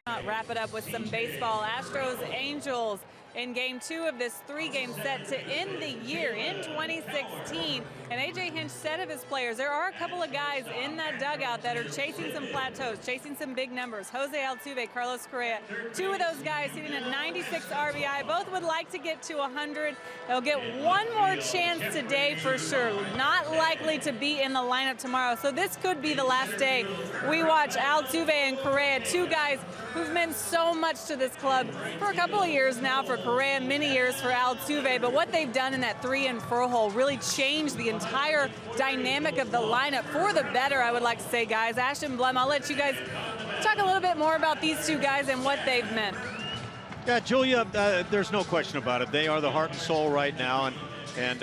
why not wrap it up with some baseball? Astros, Angels in Game 2 of this 3-game set to end the year in 2016. And A.J. Hinch said of his players, there are a couple of guys in that dugout that are chasing some plateaus, chasing some big numbers. Jose Altuve, Carlos Correa, two of those guys hitting a 96 RBI. Both would like to get to 100. They'll get one more chance today for sure. Not likely to be in the lineup tomorrow. So this could be the last day we watch Altuve and Correa, two guys who've meant so much to this club for a couple of years now. For Correa, many years for Altuve, but what they've done in that 3 and 4 hole really changed the entire dynamic of the lineup for the better, I would like to say, guys. Ashton Blum, I'll let you guys talk a little bit more about these two guys and what they've meant. Yeah, Julia, there's no question about it. They are the heart and soul right now, and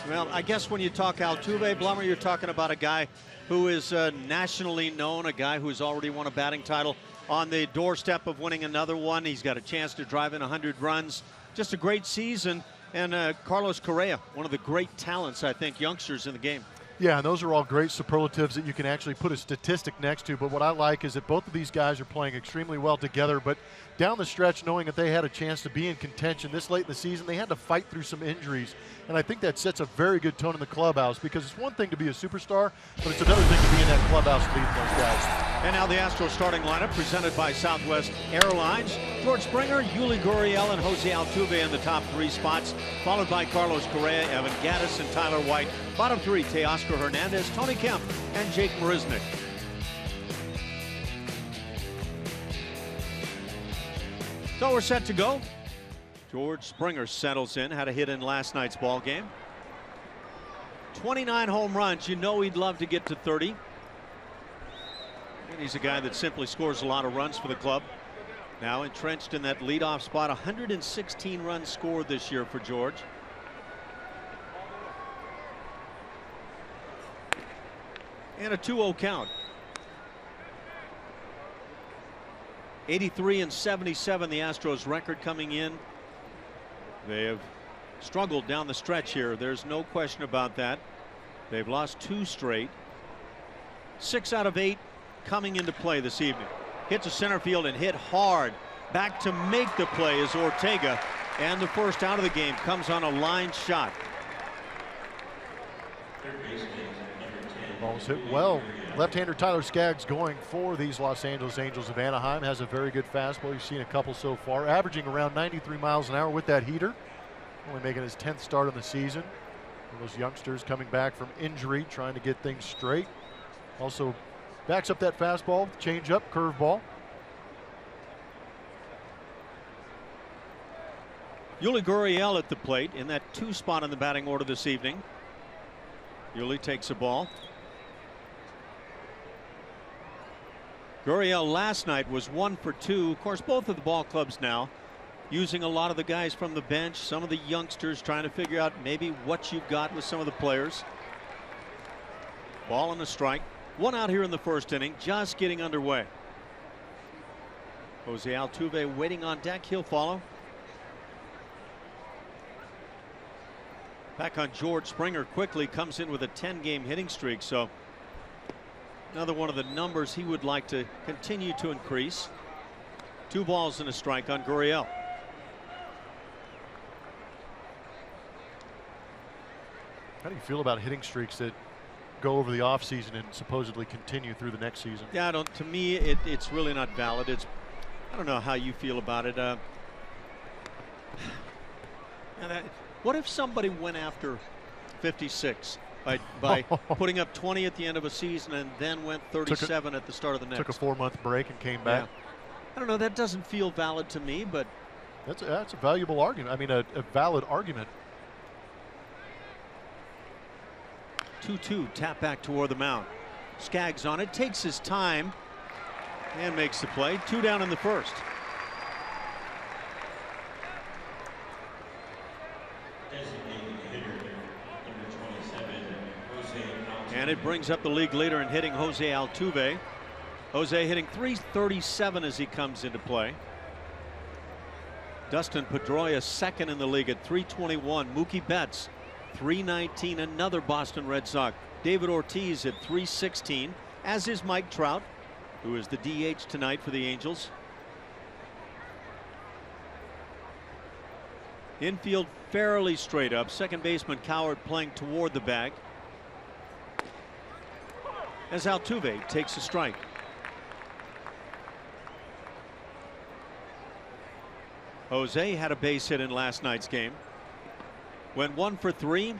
well, I guess when you talk Altuve, Blummer, you're talking about a guy who is nationally known, a guy who's already won a batting title, on the doorstep of winning another one. He's got a chance to drive in 100 runs. Just a great season. And Carlos Correa, one of the great talents, I think, youngsters in the game. Yeah, and those are all great superlatives that you can actually put a statistic next to. But what I like is that both of these guys are playing extremely well together. But down the stretch, knowing that they had a chance to be in contention this late in the season, they had to fight through some injuries. And I think that sets a very good tone in the clubhouse, because it's one thing to be a superstar, but it's another thing to be in that clubhouse leading those guys. And now the Astros starting lineup presented by Southwest Airlines. George Springer, Yuli Gurriel, and Jose Altuve in the top 3 spots, followed by Carlos Correa, Evan Gattis, and Tyler White. Bottom 3, Teoscar Hernandez, Tony Kemp, and Jake Marisnick. So we're set to go. George Springer settles in, had a hit in last night's ball game. 29 home runs. You know he'd love to get to 30. And he's a guy that simply scores a lot of runs for the club. Now entrenched in that leadoff spot, 116 runs scored this year for George. And a 2-0 count. 83 and 77, the Astros record coming in. They have struggled down the stretch here. There's no question about that. They've lost 2 straight. 6 out of 8 coming into play this evening. Hit to center field and hit hard. Back to make the play is Ortega. And the first out of the game comes on a line shot. Ball was hit well. Left-hander Tyler Skaggs going for these Los Angeles Angels of Anaheim. Has a very good fastball. You've seen a couple so far, averaging around 93 miles an hour with that heater. Only making his 10th start of the season. One of those youngsters coming back from injury, trying to get things straight. Also backs up that fastball, change-up, curveball. Yuli Gurriel at the plate in that 2 spot in the batting order this evening. Yuli takes a ball. Gurriel last night was 1 for 2. Of course, both of the ball clubs now using a lot of the guys from the bench, some of the youngsters trying to figure out maybe what you've got with some of the players. Ball and a strike. 1 out here in the first inning, just getting underway. Jose Altuve waiting on deck. He'll follow. Back on George Springer quickly, comes in with a 10-game hitting streak. So another one of the numbers he would like to continue to increase. 2 balls and a strike on Gurriel. How do you feel about hitting streaks that go over the offseason and supposedly continue through the next season? Yeah, to me, it's really not valid. I don't know how you feel about it. What if somebody went after 56 by putting up 20 at the end of a season and then went 37 at the start of the next? Took a 4-month break and came back. Yeah. I don't know. That doesn't feel valid to me, but that's a valuable argument. I mean, a valid argument. 2-2, tap back toward the mound. Skaggs on it, takes his time and makes the play. 2 down in the first. And it brings up the league leader in hitting, Jose Altuve. Jose hitting .337 as he comes into play. Dustin Pedroia second in the league at .321. Mookie Betts .319, another Boston Red Sox. David Ortiz at .316, as is Mike Trout, who is the DH tonight for the Angels. Infield fairly straight up. Second baseman Coward playing toward the bag as Altuve takes a strike. Jose had a base hit in last night's game. Went 1 for 3.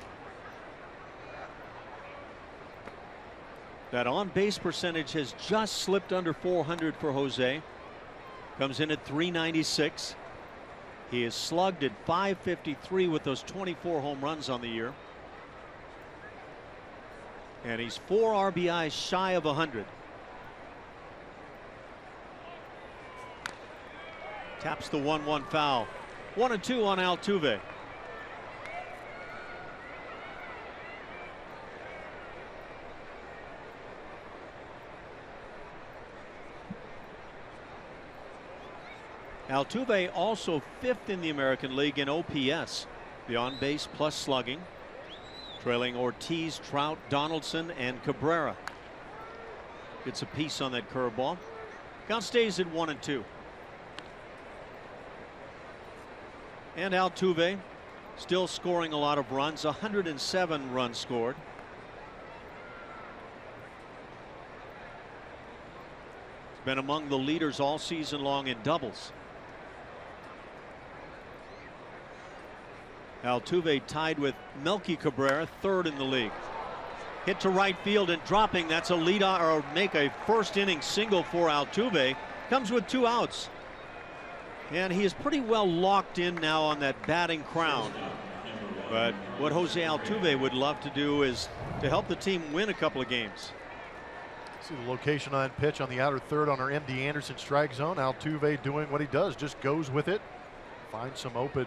That on-base percentage has just slipped under 400 for Jose. Comes in at 396. He is slugged at 553 with those 24 home runs on the year. And he's 4 RBIs shy of 100. Taps the 1-1 foul. 1-2 on Altuve. Altuve also 5th in the American League in OPS, the on base plus slugging, trailing Ortiz, Trout, Donaldson, and Cabrera. Gets a piece on that curveball. Count stays at 1-2. And Altuve still scoring a lot of runs, 107 runs scored. He's been among the leaders all season long in doubles. Altuve tied with Melky Cabrera, 3rd in the league. Hit to right field and dropping. That's a lead or make a first inning single for Altuve. Comes with 2 outs. And he is pretty well locked in now on that batting crown. But what Jose Altuve would love to do is to help the team win a couple of games. See the location on that pitch on the outer third on our MD Anderson strike zone. Altuve doing what he does, just goes with it. Finds some open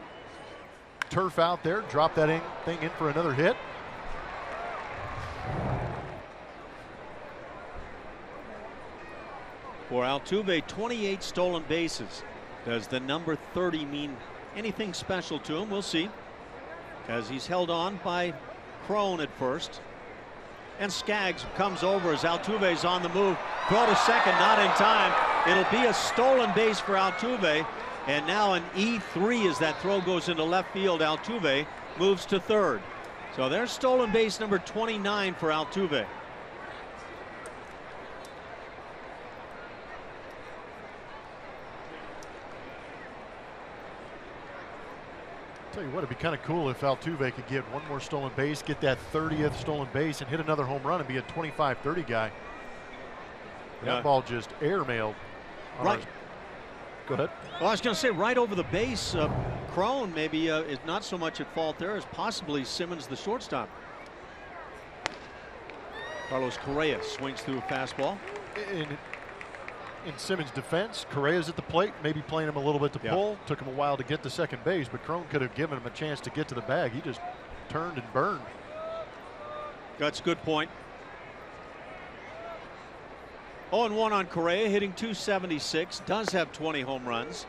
turf out there. Drop that thing in for another hit. For Altuve, 28 stolen bases. Does the number 30 mean anything special to him? We'll see. As he's held on by Crone at first. And Skaggs comes over as Altuve's on the move. Throw to second, not in time. It'll be a stolen base for Altuve. And now an E3 as that throw goes into left field. Altuve moves to 3rd. So there's stolen base number 29 for Altuve. Tell you what, it'd be kind of cool if Altuve could get one more stolen base, get that 30th stolen base, and hit another home run and be a 25-30 guy. That ball just airmailed. Right. Go ahead. Well, I was going to say right over the base. Crone maybe is not so much at fault there as possibly Simmons, the shortstop. Carlos Correa swings through a fastball. In Simmons' defense, Correa's at the plate, maybe playing him a little bit to pull. Took him a while to get to second base, but Crone could have given him a chance to get to the bag. He just turned and burned. That's a good point. 0-1 on Correa, hitting .276. Does have 20 home runs.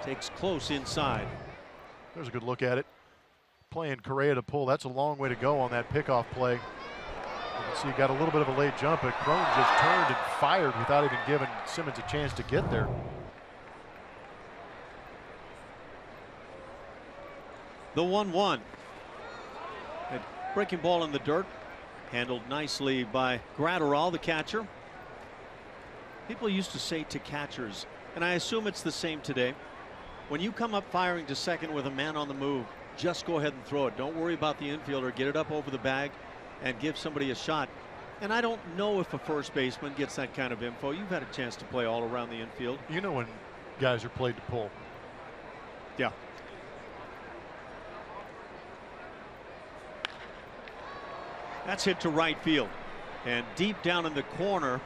Takes close inside. There's a good look at it. Playing Correa to pull. That's a long way to go on that pickoff play. You can see he got a little bit of a late jump, but Crone just turned and fired without even giving Simmons a chance to get there. The 1-1. A breaking ball in the dirt. Handled nicely by Gratterall, the catcher. People used to say to catchers, and I assume it's the same today, when you come up firing to second with a man on the move, just go ahead and throw it. Don't worry about the infielder. Get it up over the bag and give somebody a shot. And I don't know if a first baseman gets that kind of info. You've had a chance to play all around the infield. You know when guys are played to pull. Yeah. That's hit to right field. And deep down in the corner,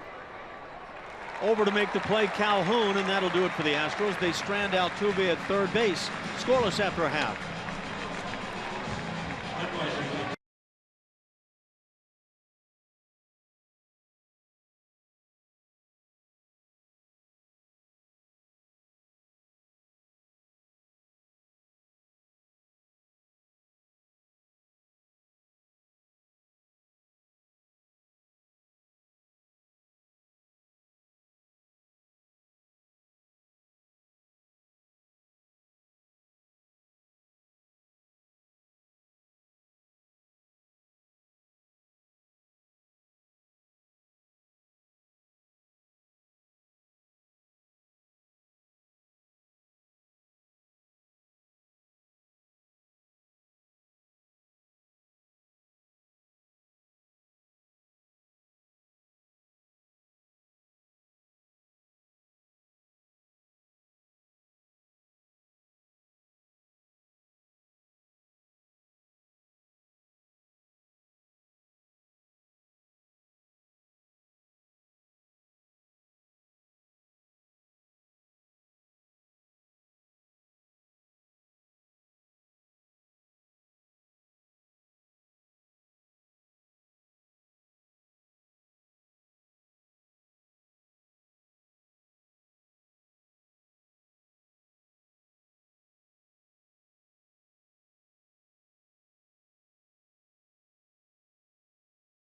over to make the play, Calhoun, and that'll do it for the Astros. They strand Altuve at 3rd base. Scoreless after a half.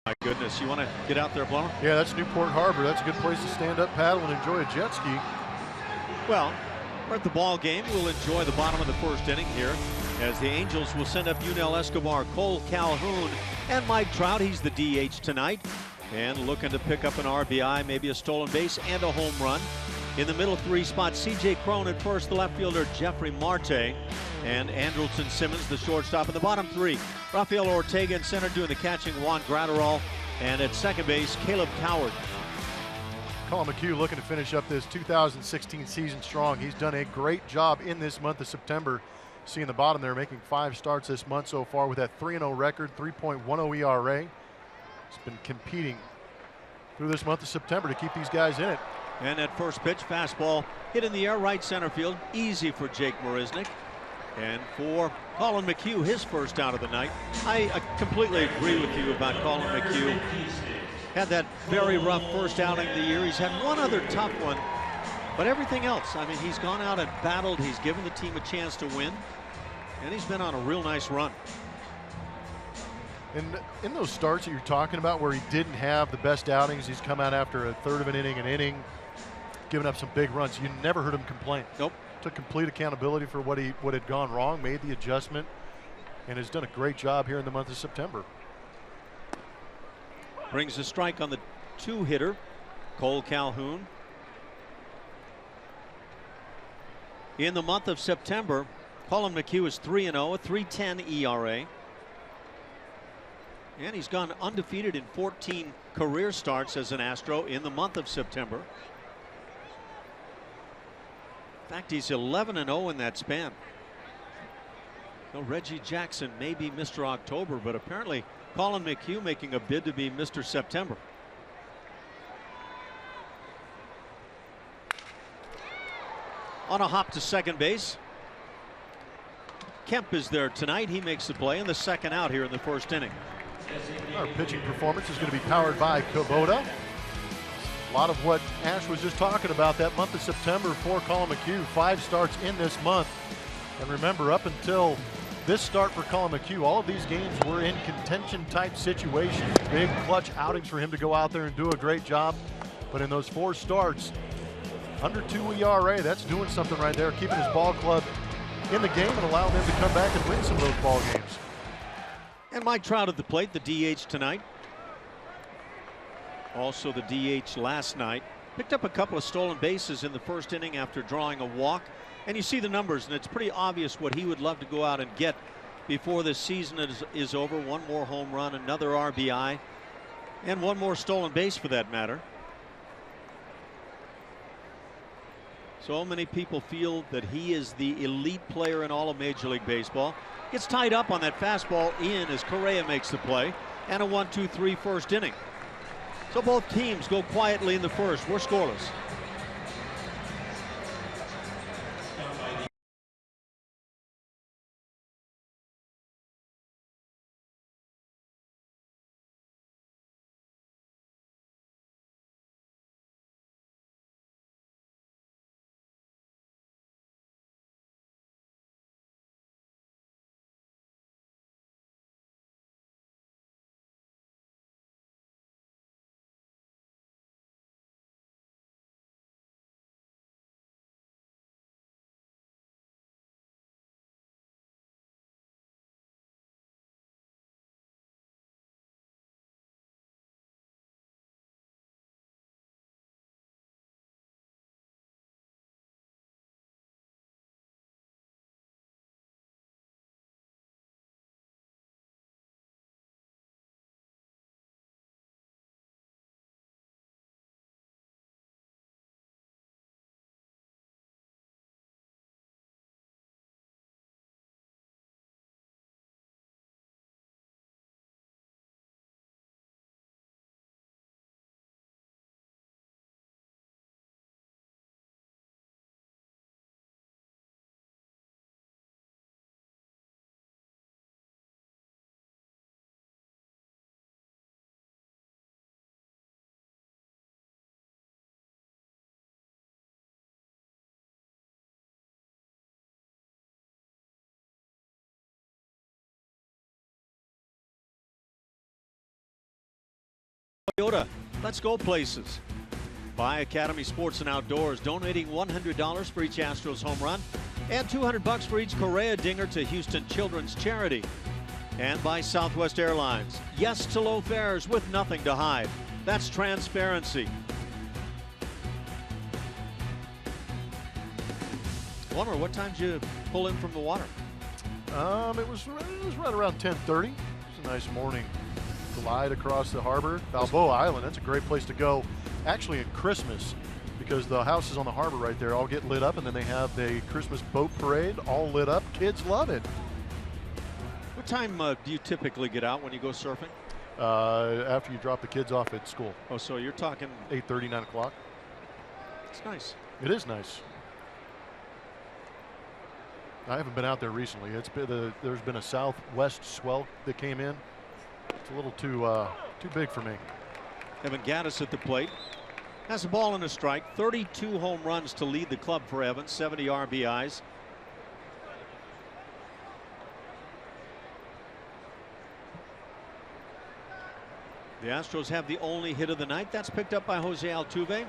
My goodness, you want to get out there, Blummer? Yeah, that's Newport Harbor. That's a good place to stand up, paddle, and enjoy a jet ski. Well, we're at the ball game. We'll enjoy the bottom of the first inning here as the Angels will send up Yunel Escobar, Cole Calhoun, and Mike Trout. He's the DH tonight and looking to pick up an RBI, maybe a stolen base, and a home run. In the middle three spots, C.J. Cron at first, the left fielder Jeffrey Marte, and Andrelton Simmons, the shortstop. In the bottom three, Rafael Ortega in center doing the catching, Juan Gratterall, and at second base, Caleb Coward. Colin McHugh looking to finish up this 2016 season strong. He's done a great job in this month of September. Seeing the bottom there, making 5 starts this month so far with that 3-0 record, 3.10 ERA. He's been competing through this month of September to keep these guys in it. And at first pitch, fastball hit in the air, right center field. Easy for Jake Marisnick. And for Colin McHugh, his first out of the night. I completely agree with you about Colin McHugh. Had that very rough first outing of the year. He's had one other tough one, but everything else, I mean, he's gone out and battled. He's given the team a chance to win, and he's been on a real nice run. And in those starts that you're talking about where he didn't have the best outings, he's come out after a third of an inning, giving up some big runs. You never heard him complain. Nope. Took complete accountability for what had gone wrong, made the adjustment, and has done a great job here in the month of September. Brings a strike on the 2-hitter, Cole Calhoun. In the month of September, Colin McHugh is 3-0, a 3.10 ERA. And he's gone undefeated in 14 career starts as an Astro in the month of September. In fact, he's 11-0 in that span. So Reggie Jackson may be Mr. October, but apparently Colin McHugh making a bid to be Mr. September. On a hop to second base. Kemp is there tonight. He makes the play in the second out here in the first inning. Our pitching performance is going to be powered by Kubota. A lot of what Ash was just talking about, that month of September for Colin McHugh, 5 starts in this month. And remember, up until this start for Colin McHugh, all of these games were in contention type situations. Big clutch outings for him to go out there and do a great job. But in those 4 starts, under 2 ERA, that's doing something right there, keeping his ball club in the game and allowing them to come back and win some of those ball games. And Mike Trout at the plate, the DH tonight. Also the DH last night. Picked up a couple of stolen bases in the first inning after drawing a walk. And you see the numbers, and it's pretty obvious what he would love to go out and get before this season is over. 1 more home run, another RBI, and 1 more stolen base for that matter. So many people feel that he is the elite player in all of Major League Baseball. Gets tied up on that fastball in as Correa makes the play, and a 1-2-3 first inning. So both teams go quietly in the first. We're scoreless. Toyota, let's go places. By Academy Sports and Outdoors, donating $100 for each Astros home run and $200 for each Correa dinger to Houston Children's Charity. And by Southwest Airlines, yes to low fares with nothing to hide. That's transparency. Wonder what time did you pull in from the water? It was right around 10:30. It's a nice morning. Glide across the harbor, Balboa Island. That's a great place to go. Actually, in Christmas, because the houses on the harbor right there all get lit up, and then they have the Christmas boat parade all lit up. Kids love it. What time do you typically get out when you go surfing? After you drop the kids off at school. Oh, so you're talking 8:30, 9 o'clock. It's nice. It is nice. I haven't been out there recently. There's been a southwest swell that came in. It's a little too big for me. Evan Gattis at the plate. Has a ball and a strike. 32 home runs to lead the club for Evans. 70 RBIs. The Astros have the only hit of the night. That's picked up by Jose Altuve.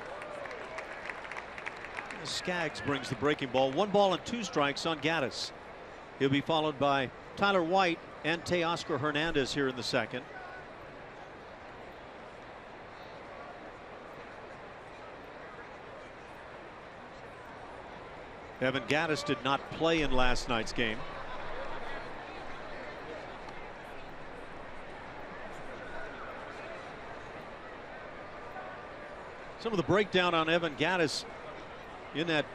Skaggs brings the breaking ball. 1 ball and 2 strikes on Gattis. He'll be followed by Tyler White and Teoscar Hernandez here in the second. Evan Gattis did not play in last night's game. Some of the breakdown on Evan Gattis in that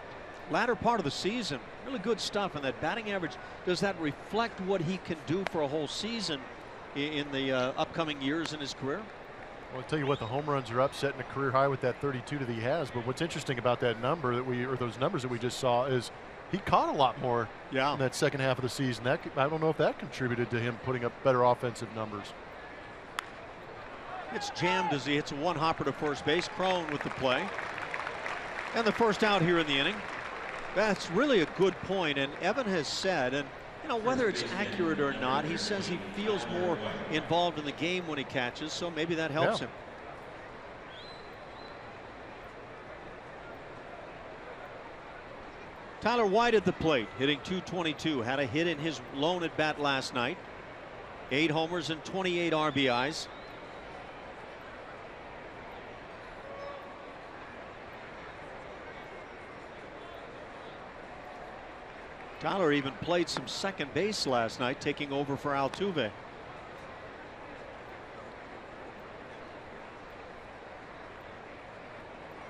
latter part of the season. Really good stuff, and that batting average, does that reflect what he can do for a whole season in the upcoming years in his career? Well, I'll tell you what, the home runs are up, setting a career high with that 32 that he has. But what's interesting about that number those numbers that we just saw is he caught a lot more in that second half of the season. I don't know if that contributed to him putting up better offensive numbers. It's jammed as he hits a 1-hopper to first base. Crone with the play. And the first out here in the inning. That's really a good point. And Evan has said, and you know, whether it's accurate or not, he says he feels more involved in the game when he catches, so maybe that helps him. Tyler White at the plate, hitting .222. Had a hit in his lone at bat last night. 8 homers and 28 RBIs. Tyler even played some second base last night, taking over for Altuve.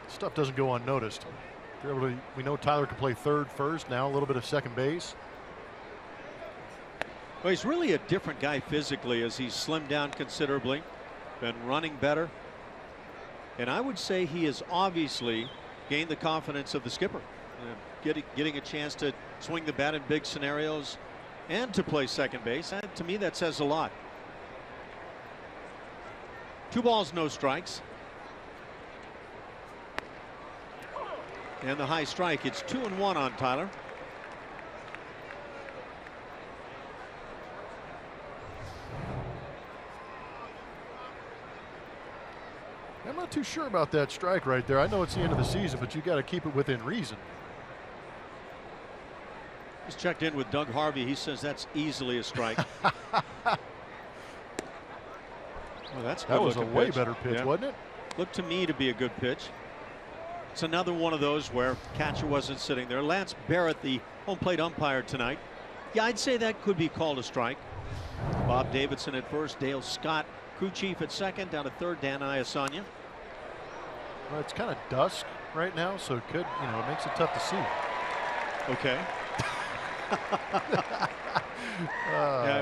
Stuff doesn't go unnoticed. We know Tyler can play third, first, now a little bit of second base. Well, he's really a different guy physically as he's slimmed down considerably, been running better. And I would say he has obviously gained the confidence of the skipper. Getting a chance to swing the bat in big scenarios and to play second base. And to me, that says a lot. 2 balls, no strikes. And the high strike. It's 2-1 on Tyler. I'm not too sure about that strike right there. I know it's the end of the season, but you got to keep it within reason. He's checked in with Doug Harvey. He says that's easily a strike. Well, that was a way better pitch, wasn't it? Looked to me to be a good pitch. It's another one of those where catcher wasn't sitting there. Lance Barrett, the home plate umpire tonight. Yeah, I'd say that could be called a strike. Bob Davidson at first, Dale Scott, crew chief at second, down to third, Dan Iasanya. Well, it's kind of dusk right now, so it could, it makes it tough to see. Okay.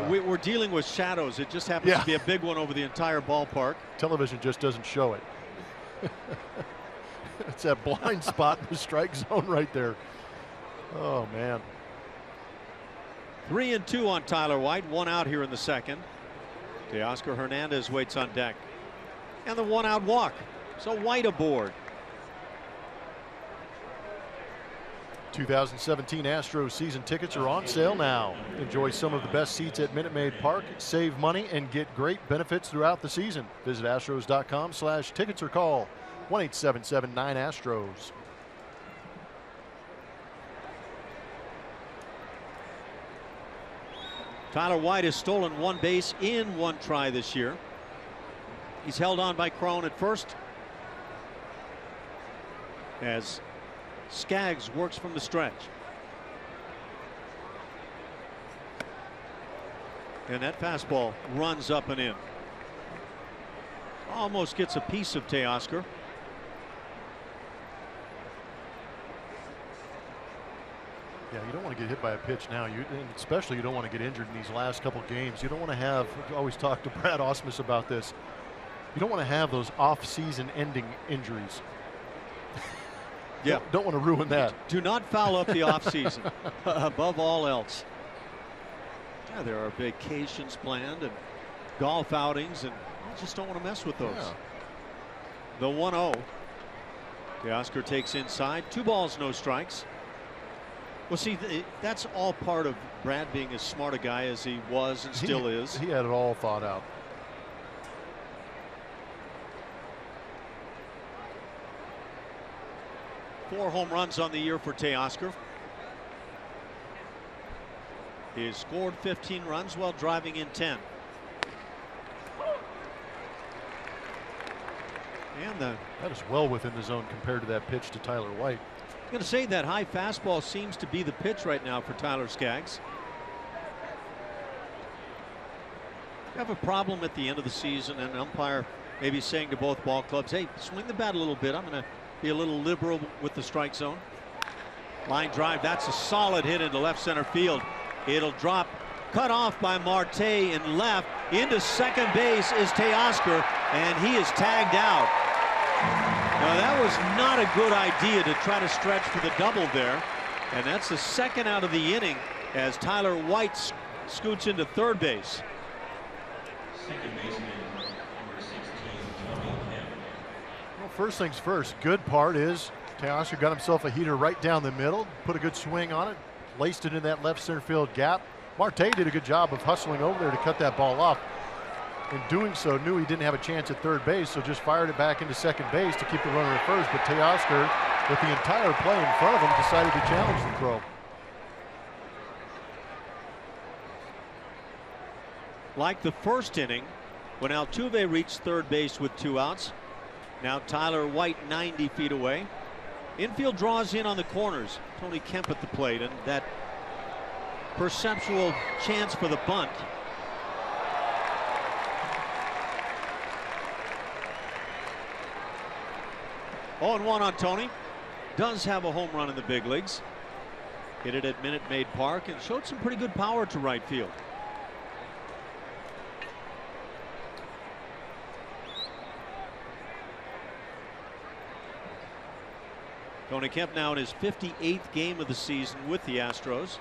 We're dealing with shadows. It just happens to be a big one over the entire ballpark. Television just doesn't show it. It's that blind spot in the strike zone right there. Oh, man. 3-2 on Tyler White. 1 out here in the second. Teoscar Hernandez waits on deck. And the 1-out walk. So White aboard. 2017 Astros season tickets are on sale now. Enjoy some of the best seats at Minute Maid Park, save money, and get great benefits throughout the season. Visit astros.com/tickets or call 1-877-9-ASTROS. Tyler White has stolen one base in one try this year. He's held on by Crone at first as Skaggs works from the stretch. And that fastball runs up and in. Almost gets a piece of Teoscar. Yeah, you don't want to get hit by a pitch now. And especially you don't want to get injured in these last couple games. You don't want to have, I always talk to Brad Ausmus about this. You don't want to have those off-season ending injuries. Yeah. Don't want to ruin that. Do not foul up the offseason above all else. Yeah, there are vacations planned and golf outings, and you just don't want to mess with those. Yeah. The 1-0. Teoscar takes inside. 2 balls, no strikes. Well, see, that's all part of Brad being as smart a guy as he was and still is. He had it all thought out. Four home runs on the year for Teoscar. He has scored 15 runs while driving in 10. And that is well within the zone compared to that pitch to Tyler White. I'm going to say that high fastball seems to be the pitch right now for Tyler Skaggs. You have a problem at the end of the season, and an umpire maybe saying to both ball clubs, hey, swing the bat a little bit. I'm going to be a little liberal with the strike zone. Line drive. That's a solid hit into left center field. It'll drop. Cut off by Marte in left. Into second base is Teoscar, and he is tagged out. Now, that was not a good idea to try to stretch for the double there. And that's the second out of the inning as Tyler White scoots into third base. Well, first things first, good part is Teoscar got himself a heater right down the middle, put a good swing on it, laced it in that left center field gap. Marte did a good job of hustling over there to cut that ball off. In doing so, knew he didn't have a chance at third base, so just fired it back into second base to keep the runner at first. But Teoscar, with the entire play in front of him, decided to challenge the throw. Like the first inning, when Altuve reached third base with 2 outs, now Tyler White 90 feet away. Infield draws in on the corners. Tony Kemp at the plate, and that perceptual chance for the bunt. Oh, and 1 on Tony. Does have a home run in the big leagues. Hit it at Minute Maid Park and showed some pretty good power to right field. Tony Kemp now in his 58th game of the season with the Astros.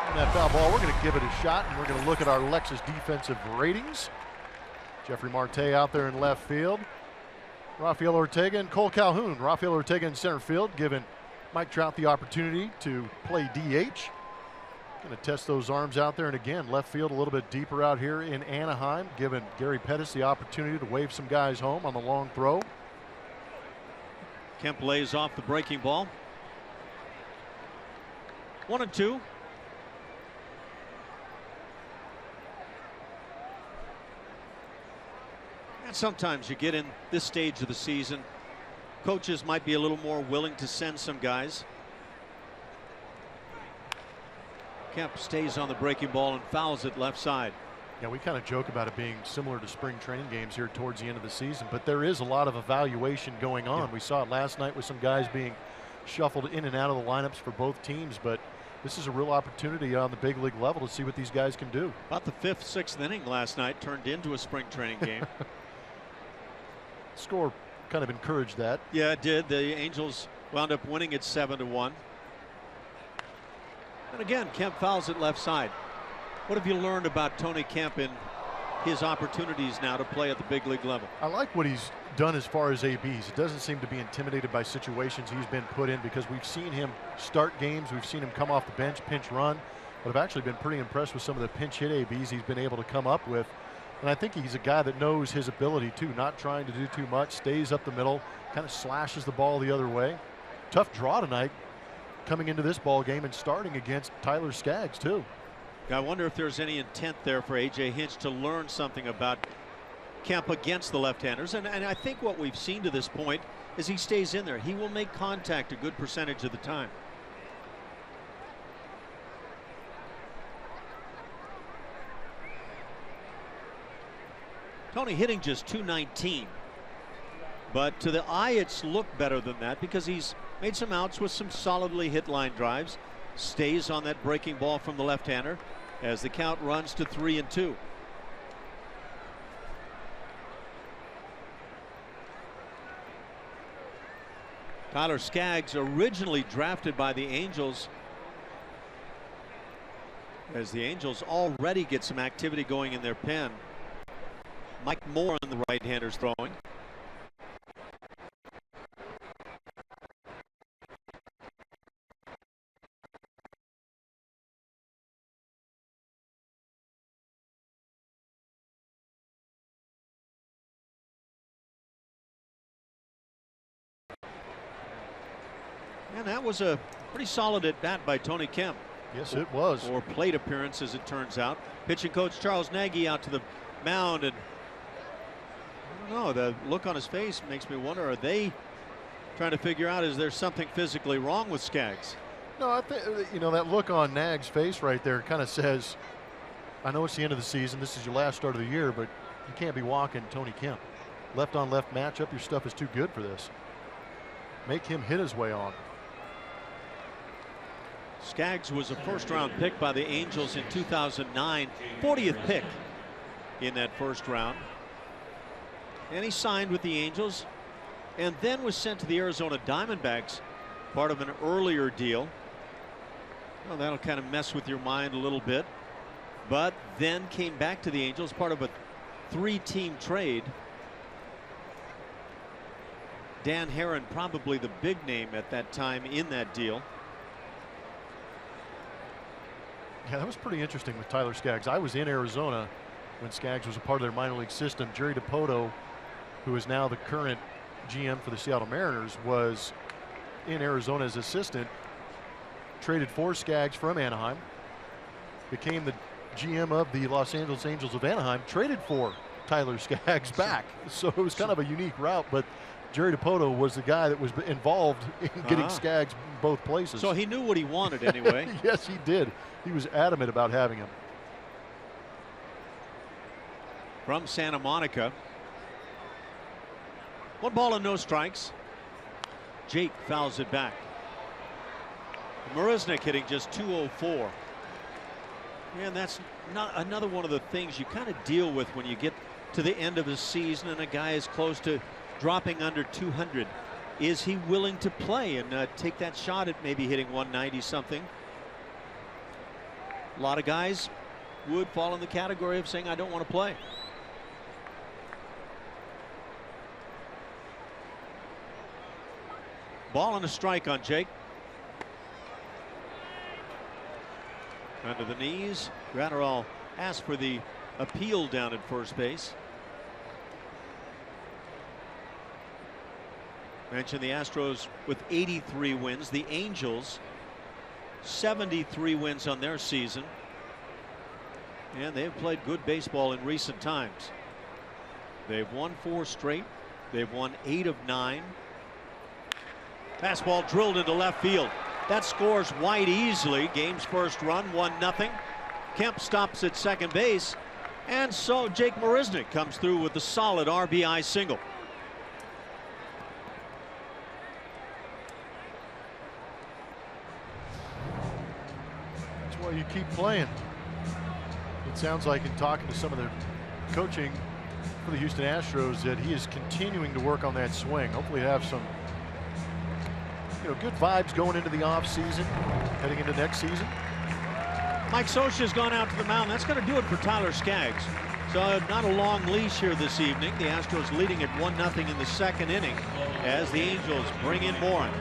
And that foul ball, we're going to give it a shot, and we're going to look at our Lexus defensive ratings. Jeffrey Marte out there in left field. Rafael Ortega and Cole Calhoun. Rafael Ortega in center field, giving Mike Trout the opportunity to play DH. Going to test those arms out there. And again, left field a little bit deeper out here in Anaheim, giving Gary Pettis the opportunity to wave some guys home on the long throw. Kemp lays off the breaking ball. 1-2. And sometimes you get in this stage of the season, coaches might be a little more willing to send some guys. Kemp stays on the breaking ball and fouls it left side. Yeah, we kind of joke about it being similar to spring training games here towards the end of the season, but there is a lot of evaluation going on. Yeah. We saw it last night with some guys being shuffled in and out of the lineups for both teams, but this is a real opportunity on the big league level to see what these guys can do. About the 5th, 6th inning last night turned into a spring training game. Score kind of encouraged that. Yeah, it did. The Angels wound up winning it 7-1. And again, Kemp fouls it left side. What have you learned about Tony Kemp in his opportunities now to play at the big league level. I like what he's done as far as ABs. He doesn't seem to be intimidated by situations he's been put in, because we've seen him start games, we've seen him come off the bench, pinch run, but I've actually been pretty impressed with some of the pinch hit ABs he's been able to come up with. And I think he's a guy that knows his ability too, not trying to do too much, stays up the middle, kind of slashes the ball the other way. Tough draw tonight coming into this ball game and starting against Tyler Skaggs too. I wonder if there's any intent there for A.J. Hinch to learn something about Kemp against the left-handers. And I think what we've seen to this point is he stays in there. He will make contact a good percentage of the time. Tony hitting just .219. But to the eye, it's looked better than that because he's made some outs with some solidly hit line drives. Stays on that breaking ball from the left-hander as the count runs to 3-2. Tyler Skaggs, originally drafted by the Angels, as the Angels already get some activity going in their pen. Mike Moore on the right-handers throwing. And that was a pretty solid at bat by Tony Kemp. Yes, it was. Or plate appearance, as it turns out. Pitching coach Charles Nagy out to the mound, and I don't know, the look on his face makes me wonder, are they trying to figure out, is there something physically wrong with Skaggs? No, I think, you know, that look on Nagy's face right there kind of says, I know it's the end of the season, this is your last start of the year, but you can't be walking Tony Kemp. Left on left matchup, your stuff is too good for this. Make him hit his way on. Skaggs was a first-round pick by the Angels in 2009, 40th pick in that first round. And he signed with the Angels and then was sent to the Arizona Diamondbacks, part of an earlier deal. Well, that'll kind of mess with your mind a little bit, but then came back to the Angels, part of a 3-team trade. Dan Herron, probably the big name at that time in that deal. Yeah, that was pretty interesting with Tyler Skaggs. I was in Arizona when Skaggs was a part of their minor league system. Jerry DiPoto, who is now the current GM for the Seattle Mariners, was in Arizona as assistant, traded for Skaggs from Anaheim, became the GM of the Los Angeles Angels of Anaheim, traded for Tyler Skaggs back. So it was kind of a unique route, but Jerry DiPoto was the guy that was involved in getting Skaggs both places. So he knew what he wanted anyway. Yes, he did. He was adamant about having him. From Santa Monica. 1 ball and no strikes. Jake fouls it back. Marisnick hitting just .204. And that's not another one of the things you kind of deal with when you get to the end of the season and a guy is close to dropping under 200. Is he willing to play and take that shot at maybe hitting 190 something? A lot of guys would fall in the category of saying, I don't want to play. Ball and a strike on Jake. Under the knees. Gratterall asked for the appeal down at first base. Mentioned the Astros with 83 wins. The Angels 73 wins on their season. And they've played good baseball in recent times. They've won 4 straight. They've won 8 of 9. Fastball drilled into left field. That scores White easily. Game's first run, 1-0. Kemp stops at second base. And so Jake Marisnick comes through with the solid RBI single. That's why you keep playing. It sounds like in talking to some of the coaching for the Houston Astros that he is continuing to work on that swing. Hopefully have some good vibes going into the off season, heading into next season. Mike Scioscia's gone out to the mound. That's going to do it for Tyler Skaggs. So not a long leash here this evening. The Astros leading at 1-0 in the second inning as the Angels bring in Morin.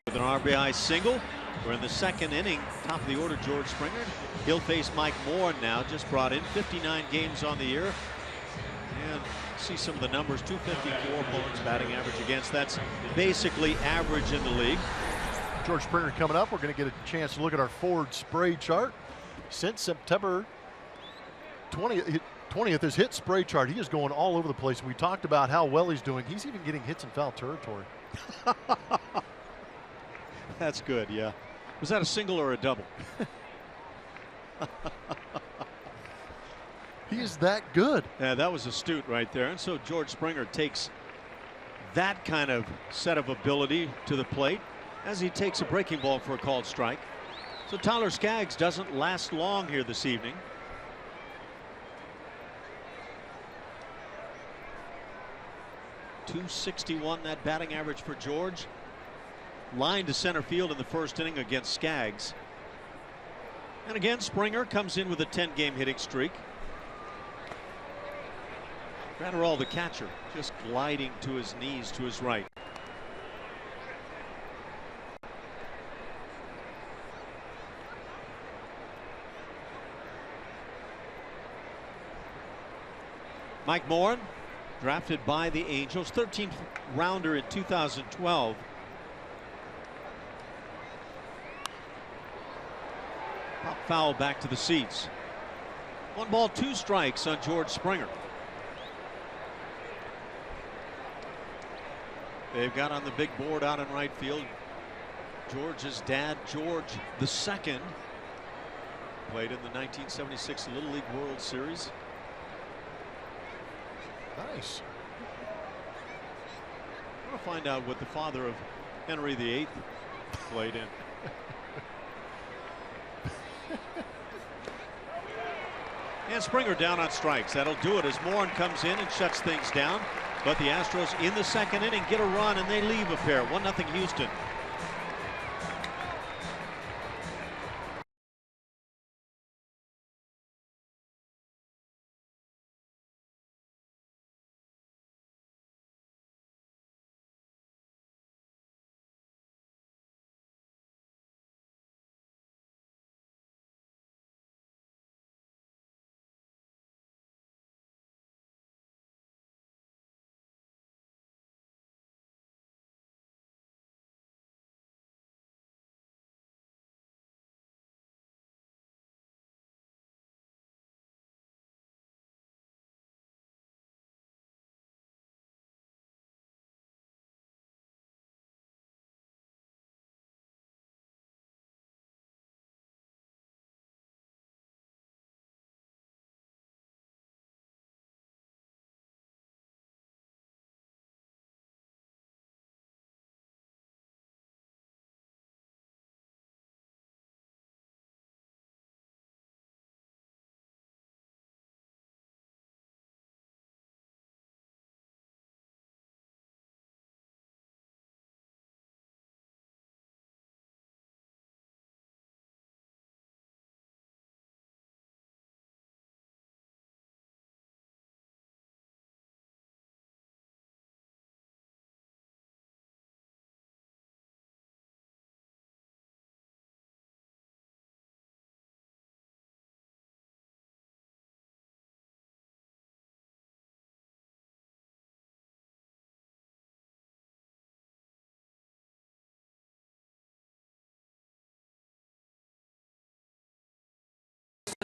With an RBI single. We're in the second inning. Top of the order, George Springer. He'll face Mike Moore now, just brought in 59 games on the year. And see some of the numbers, 254 opponents batting average against. That's basically average in the league. George Springer coming up. We're going to get a chance to look at our forward spray chart. Since September 20th, his hit spray chart, he is going all over the place. We talked about how well he's doing. He's even getting hits in foul territory. That's good, yeah. Was that a single or a double? He is that good. Yeah, that was astute right there. And so George Springer takes that kind of set of ability to the plate as he takes a breaking ball for a called strike. So Tyler Skaggs doesn't last long here this evening. .261 that batting average for George. Line to center field in the first inning against Skaggs. And again, Springer comes in with a 10-game hitting streak. Gratterall, the catcher, just gliding to his knees to his right. Mike Morin, drafted by the Angels, 13th rounder in 2012. Pop foul back to the seats. 1 ball, 2 strikes on George Springer. They've got on the big board out in right field George's dad, George II, played in the 1976 Little League World Series. Nice. I want to find out what the father of Henry VIII played in. And Springer down on strikes. That'll do it as Morin comes in and shuts things down. But the Astros in the second inning get a run and they leave a pair. 1-0 Houston.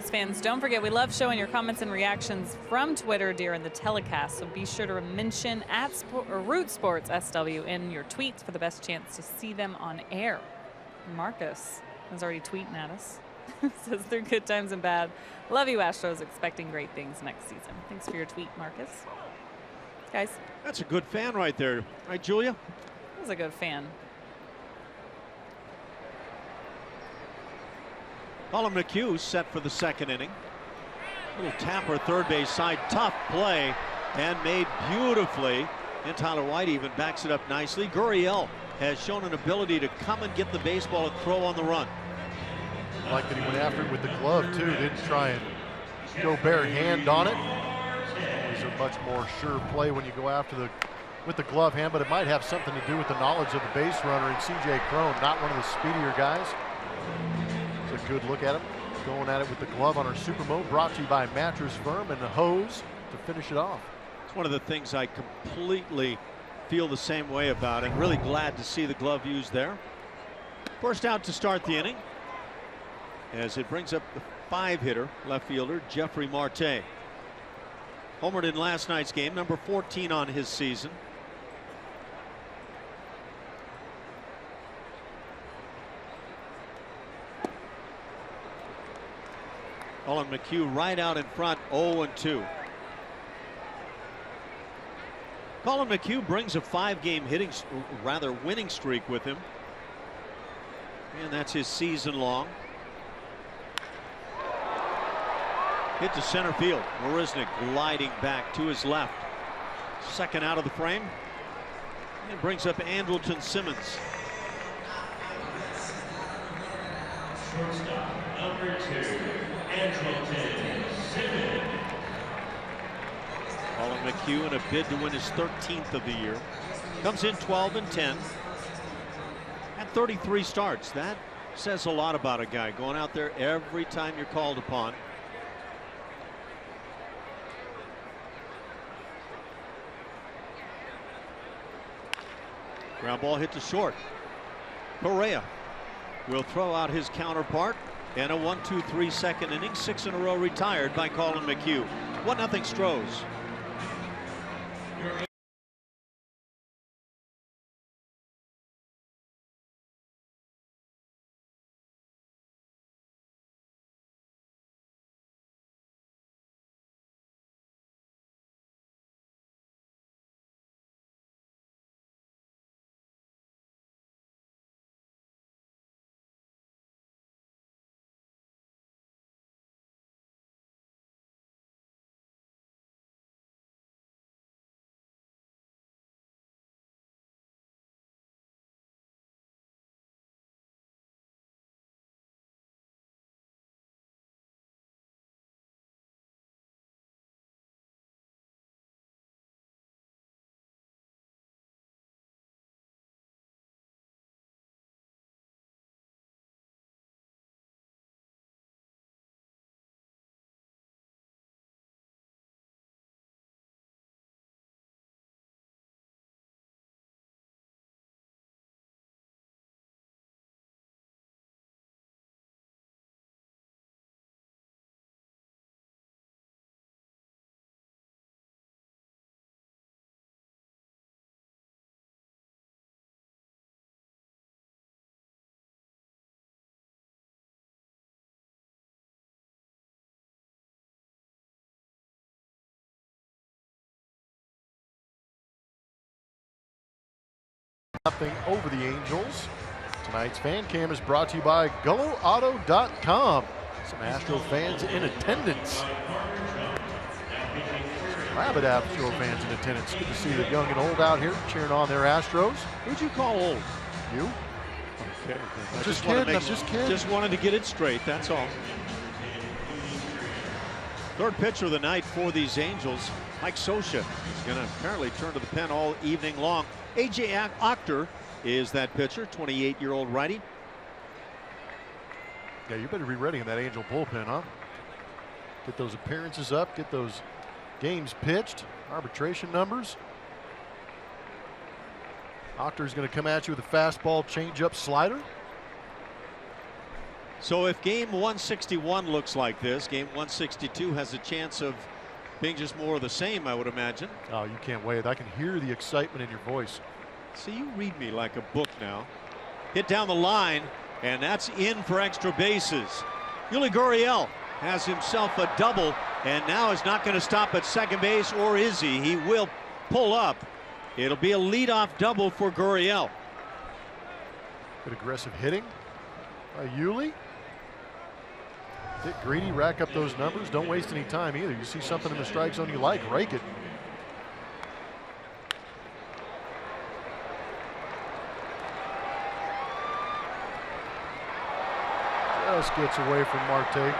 Fans, don't forget, we love showing your comments and reactions from Twitter during the telecast, so be sure to mention Root Sports SW in your tweets for the best chance to see them on air. Marcus is already tweeting at us. Says they're good times and bad. Love you, Astros. Expecting great things next season. Thanks for your tweet, Marcus. Guys. That's a good fan right there. Right, Julia? That was a good fan. Colin McHugh set for the second inning. Little tapper third base side. Tough play and made beautifully. And Tyler White even backs it up nicely. Gurriel has shown an ability to come and get the baseball and throw on the run. I like that he went after it with the glove too. Didn't try and go bare hand on it. It's a much more sure play when you go after with the glove hand, but it might have something to do with the knowledge of the base runner and C.J. Cron, not one of the speedier guys. It's a good look at him going at it with the glove on our Super Mode, brought to you by Mattress Firm and the hose to finish it off. It's one of the things I completely feel the same way about, and really glad to see the glove used there. First out to start the inning, as it brings up the 5-hitter left fielder Jeffrey Marte. Homered in last night's game, number 14 on his season. Colin McHugh right out in front, 0-2. Colin McHugh brings a 5-game winning streak with him, and that's his season long. Hit to center field. Marisnick gliding back to his left. Second out of the frame. And brings up Andrelton Simmons. Shortstop number 2, Andrelton Simmons. Colin McHugh in a bid to win his 13th of the year. Comes in 12-10. At 33 starts. That says a lot about a guy going out there every time you're called upon. Ground ball hit to short. Correa will throw out his counterpart, and a 1-2-3 second inning, 6 in a row retired by Colin McHugh. 1-0 Stros. Nothing over the Angels. Tonight's fan cam is brought to you by GulloAuto.com. Some Astro fans in attendance. Rabid Astro fans in attendance. Good to see the young and old out here cheering on their Astros. Who'd you call old? You? Okay. I'm just kidding. Just wanted to get it straight. That's all. Third pitcher of the night for these Angels, Mike Scioscia, is going to apparently turn to the pen all evening long. A.J. Octor is that pitcher, 28-year-old righty. Yeah, you better be ready in that Angel bullpen, huh? Get those appearances up, get those games pitched, arbitration numbers. Octor's going to come at you with a fastball, changeup, slider. So if game 161 looks like this, game 162 has a chance of being just more of the same, I would imagine. Oh, you can't wait. I can hear the excitement in your voice. See, you read me like a book now. Hit down the line, and that's in for extra bases. Yuli Gurriel has himself a double, and now is not going to stop at second base, or is he? He will pull up. It'll be a leadoff double for Gurriel. Good aggressive hitting by Yuli. Get greedy, rack up those numbers. Don't waste any time either. You see something in the strike zone you like, rake it. Just gets away from Marte.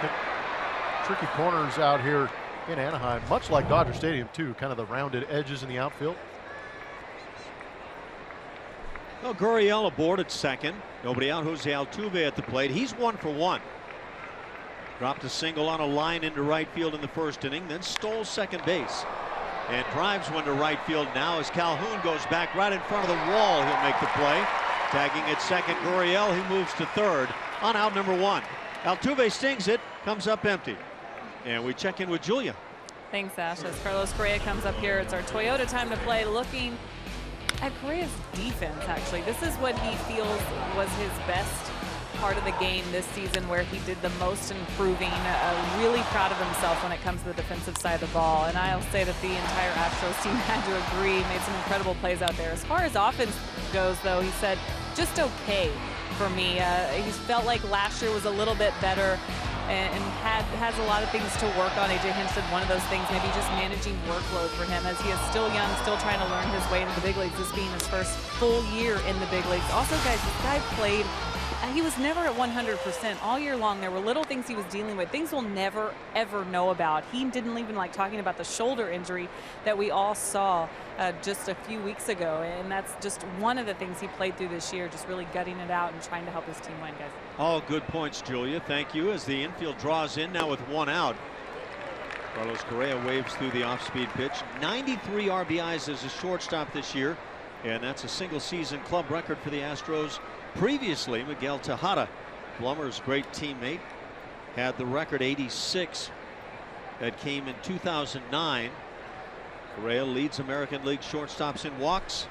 Tricky corners out here in Anaheim, much like Dodger Stadium too, kind of the rounded edges in the outfield. Well, Gurriel aboard at second. Nobody out. Jose Altuve at the plate. He's 1 for 1. Dropped a single on a line into right field in the first inning, then stole second base and drives one to right field. Now as Calhoun goes back right in front of the wall, he'll make the play. Tagging at second, Gurriel. He moves to third on out number 1. Altuve stings it, comes up empty. And we check in with Julia. Thanks, Ash. As Carlos Correa comes up here, it's our Toyota time to play, looking at Correa's defense, actually. This is what he feels was his best part of the game this season, where he did the most improving. Really proud of himself when it comes to the defensive side of the ball. And I'll say that the entire Astros team had to agree, made some incredible plays out there. As far as offense goes, though, he said, just okay for me. He felt like last year was a little bit better and has a lot of things to work on. A.J. Hinch said one of those things, maybe just managing workload for him, as he is still young, still trying to learn his way into the big leagues, this being his first full year in the big leagues. Also, guys, this guy played, he was never at 100% all year long. There were little things he was dealing with, things we'll never, ever know about. He didn't even like talking about the shoulder injury that we all saw just a few weeks ago, and that's just one of the things he played through this year, just really gutting it out and trying to help his team win, guys. All good points, Julia. Thank you. As the infield draws in now with 1 out. Carlos Correa waves through the off-speed pitch. 93 RBIs as a shortstop this year, and that's a single-season club record for the Astros. Previously, Miguel Tejada, Blummer's great teammate, had the record 86 that came in 2009. Correa leads American League shortstops in walks.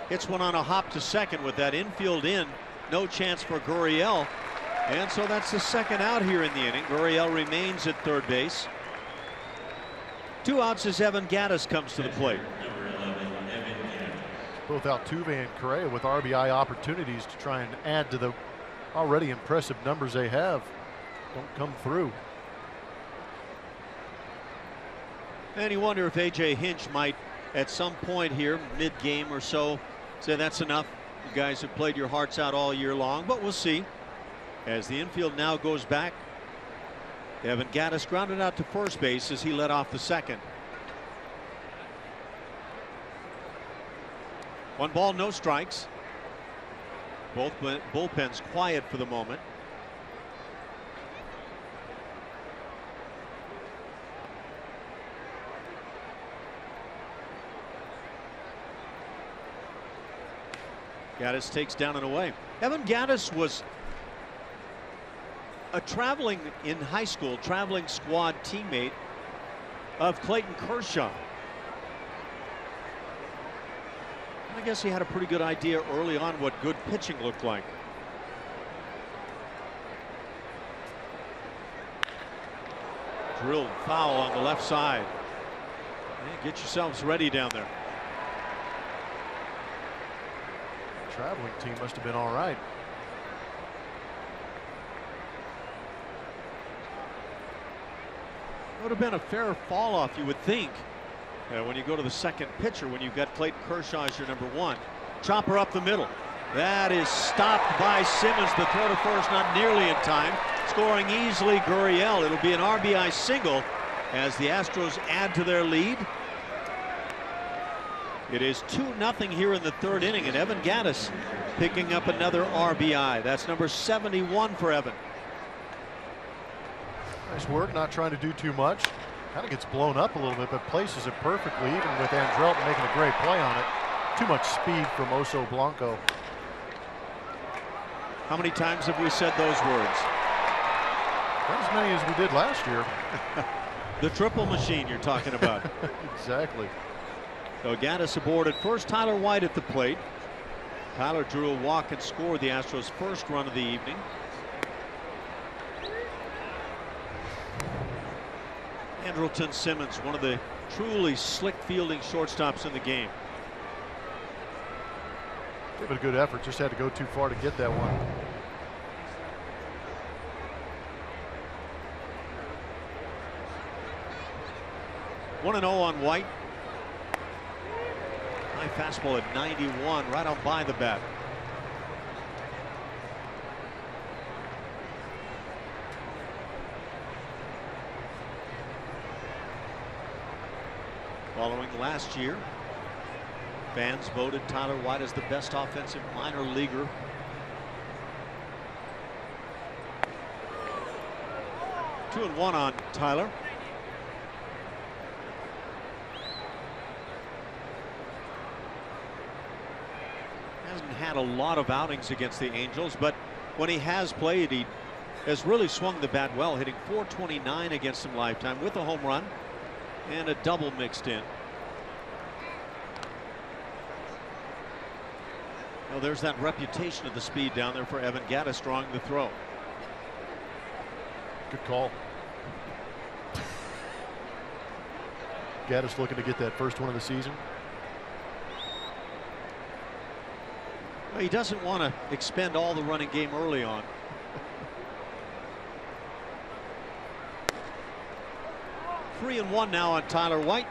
Hits one on a hop to second with that infield in. No chance for Gurriel. And so that's the second out here in the inning. Gurriel remains at third base. 2 outs as Evan Gattis comes to the plate. Both Altuve and Correa with RBI opportunities to try and add to the already impressive numbers they have. Don't come through. And you wonder if A.J. Hinch might, at some point here, mid-game or so, say that's enough. You guys have played your hearts out all year long, but we'll see. As the infield now goes back, Evan Gattis grounded out to first base as he led off the second. 1 ball, no strikes. Both bullpens quiet for the moment. Gattis takes down and away. Evan Gattis was a in high school traveling squad teammate of Clayton Kershaw. I guess he had a pretty good idea early on what good pitching looked like. Drilled foul on the left side. Get yourselves ready down there. Traveling team must have been all right. It would have been a fair fall off, you would think, when you go to the second pitcher, when you've got Clayton Kershaw as your number 1. Chopper up the middle. That is stopped by Simmons. The throw to first not nearly in time. Scoring easily, Gurriel. It'll be an RBI single as the Astros add to their lead. It is 2-0 here in the third inning, and Evan Gattis picking up another RBI. That's number 71 for Evan. Nice work, not trying to do too much. Kind of gets blown up a little bit, but places it perfectly, even with Andrelton making a great play on it. Too much speed from Oso Blanco. How many times have we said those words? Not as many as we did last year. The triple machine you're talking about. Exactly. So Gaddis aboard at first. Tyler White at the plate. Tyler drew a walk and scored the Astros' first run of the evening. Andrelton Simmons, one of the truly slick fielding shortstops in the game. Gave it a good effort, just had to go too far to get that one. One 1-0 on White. High fastball at 91, right on by the bat. Following last year, fans voted Tyler White as the best offensive minor leaguer. Two and one on Tyler. Hasn't had a lot of outings against the Angels, but when he has played, he has really swung the bat well, hitting .429 against them lifetime with a home run and a double mixed in. Well, there's that reputation of the speed down there for Evan Gaddis drawing the throw. Good call. Gaddis looking to get that first one of the season. Well, he doesn't want to expend all the running game early on. Three and one now on Tyler White,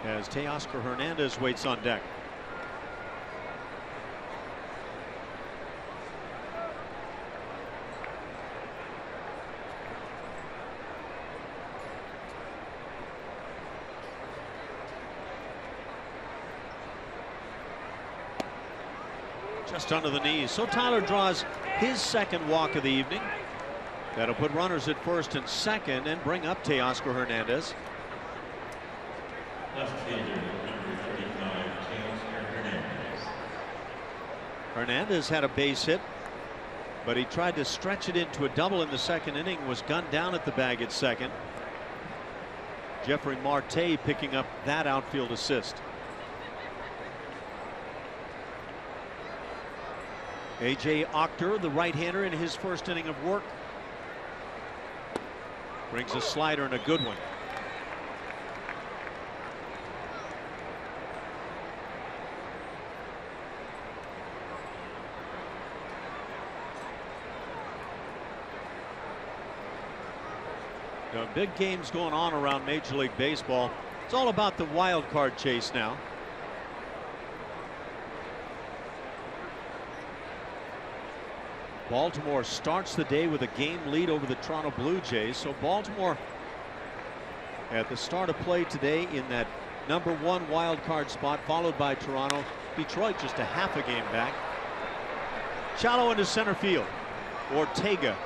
as Teoscar Hernandez waits on deck. Just under the knees. So Tyler draws his second walk of the evening. That'll put runners at first and second and bring up Teoscar Hernandez. Left fielder, number 35, Teoscar Hernandez. Hernandez had a base hit, but he tried to stretch it into a double in the second inning, was gunned down at the bag at second. Jeffrey Marte picking up that outfield assist. A.J. Octor, the right-hander, in his first inning of work, brings a slider and a good one. Now, big games going on around Major League Baseball. It's all about the wild card chase now. Baltimore starts the day with a game lead over the Toronto Blue Jays. So Baltimore at the start of play today in that #1 wild card spot, followed by Toronto. Detroit just a half a game back. Shallow into center field. Ortega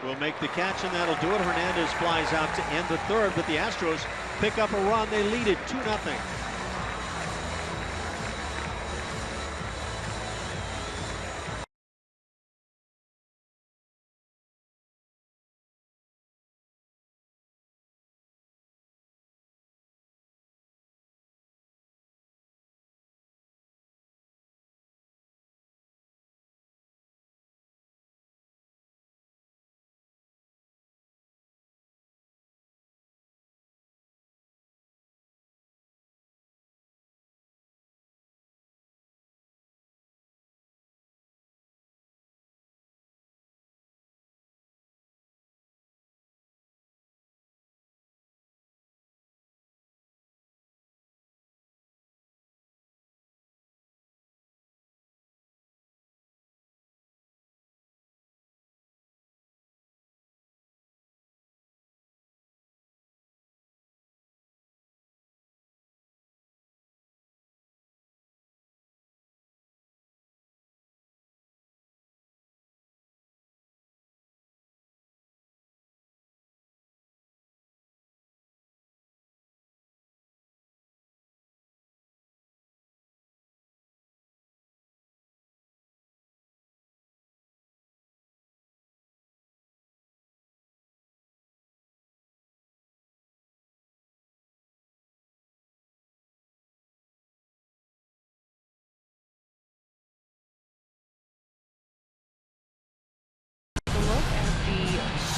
will make the catch, and that'll do it. Hernandez flies out to end the third, but the Astros pick up a run. They lead it 2-0.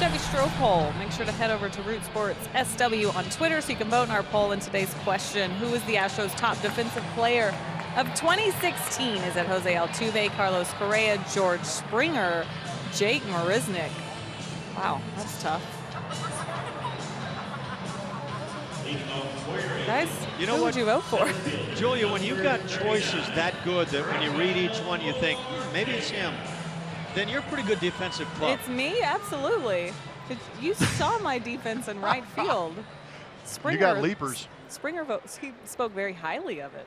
Chevy Stroh poll. Make sure to head over to Root Sports SW on Twitter so you can vote in our poll in today's question. Who is the Astros' top defensive player of 2016? Is it Jose Altuve, Carlos Correa, George Springer, Jake Marisnick? Wow, that's tough. Guys, who would you vote for? Julia, when you've got choices that good that when you read each one you think, maybe it's him, then you're a pretty good defensive club. It's me? Absolutely. You saw my defense in right field. Springer, you got leapers. Springer he spoke very highly of it,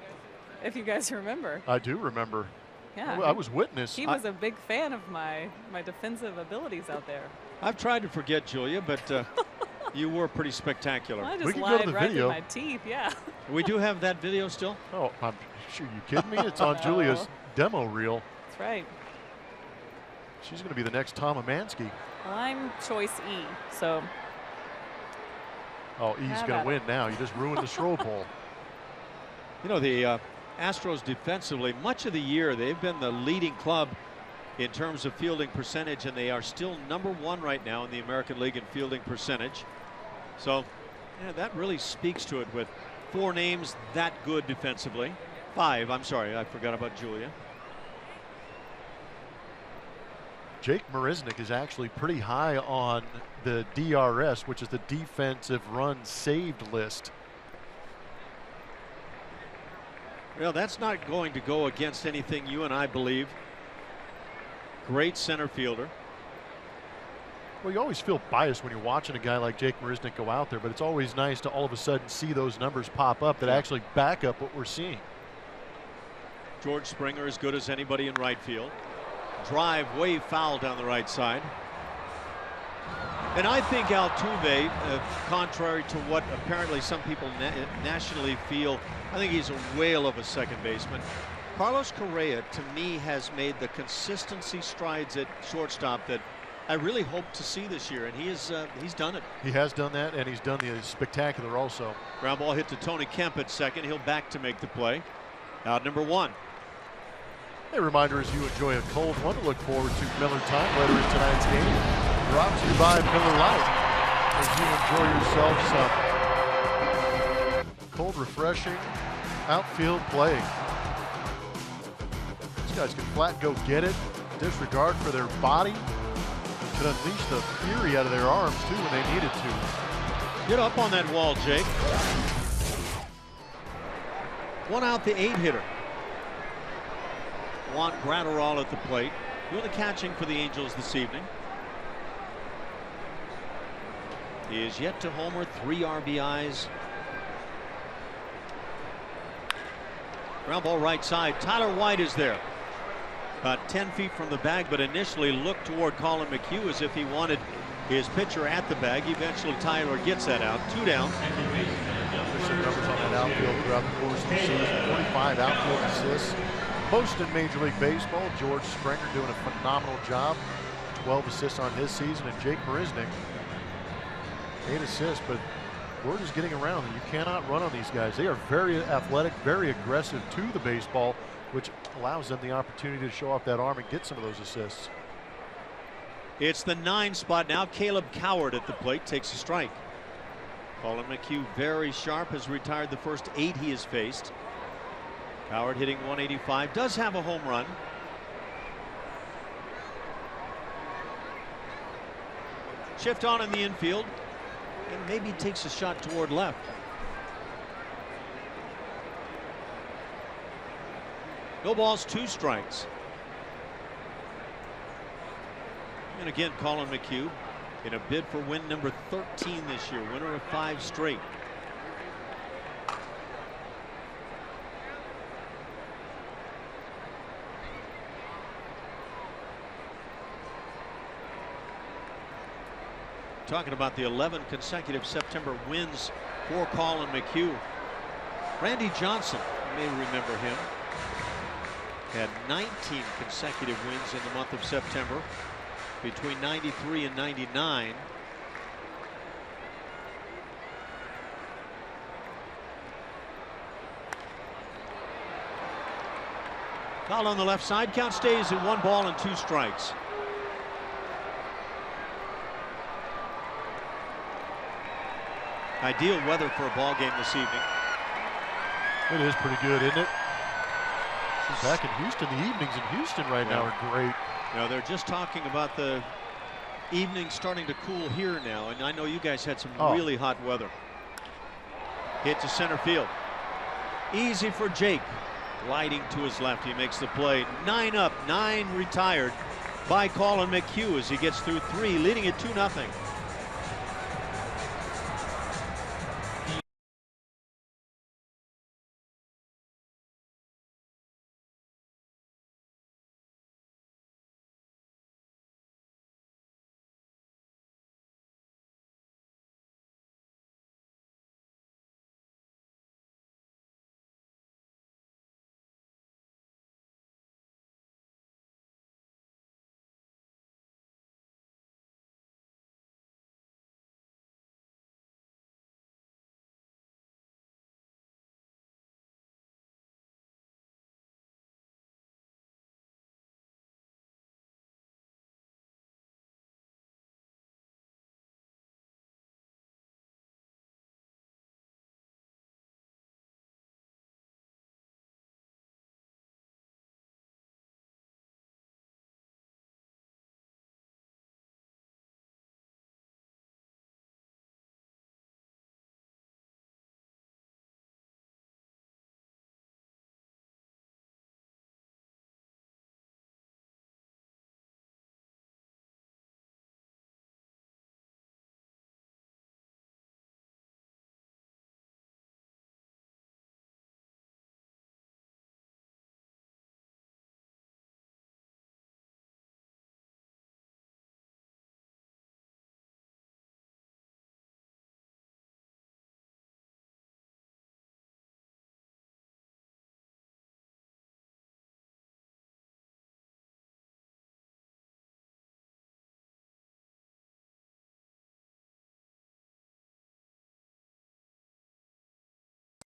if you guys remember. I do remember. Yeah. I was witness. He was a big fan of my defensive abilities out there. I've tried to forget, Julia, but you were pretty spectacular. I just we can lied go to the right video. through my teeth, yeah. We do have that video still? Oh, I'm sure you kidding me? It's on Julia's demo reel. That's right. She's going to be the next Tom Amansky. Well, I'm choice E, so. Oh, E's going to win now. You just ruined the Stroh poll. You know, the Astros defensively, much of the year, they've been the leading club in terms of fielding percentage, and they are still #1 right now in the American League in fielding percentage. So, yeah, that really speaks to it with 4 names that good defensively. 5, I'm sorry, I forgot about Julia. Jake Marisnick is actually pretty high on the DRS, which is the defensive run saved list. Well, that's not going to go against anything you and I believe. Great center fielder. Well, you always feel biased when you're watching a guy like Jake Marisnick go out there, but it's always nice to all of a sudden see those numbers pop up that actually back up what we're seeing. George Springer as good as anybody in right field. Drive way foul down the right side. And I think Altuve, contrary to what apparently some people nationally feel, I think he's a whale of a second baseman. Carlos Correa, to me, has made the consistency strides at shortstop that I really hope to see this year, and he's done it. He has done that, and he's done the spectacular also. Ground ball hit to Tony Kemp at second. He'll back to make the play. Out #1. A reminder, as you enjoy a cold one, to look forward to Miller Time later in tonight's game. Brought to you by Miller Lite. As you enjoy yourself some cold, refreshing outfield play. These guys can flat go get it, disregard for their body. Could unleash the fury out of their arms, too, when they needed to. Get up on that wall, Jake. 1 out, the 8-hitter. Juan Gratterall at the plate, doing the catching for the Angels this evening. He is yet to homer, 3 RBIs. Ground ball right side. Tyler White is there. About 10 feet from the bag, but initially looked toward Colin McHugh as if he wanted his pitcher at the bag. Eventually Tyler gets that out. 2 down. There's some numbers on that outfield throughout the course of the season. 45 outfield assists. Most in Major League Baseball. George Springer doing a phenomenal job. 12 assists on his season. And Jake Marisnick, 8 assists. But word is getting around that you cannot run on these guys. They are very athletic, very aggressive to the baseball, which allows them the opportunity to show off that arm and get some of those assists. It's the 9 spot now. Caleb Coward at the plate takes a strike. Colin McHugh, very sharp, has retired the first 8 he has faced. Coward hitting 185, does have a home run. Shift on in the infield, and maybe takes a shot toward left. No balls, 2 strikes. And again, Colin McHugh in a bid for win number 13 this year, winner of 5 straight. Talking about the 11 consecutive September wins for Colin McHugh. Randy Johnson, you may remember him, had 19 consecutive wins in the month of September between 93 and 99. Foul on the left side. Count stays at 1 ball and 2 strikes. Ideal weather for a ball game this evening. It is pretty good, isn't it? Back in Houston, the evenings in Houston right now are great. You know, they're just talking about the evenings starting to cool here now, and I know you guys had some really hot weather. Hit to center field. Easy for Jake. Gliding to his left, he makes the play. 9 up, 9 retired by Colin McHugh as he gets through 3, leading it 2-0.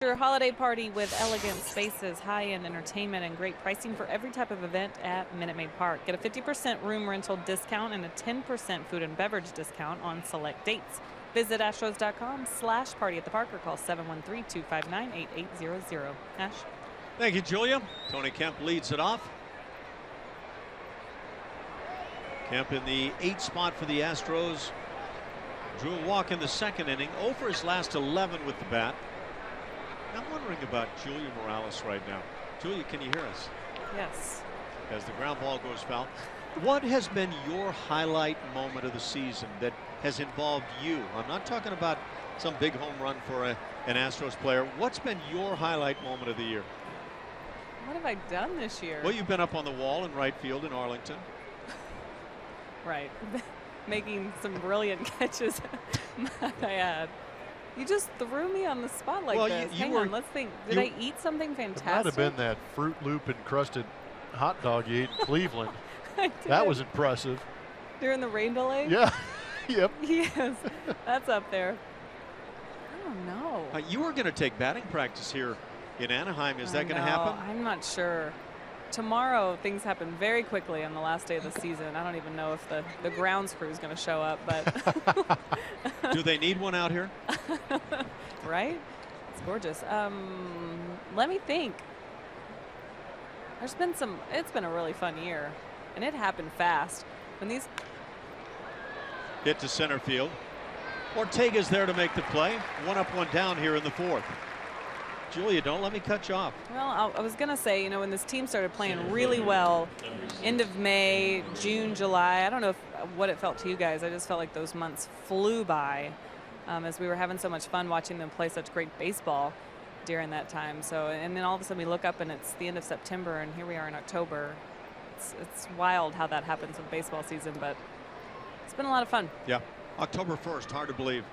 Your holiday party with elegant spaces, high-end entertainment, and great pricing for every type of event at Minute Maid Park. Get a 50% room rental discount and a 10% food and beverage discount on select dates. Visit astros.com/party at the park or call 713-259-8800. Ash? Thank you, Julia. Tony Kemp leads it off. Kemp in the 8th spot for the Astros. Drew a walk in the 2nd inning. 0 for his last 11 with the bat. I'm wondering about Julia Morales right now. Julia, can you hear us? Yes. As the ground ball goes foul. What has been your highlight moment of the season that has involved you? I'm not talking about some big home run for an Astros player. What's been your highlight moment of the year? What have I done this year? Well, you've been up on the wall in right field in Arlington. Right. Making some brilliant catches. I had. You just threw me on the spot like this. Hang on, let's think. Did I eat something fantastic? It might have been that Fruit Loop encrusted hot dog you ate in Cleveland. I did. That was impressive. During the rain delay? Yeah. Yep. Yes, that's up there. I don't know. You were going to take batting practice here in Anaheim. Is that going to happen? I'm not sure. Tomorrow, things happen very quickly on the last day of the season. I don't even know if the grounds crew is going to show up, but. Do they need one out here? Right? It's gorgeous. Let me think. It's been a really fun year, and it happened fast. When these. Hit to center field. Ortega's there to make the play. 1 up, 1 down here in the 4th. Julia, don't let me cut you off. Well, I was going to say, when this team started playing really well, end of May, June, July, I don't know what it felt to you guys. I just felt like those months flew by as we were having so much fun watching them play such great baseball during that time. So, and then all of a sudden we look up and it's the end of September, and here we are in October. It's wild how that happens with baseball season, but it's been a lot of fun. Yeah, October 1st, hard to believe.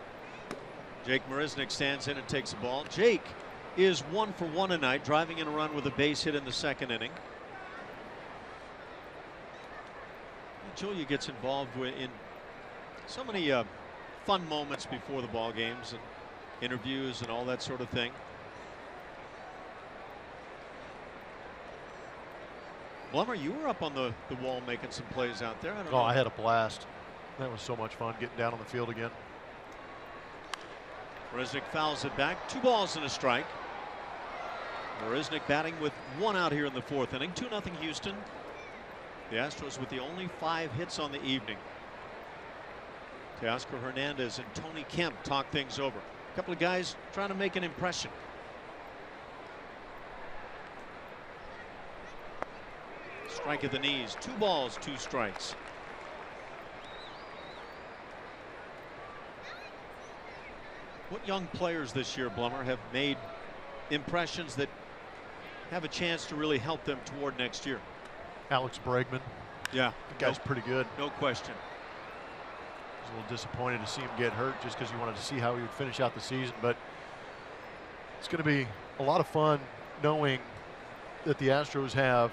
Jake Marisnick stands in and takes the ball. Jake is 1 for 1 tonight, driving in a run with a base hit in the 2nd inning. Julia gets involved in so many fun moments before the ball games and interviews and all that sort of thing. Blummer, you were up on the wall making some plays out there. I don't know. I had a blast. That was so much fun getting down on the field again. Marisnick fouls it back. 2 balls and a strike. Marisnick batting with 1 out here in the 4th inning. 2-0 Houston. The Astros with the only 5 hits on the evening. Teoscar Hernandez and Tony Kemp talk things over. A couple of guys trying to make an impression. Strike at the knees. 2 balls, 2 strikes. What young players this year, Blummer, have made impressions that have a chance to really help them toward next year? Alex Bregman. Yeah, the guy's pretty good. No question. I was a little disappointed to see him get hurt just because you wanted to see how he would finish out the season, but it's going to be a lot of fun knowing that the Astros have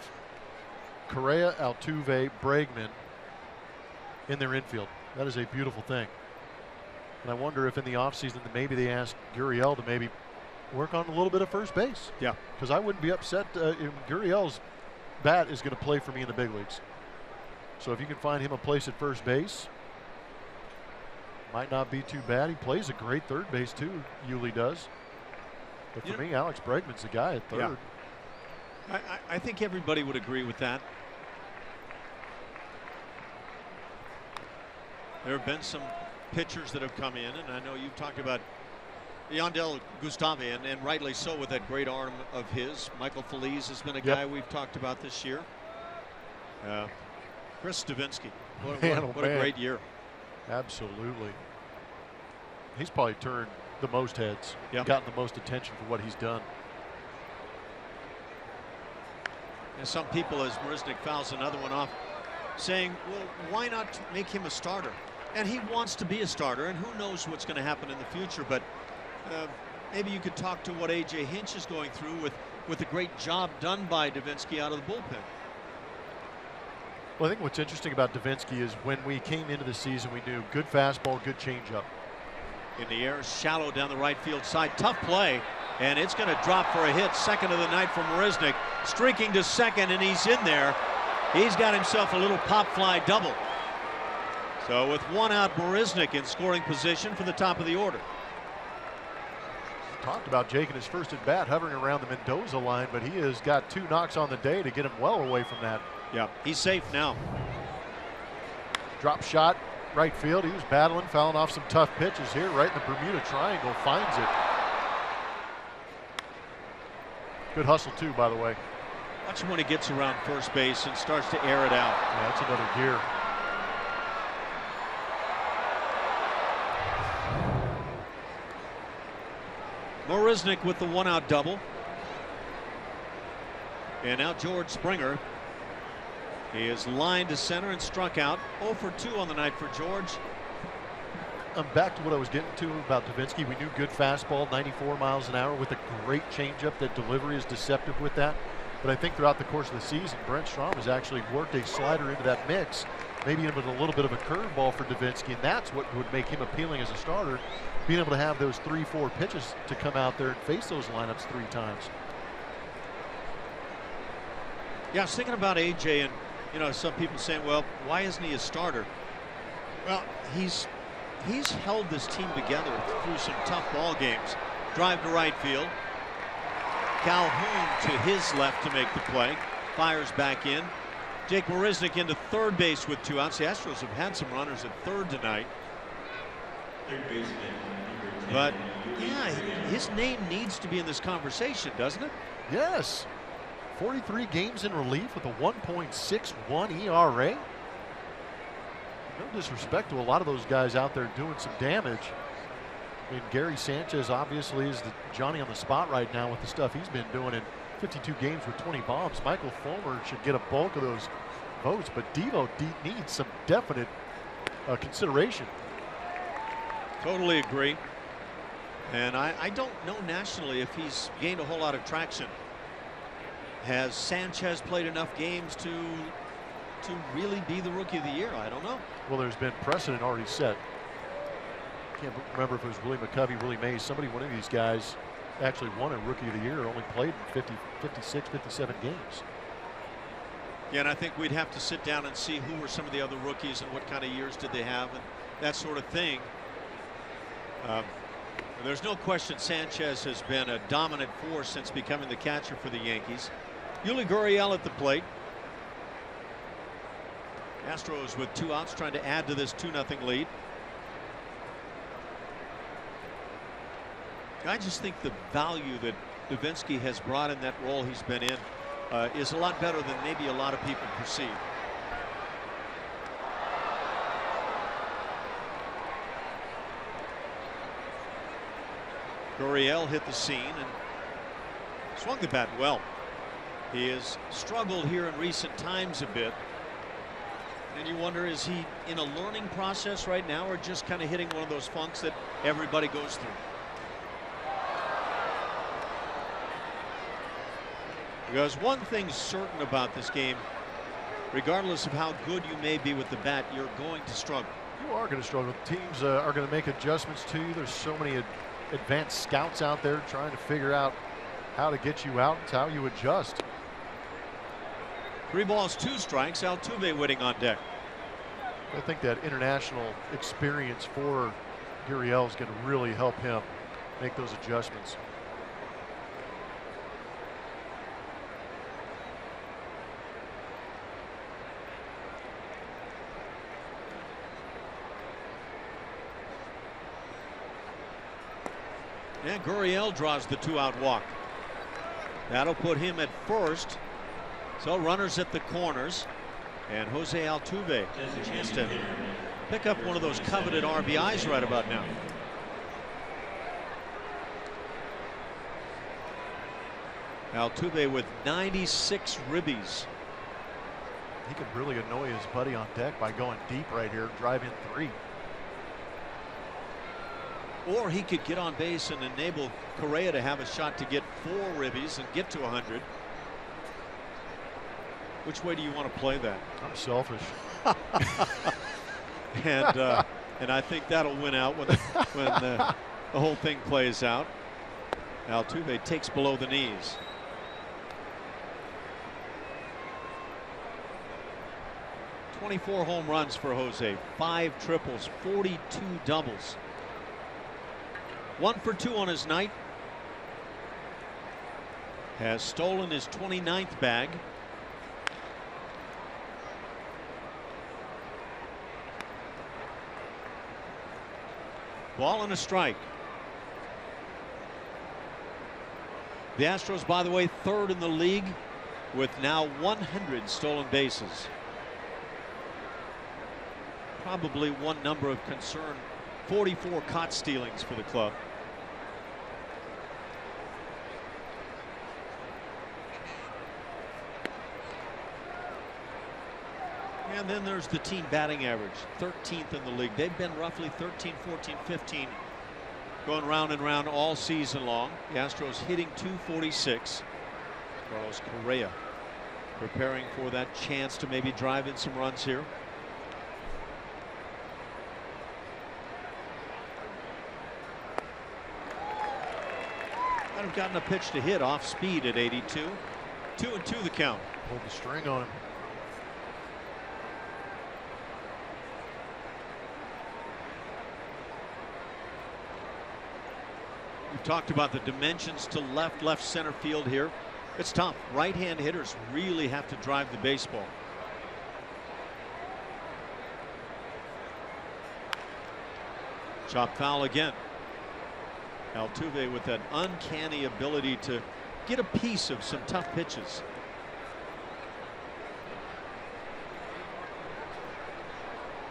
Correa, Altuve, Bregman in their infield. That is a beautiful thing. And I wonder if in the offseason that maybe they ask Gurriel to maybe work on a little bit of first base. Yeah. Because I wouldn't be upset. Gurriel's bat is going to play for me in the big leagues. So if you can find him a place at first base, might not be too bad. He plays a great third base too, Yuli does. But for me, Alex Bregman's the guy at third. Yeah. I think everybody would agree with that. There have been some pitchers that have come in, and I know you've talked about Yandel Gustave, and rightly so with that great arm of his. Michael Feliz has been a guy we've talked about this year. Chris Stavinsky, what a great year. Absolutely. He's probably turned the most heads, gotten the most attention for what he's done. And some people, as Marisnick fouls another one off, saying, well, why not make him a starter? And he wants to be a starter, and who knows what's going to happen in the future. But maybe you could talk to what A.J. Hinch is going through with the great job done by Davinsky out of the bullpen. Well, I think what's interesting about Davinsky is when we came into the season, we knew good fastball, good changeup. In the air, shallow down the right field side. Tough play, and it's going to drop for a hit. Second of the night from Marisnick. Streaking to second, and he's in there. He's got himself a little pop fly double. So with 1 out, Marisnick in scoring position for the top of the order. Talked about Jake in his first at bat hovering around the Mendoza line, but he has got 2 knocks on the day to get him well away from that. Yeah, he's safe now. Drop shot, right field. He was battling, fouling off some tough pitches here, right in the Bermuda Triangle, finds it. Good hustle too, by the way. Watch him when he gets around first base and starts to air it out. Yeah, that's another gear. Marisnick with the 1 out double. And now George Springer. He is lined to center and struck out. 0 for 2 on the night for George. I'm back to what I was getting to about Davinsky. We knew good fastball, 94 miles an hour with a great changeup. That delivery is deceptive with that. But I think throughout the course of the season, Brent Strom has actually worked a slider into that mix, maybe even a little bit of a curveball for Davinsky, and that's what would make him appealing as a starter, being able to have those 3-4 pitches to come out there and face those lineups 3 times. Yeah, I was thinking about AJ, and you know, some people saying, well, why isn't he a starter? Well, he's held this team together through some tough ball games. Drive to right field. Calhoun to his left to make the play. Fires back in. Jake Marisnick into third base with 2 outs. The Astros have had some runners at third tonight. But yeah, his name needs to be in this conversation, doesn't it? Yes. 43 games in relief with a 1.61 ERA. No disrespect to a lot of those guys out there doing some damage. I mean, Gary Sanchez obviously is the Johnny on the spot right now with the stuff he's been doing in 52 games with 20 bombs. Michael Fulmer should get a bulk of those votes, but Devo needs some definite consideration. Totally agree. And I don't know nationally if he's gained a whole lot of traction. Has Sanchez played enough games to really be the Rookie of the Year? I don't know. Well, there's been precedent already set. Can't remember if it was Willie McCovey, Willie Mays. Somebody, one of these guys actually won a Rookie of the Year, only played in 56, 57 games. Yeah, and I think we'd have to sit down and see who were some of the other rookies and what kind of years did they have and that sort of thing. There's no question Sanchez has been a dominant force since becoming the catcher for the Yankees. Yuli Gurriel at the plate. Astros with 2 outs trying to add to this 2-0 lead. I just think the value that Davinsky has brought in that role he's been in is a lot better than maybe a lot of people perceive. Gurriel hit the scene and swung the bat well. He has struggled here in recent times a bit. And you wonder, is he in a learning process right now or just kind of hitting one of those funks that everybody goes through? Because one thing's certain about this game, regardless of how good you may be with the bat, you're going to struggle. You are going to struggle. Teams are going to make adjustments to you. There's so many advanced scouts out there trying to figure out how to get you out. It's how you adjust. 3 balls, 2 strikes. Altuve waiting on deck. I think that international experience for Gurriel is going to really help him make those adjustments. And Gurriel draws the 2-out walk. That'll put him at first. So runners at the corners. And Jose Altuve has a chance to pick up one of those coveted RBIs right about now. Altuve with 96 ribbies. He could really annoy his buddy on deck by going deep right here, drive in 3. Or he could get on base and enable Correa to have a shot to get 4 ribbies and get to 100. Which way do you want to play that? I'm selfish. And I think that'll win out when the whole thing plays out. Altuve takes below the knees. .24 home runs for Jose, 5 triples, 42 doubles. 1 for 2 on his night. Has stolen his 29th bag. Ball and a strike. The Astros, by the way, 3rd in the league with now 100 stolen bases. Probably one number of concern. 44 caught stealings for the club. And then there's the team batting average, 13th in the league. They've been roughly 13, 14, 15 going round and round all season long. The Astros hitting .246. Carlos Correa preparing for that chance to maybe drive in some runs here. Might have gotten a pitch to hit off speed at 82. 2-2 the count. Pulled the string on him. We've talked about the dimensions to left center field here. It's tough. Right-hand hitters really have to drive the baseball. Chop foul again. Altuve with that uncanny ability to get a piece of some tough pitches.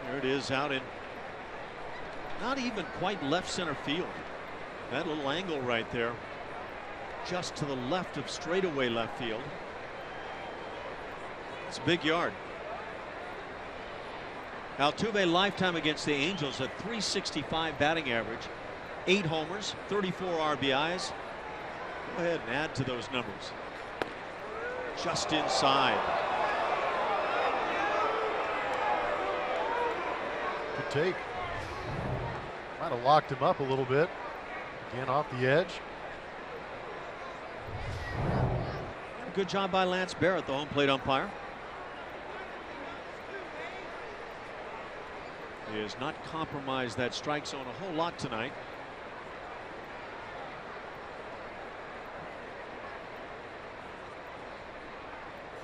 There it is out in not even quite left center field. That little angle right there just to the left of straightaway left field. It's a big yard. Altuve lifetime against the Angels at .365 batting average, 8 homers, 34 RBIs. Go ahead and add to those numbers. Just inside. Good take. Might have locked him up a little bit. Again off the edge. Good job by Lance Barrett, the home plate umpire. He has not compromised that strike zone a whole lot tonight.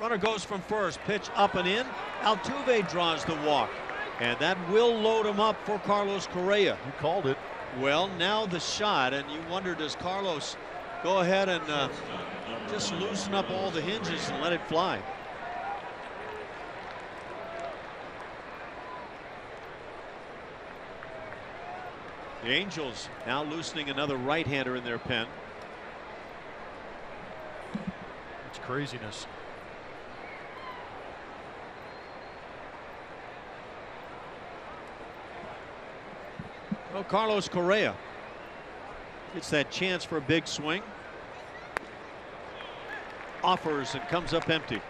Runner goes from first. Pitch up and in. Altuve draws the walk. And that will load him up for Carlos Correa. You called it. Well, now the shot, and you wonder, does Carlos go ahead and just loosen up all the hinges and let it fly? The Angels now loosening another right-hander in their pen. It's craziness. Well, Carlos Correa gets that chance for a big swing. Offers and comes up empty.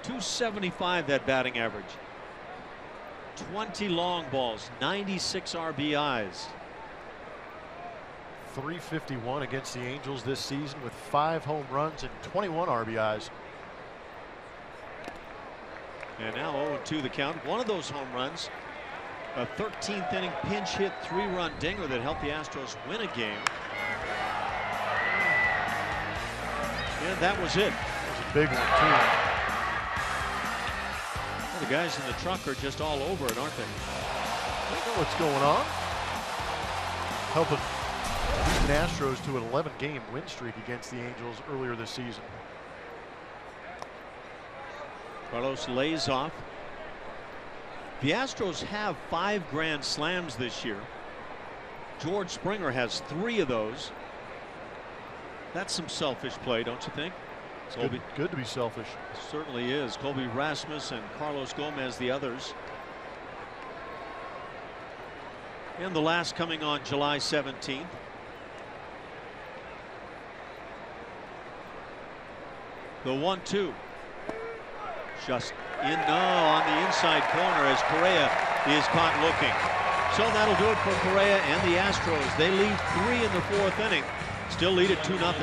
.275 that batting average. 20 long balls, 96 RBIs. .351 against the Angels this season with 5 home runs and 21 RBIs. And now 0-2 the count. One of those home runs, a 13th inning pinch hit 3-run dinger that helped the Astros win a game. And that was it. That was a big one too. Well, the guys in the truck are just all over it, aren't they? They know what's going on. Helping the Astros to an 11-game win streak against the Angels earlier this season. Carlos lays off. The Astros have 5 grand slams this year. George Springer has 3 of those. That's some selfish play, don't you think? It's good to be selfish. Certainly is. Colby Rasmus and Carlos Gomez the others. And the last coming on July 17th. The 1-2. Just in on the inside corner as Correa is caught looking. So that'll do it for Correa and the Astros. They lead 3 in the 4th inning. Still lead at 2-0.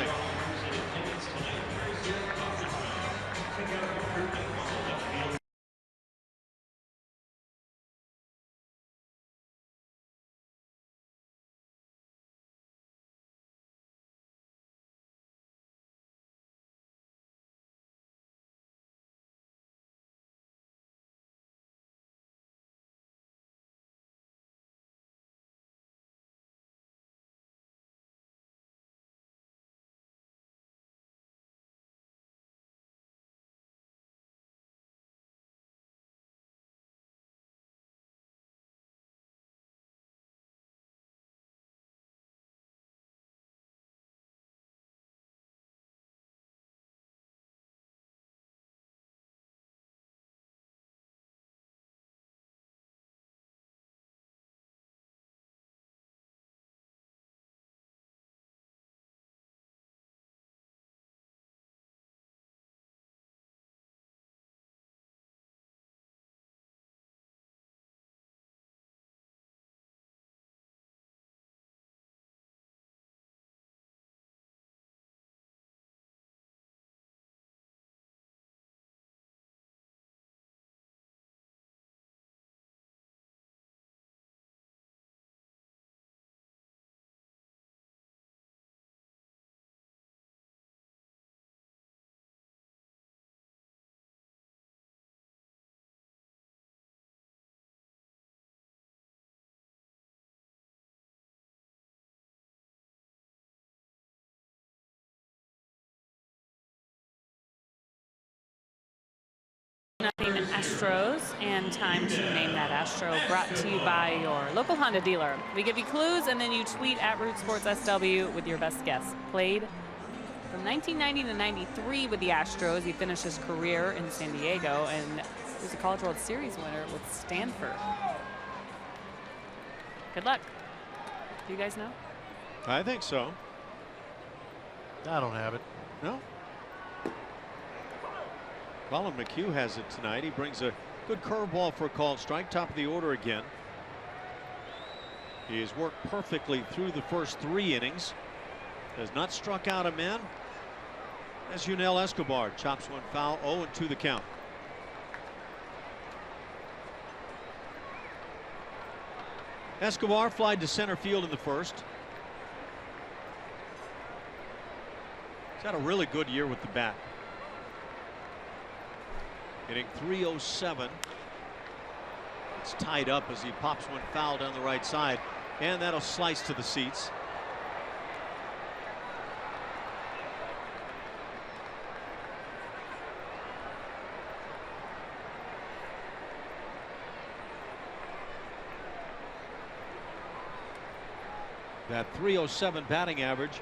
Nothing Astros, and time to name that Astro, brought to you by your local Honda dealer. We give you clues and then you tweet at Root Sports SW with your best guess. Played from 1990 to 93 with the Astros. He finished his career in San Diego and he was a College World Series winner with Stanford. Good luck. Do you guys know? I think so. I don't have it. No. Colin McHugh has it tonight. He brings a good curveball for a called strike. Top of the order again. He has worked perfectly through the first 3 innings. Has not struck out a man. As Yunel Escobar chops one foul. 0-2 the count. Escobar flied to center field in the first. He's had a really good year with the bat. Hitting .307. It's tied up as he pops one foul down the right side, and that'll slice to the seats. That .307 batting average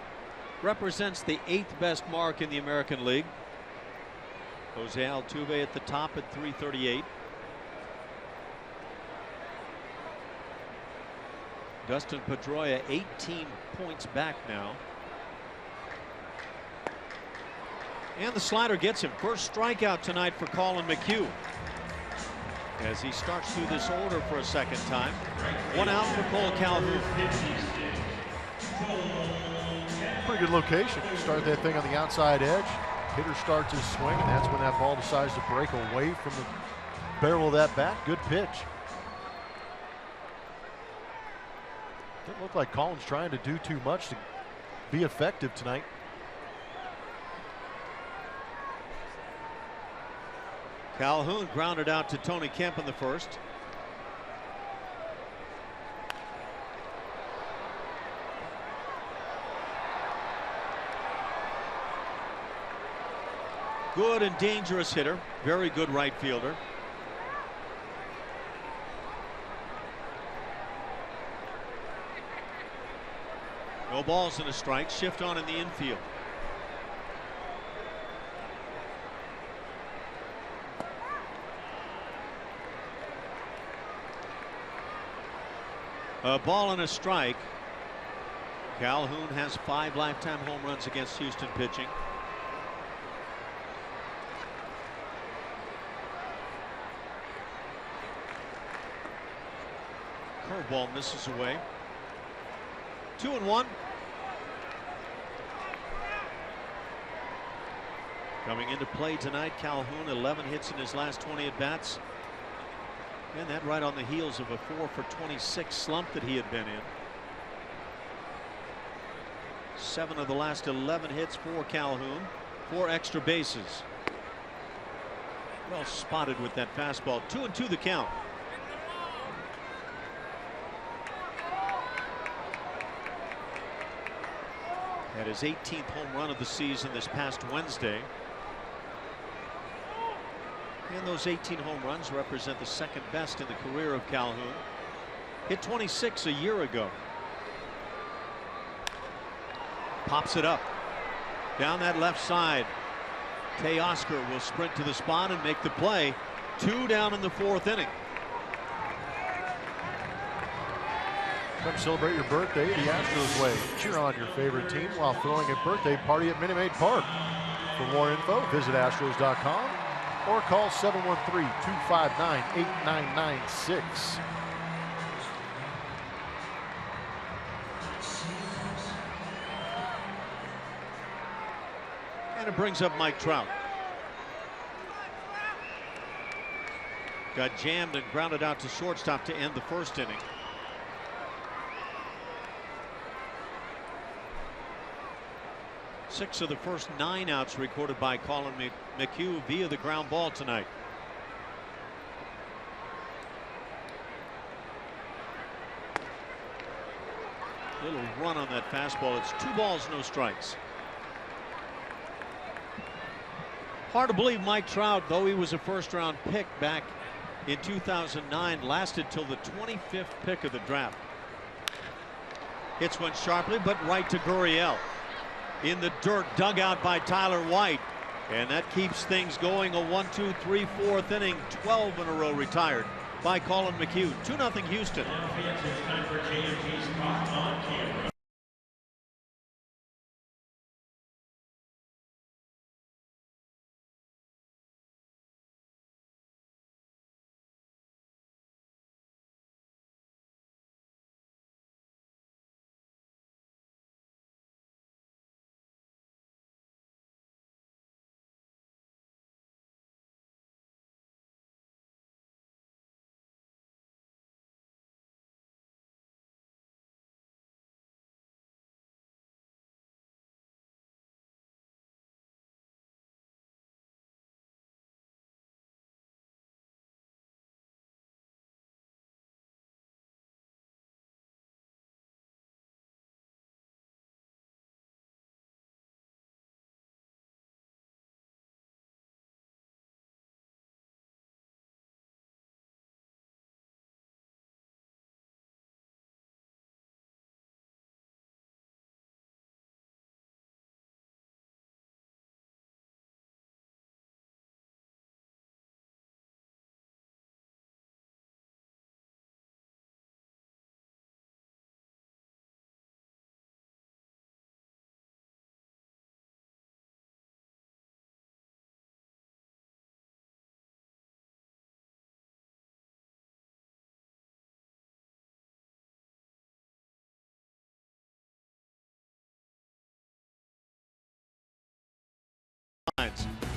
represents the 8th best mark in the American League. Jose Altuve at the top at .338. Dustin Pedroia 18 points back now. And the slider gets him. First strikeout tonight for Colin McHugh, as he starts through this order for a second time. One out for Cole Calhoun. Pretty good location. Start that thing on the outside edge. Hitter starts his swing, and that's when that ball decides to break away from the barrel of that bat. Good pitch. Doesn't look like Colin's trying to do too much to be effective tonight. Calhoun grounded out to Tony Kemp in the first. Good and dangerous hitter. Very good right fielder. No balls and a strike. Shift on in the infield. A ball and a strike. Calhoun has 5 lifetime home runs against Houston pitching. Curveball misses away. 2-1. Coming into play tonight, Calhoun 11 hits in his last 20 at bats. And that right on the heels of a 4 for 26 slump that he had been in. 7 of the last 11 hits for Calhoun. 4 extra bases. Well spotted with that fastball. 2-2 the count. Had his 18th home run of the season this past Wednesday. And those 18 home runs represent the 2nd best in the career of Calhoun. Hit 26 a year ago. Pops it up. Down that left side. Teoscar will sprint to the spot and make the play. 2 down in the 4th inning. Come celebrate your birthday the Astros way. Cheer on your favorite team while throwing a birthday party at Minute Maid Park. For more info, visit Astros.com or call 713-259-8996. And it brings up Mike Trout. Got jammed and grounded out to shortstop to end the 1st inning. Six of the first 9 outs recorded by Colin McHugh via the ground ball tonight. Little run on that fastball. It's 2 balls, no strikes. Hard to believe Mike Trout, though he was a 1st-round pick back in 2009, lasted till the 25th pick of the draft. Hits one sharply, but right to Gurriel. In the dirt, dug out by Tyler White, and that keeps things going. A 1-2-3 4th inning, 12 in a row retired by Colin McHugh. 2-0 Houston.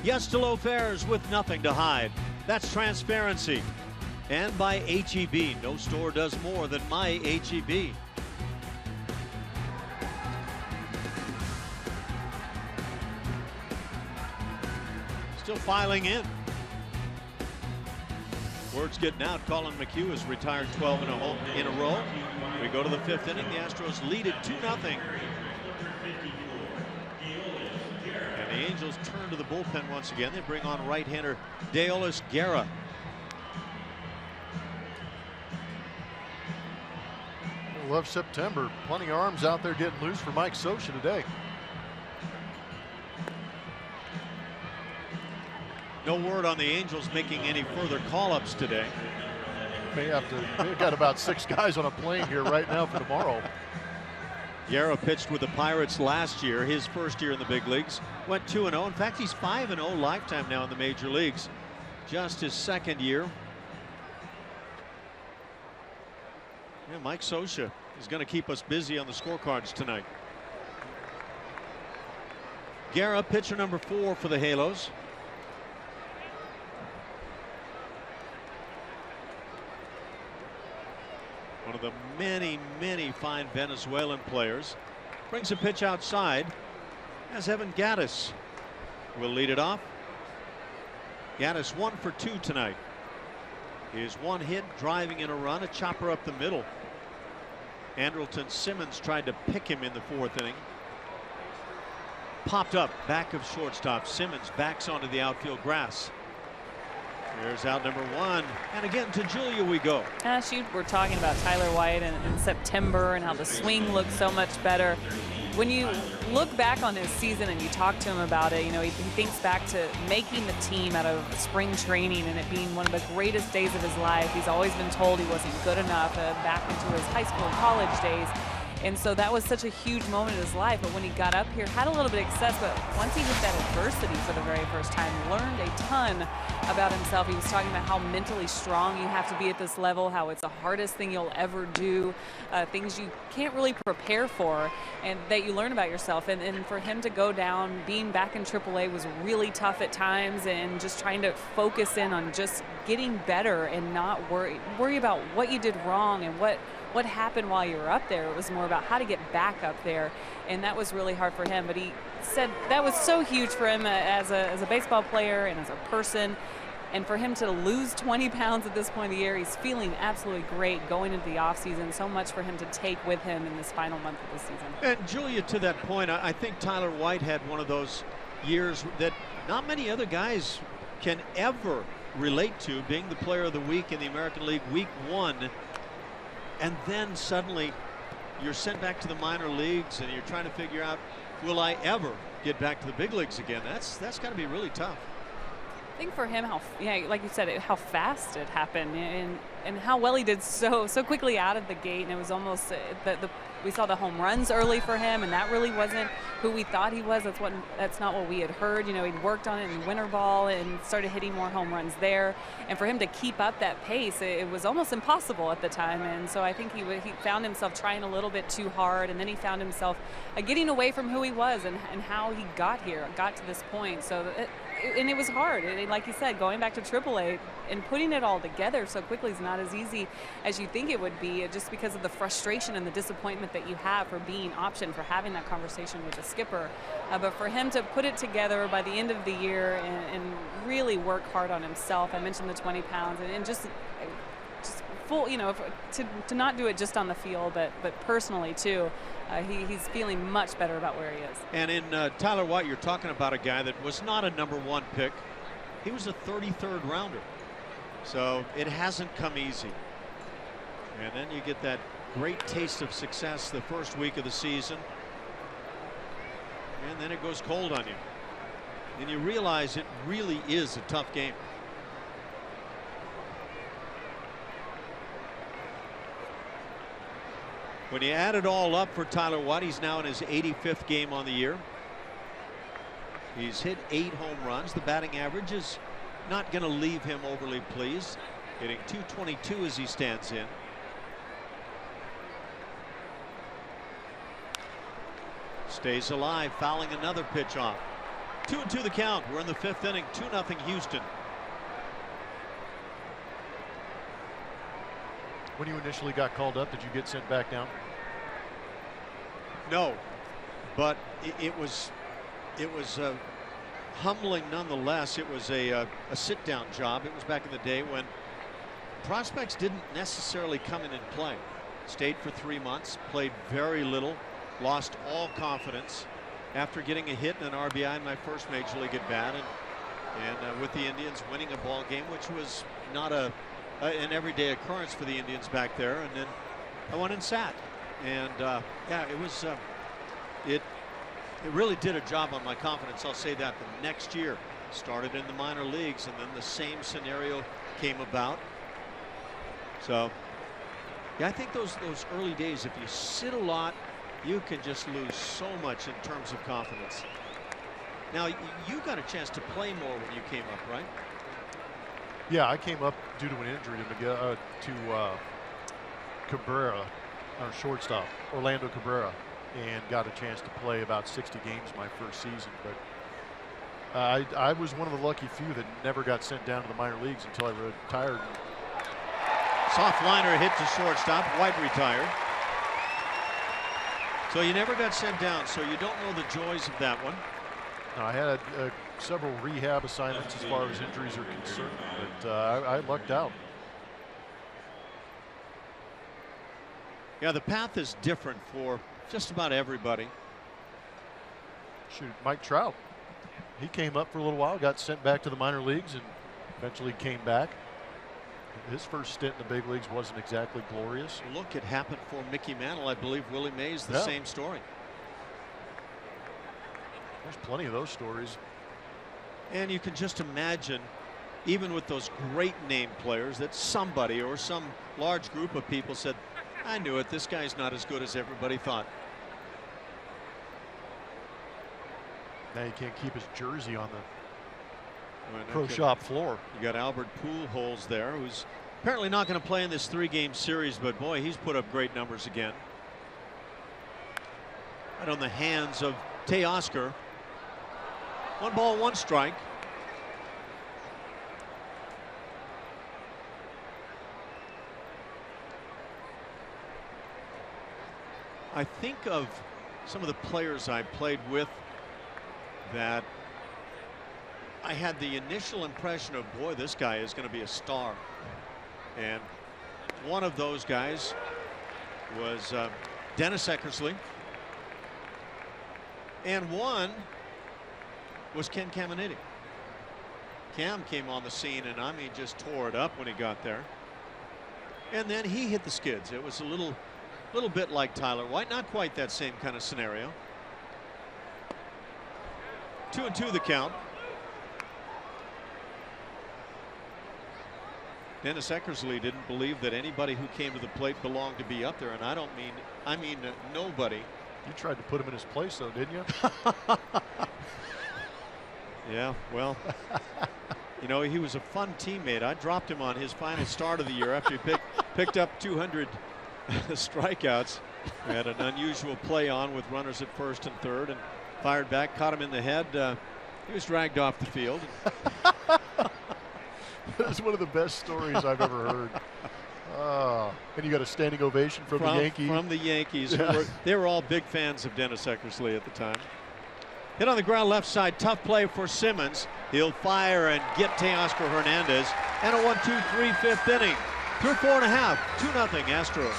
Yes to low fares with nothing to hide. That's transparency. And by HEB. No store does more than my HEB. Still filing in. Word's getting out. Colin McHugh has retired 12 in a row. We go to the 5th inning. The Astros lead it 2-0. And the Angels turn to the bullpen once again. They bring on right-hander Deolis Guerra. Love September. Plenty of arms out there getting loose for Mike Scioscia today. No word on the Angels making any further call-ups today. May have to. They've got about 6 guys on a plane here right now for tomorrow. Guerra pitched with the Pirates last year, his first year in the big leagues. Went 2-0. In fact, he's 5-0 lifetime now in the major leagues. Just his 2nd year. Yeah, Mike Scioscia is going to keep us busy on the scorecards tonight. Guerra, pitcher number 4 for the Halos. One of the many, many fine Venezuelan players. Brings a pitch outside as Evan Gattis will lead it off. Gattis 1 for 2 tonight. His 1 hit, driving in a run, a chopper up the middle. Andrelton Simmons tried to pick him in the 4th inning. Popped up back of shortstop. Simmons backs onto the outfield grass. Here's out number 1, and again to Julia we go. Ash, you were talking about Tyler White in September and how the swing looked so much better. When you look back on his season and you talk to him about it, you know, he thinks back to making the team out of spring training and it being one of the greatest days of his life. He's always been told he wasn't good enough back into his high school and college days. And so that was such a huge moment in his life. But when he got up here, had a little bit of success, but once he hit that adversity for the very first time, learned a ton about himself. He was talking about how mentally strong you have to be at this level, how it's the hardest thing you'll ever do, things you can't really prepare for, and that you learn about yourself. And for him to go down, being back in AAA was really tough at times, and just trying to focus in on just getting better and not worry about what you did wrong and what happened while you were up there. It was more about how to get back up there, and that was really hard for him. But he said that was so huge for him as a baseball player and as a person. And for him to lose 20 pounds at this point of the year, he's feeling absolutely great going into the offseason. So much for him to take with him in this final month of the season. And Julia, to that point, I think Tyler White had one of those years that not many other guys can ever relate to, being the player of the week in the American League week 1. And then suddenly you're sent back to the minor leagues and you're trying to figure out, will I ever get back to the big leagues again? That's got to be really tough. I think for him, like you said, how fast it happened and how well he did so quickly out of the gate. And it was almost we saw the home runs early for him, and that really wasn't who we thought he was. That's not what we had heard. You know, he'd worked on it in winter ball and started hitting more home runs there. And for him to keep up that pace, it was almost impossible at the time. And so I think he found himself trying a little bit too hard, and then he found himself getting away from who he was and how he got to this point. So and it was hard. And like you said, going back to AAA and putting it all together so quickly is not as easy as you think it would be, just because of the frustration and the disappointment that you have for being optioned, for having that conversation with the skipper. But for him to put it together by the end of the year and really work hard on himself. I mentioned the 20 pounds and just full, you know, to not do it just on the field, but personally too. He's feeling much better about where he is. And in Tyler White, you're talking about a guy that was not a #1 pick. He was a 33rd rounder. So it hasn't come easy. And then you get that great taste of success the first week of the season. And then it goes cold on you. And you realize it really is a tough game. When you add it all up for Tyler White, he's now in his 85th game on the year. He's hit 8 home runs. The batting average is not going to leave him overly pleased, hitting .222 as he stands in. Stays alive, fouling another pitch off. 2-2 the count. We're in the 5th inning. 2-0 Houston. When you initially got called up, did you get sent back down? No, but it was humbling nonetheless. It was a sit-down job. It was back in the day when prospects didn't necessarily come in and play. Stayed for 3 months, played very little, lost all confidence after getting a hit and an RBI in my first major league at bat, and with the Indians winning a ball game, which was not an everyday occurrence for the Indians back there. And then I went and sat, and yeah, it was it really did a job on my confidence. I'll say that. The next year started in the minor leagues, and then the same scenario came about. So yeah, I think those early days, if you sit a lot, you can just lose so much in terms of confidence. Now, you got a chance to play more when you came up, right? Yeah, I came up due to an injury to Cabrera, our shortstop, Orlando Cabrera, and got a chance to play about 60 games my first season. But I was one of the lucky few that never got sent down to the minor leagues until I retired. Soft liner hit to shortstop. White retired. So you never got sent down, so you don't know the joys of that one. No, I had several rehab assignments as far as injuries are concerned, but I lucked out. Yeah, the path is different for just about everybody. Shoot, Mike Trout. He came up for a little while, got sent back to the minor leagues, and eventually came back. His first stint in the big leagues wasn't exactly glorious. Look, it happened for Mickey Mantle. I believe Willie Mays, the same story. There's plenty of those stories. And you can just imagine, even with those great name players, that somebody or some large group of people said, I knew it, this guy's not as good as everybody thought. Now you can't keep his jersey on the pro shop floor. You got Albert Pujols there, who's apparently not going to play in this 3-game series, but boy, he's put up great numbers again. Right on the hands of Teoscar. 1 ball, 1 strike. I think of some of the players I played with that I had the initial impression of, boy, this guy is going to be a star. And one of those guys was Dennis Eckersley. And one was Ken Caminiti. Cam came on the scene and I mean just tore it up when he got there. And then he hit the skids. It was a little bit like Tyler White, not quite that same kind of scenario. 2-2 the count. Dennis Eckersley didn't believe that anybody who came to the plate belonged to be up there, and I mean nobody. You tried to put him in his place, though, didn't you? Yeah, well, you know, he was a fun teammate. I dropped him on his final start of the year after he picked up 200 strikeouts. We had an unusual play on with runners at first and third, and fired back, caught him in the head. He was dragged off the field. That's one of the best stories I've ever heard. And you got a standing ovation from the Yankees. From the Yankees. Yeah. They were all big fans of Dennis Eckersley at the time. Hit on the ground left side. Tough play for Simmons. He'll fire and get Teoscar Hernandez. And a 1-2-3 5th inning. Through 4.5. 2-0 Astros.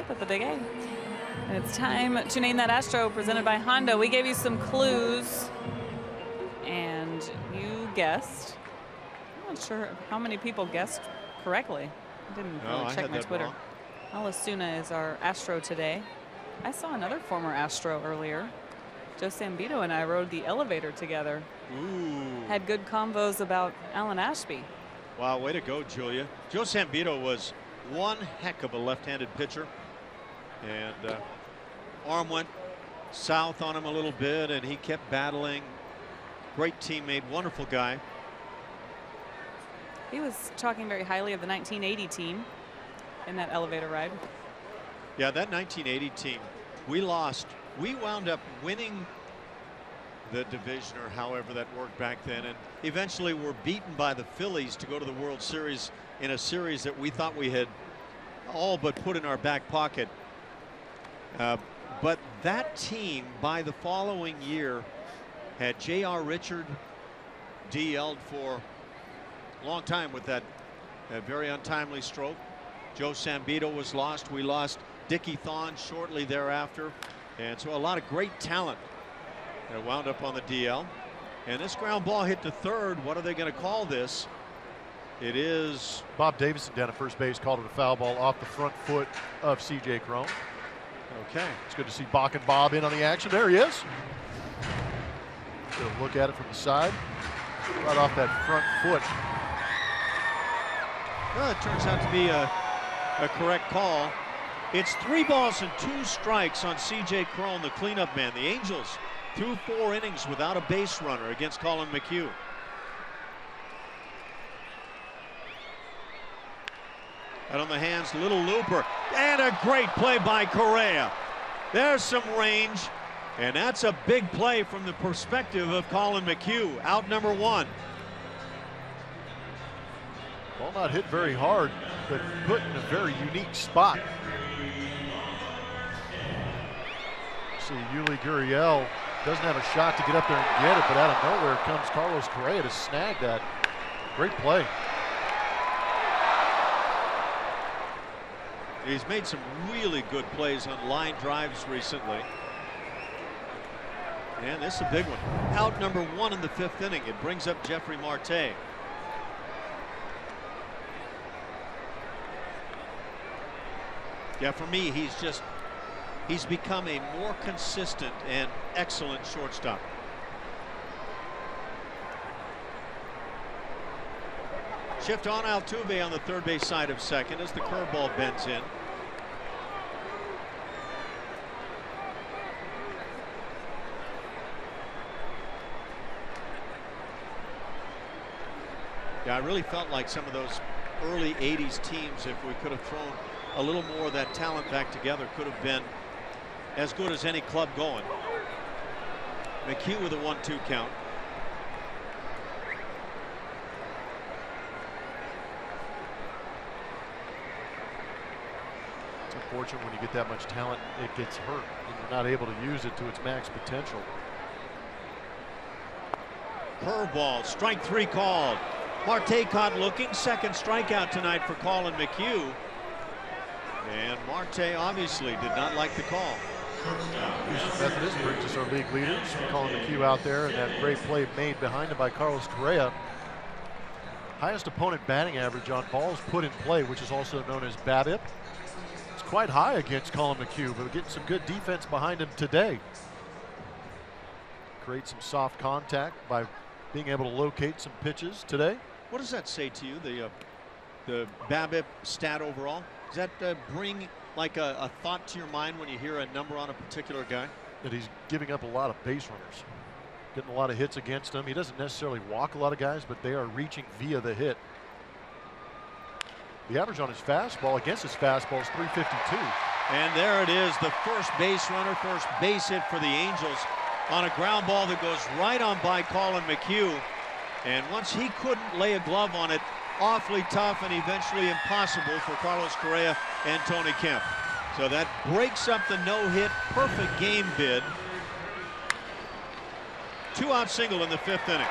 fifth at the big A. And it's time to name that Astro, presented by Honda. We gave you some clues, and you guessed. I'm not sure how many people guessed correctly. I didn't really check my Twitter. Alasuna is our Astro today. I saw another former Astro earlier. Joe Sambito and I rode the elevator together. Ooh. Had good convos about Alan Ashby. Wow, way to go, Julia. Joe Sambito was one heck of a left-handed pitcher. And arm went south on him a little bit, and he kept battling. Great teammate, wonderful guy. He was talking very highly of the 1980 team in that elevator ride. Yeah, that 1980 team, we lost. We wound up winning the division, or however that worked back then, and eventually were beaten by the Phillies to go to the World Series in a series that we thought we had all but put in our back pocket. But that team, by the following year, had J.R. Richard DL'd for a long time with that very untimely stroke. Joe Sambito was lost. We lost Dickie Thon shortly thereafter. And so a lot of great talent that wound up on the DL. And this ground ball hit to third. What are they going to call this? It is Bob Davison down at first base called it a foul ball off the front foot of C.J. Cron. okay. It's good to see Bach and Bob in on the action. There he is. Get a look at it from the side. Right off that front foot. Well, it turns out to be a correct call. It's 3 balls and 2 strikes on C.J. Cron, the cleanup man. The Angels threw 4 innings without a base runner against Colin McHugh. Out on the hands, little looper, and a great play by Correa. There's some range, and that's a big play from the perspective of Colin McHugh. Out number 1. Ball not hit very hard, but put in a very unique spot. See, Yuli Gurriel doesn't have a shot to get up there and get it, but out of nowhere comes Carlos Correa to snag that. Great play. He's made some really good plays on line drives recently. And this is a big one. Out number 1 in the 5th inning. It brings up Jeffrey Marte. Yeah, for me, he's become a more consistent and excellent shortstop. Shift on Altuve on the third base side of second as the curveball bends in. Yeah, I really felt like some of those early 80s teams, if we could have thrown a little more of that talent back together, could have been as good as any club going. McHugh with a 1-2 count. It's unfortunate when you get that much talent, it gets hurt and you're not able to use it to its max potential. Curveball, strike 3 called. Marte caught looking, second strikeout tonight for Colin McHugh. And Marte obviously did not like the call. Houston Methodist brings us our league leaders. Colin McHugh out there, and that great play made behind him by Carlos Correa. Highest opponent batting average on balls put in play, which is also known as BABIP. It's quite high against Colin McHugh, but we're getting some good defense behind him today. Create some soft contact by being able to locate some pitches today. What does that say to you, the BABIP stat overall? Does that bring like a thought to your mind when you hear a number on a particular guy? That he's giving up a lot of base runners, getting a lot of hits against him. He doesn't necessarily walk a lot of guys, but they are reaching via the hit. The average on his fastball against his fastball is 352. And there it is, the first base runner, first base hit for the Angels on a ground ball that goes right on by Colin McHugh. And once he couldn't lay a glove on it, awfully tough and eventually impossible for Carlos Correa and Tony Kemp. So that breaks up the no-hit, perfect game bid. 2-out single in the 5th inning.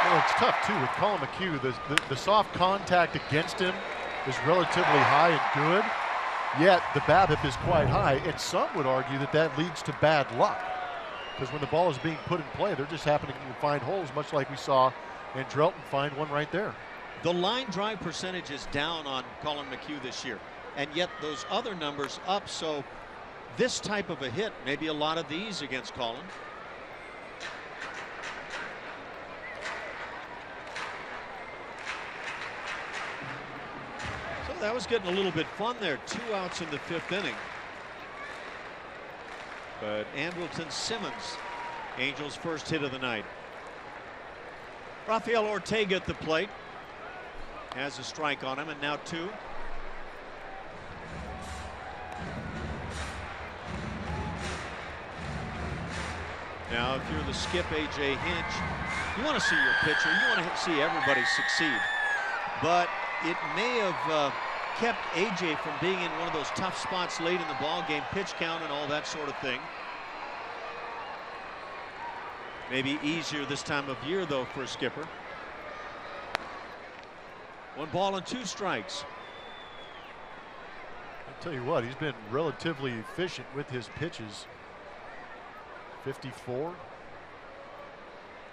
Well, it's tough too with Colin McHugh. The soft contact against him is relatively high and good. Yet the BABIP is quite high, and some would argue that that leads to bad luck. Because when the ball is being put in play, they're just happening to find holes, much like we saw Andrelton find one right there. The line drive percentage is down on Colin McHugh this year, and yet those other numbers up. So this type of a hit, maybe a lot of these against Colin. So that was getting a little bit fun there. 2 outs in the 5th inning. But Andrelton Simmons, Angels' first hit of the night. Rafael Ortega at the plate. Has a strike on him, and now 2. Now, if you're the skip, A.J. Hinch, you want to see your pitcher, you want to see everybody succeed. But it may have kept A.J. from being in one of those tough spots late in the ball game, pitch count and all that sort of thing. Maybe easier this time of year, though, for a skipper. 1 ball and 2 strikes. I'll tell you what, he's been relatively efficient with his pitches. 54.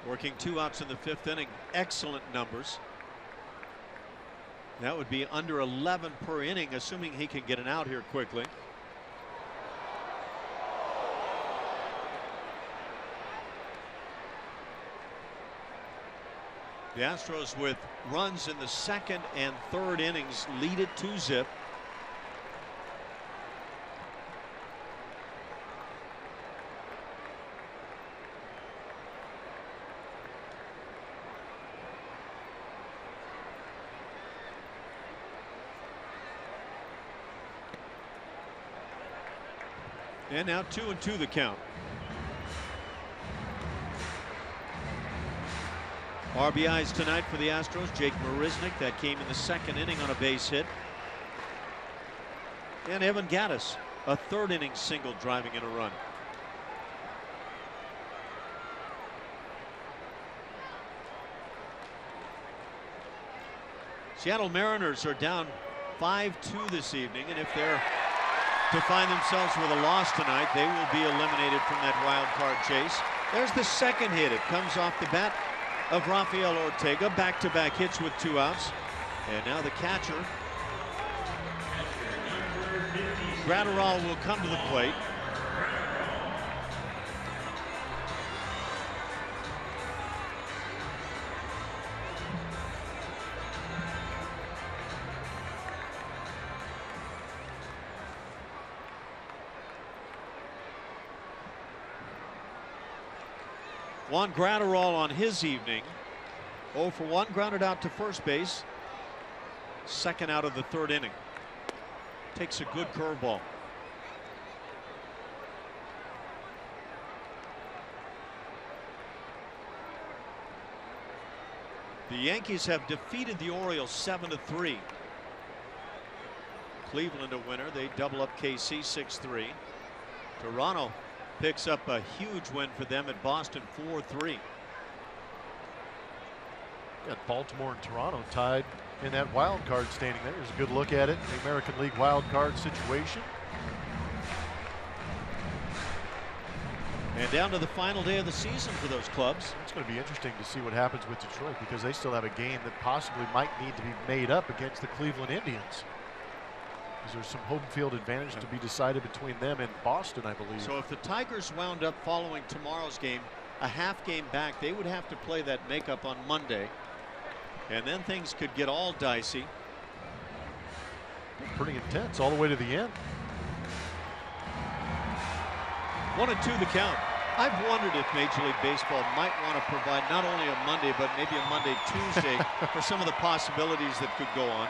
Working 2 outs in the 5th inning. Excellent numbers. That would be under 11 per inning, assuming he can get an out here quickly. The Astros, with runs in the 2nd and 3rd innings, lead it 2-zip. And now 2-2 the count. RBIs tonight for the Astros. Jake Marisnick, that came in the 2nd inning on a base hit. And Evan Gattis, a 3rd inning single driving in a run. Seattle Mariners are down 5-2 this evening, and if they're to find themselves with a loss tonight, they will be eliminated from that wild card chase. There's the 2nd hit. It comes off the bat of Rafael Ortega. Back-to-back hits with 2 outs. And now the catcher, Gratterall, will come to the plate. Juan Gratterall on his evening. 0 for 1, grounded out to first base. 2nd out of the 3rd inning. Takes a good curveball. The Yankees have defeated the Orioles 7-3. Cleveland a winner. They double up KC 6-3. Toronto picks up a huge win for them at Boston 4-3. Got Baltimore and Toronto tied in that wild card standing there. There's a good look at it. The American League wild card situation. And down to the final day of the season for those clubs. It's going to be interesting to see what happens with Detroit, because they still have a game that possibly might need to be made up against the Cleveland Indians. Because there's some home field advantage to be decided between them and Boston, I believe. So if the Tigers wound up following tomorrow's game a half game back, they would have to play that makeup on Monday. And then things could get all dicey. Pretty intense all the way to the end. 1-2 the count. I've wondered if Major League Baseball might want to provide not only a Monday, but maybe a Monday, Tuesday for some of the possibilities that could go on.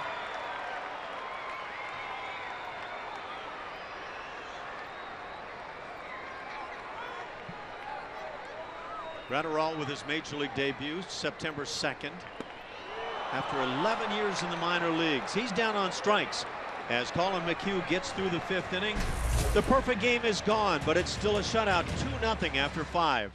Gratterall with his Major League debut September 2nd. After 11 years in the minor leagues, he's down on strikes as Colin McHugh gets through the 5th inning. The perfect game is gone, but it's still a shutout, 2-0 after 5.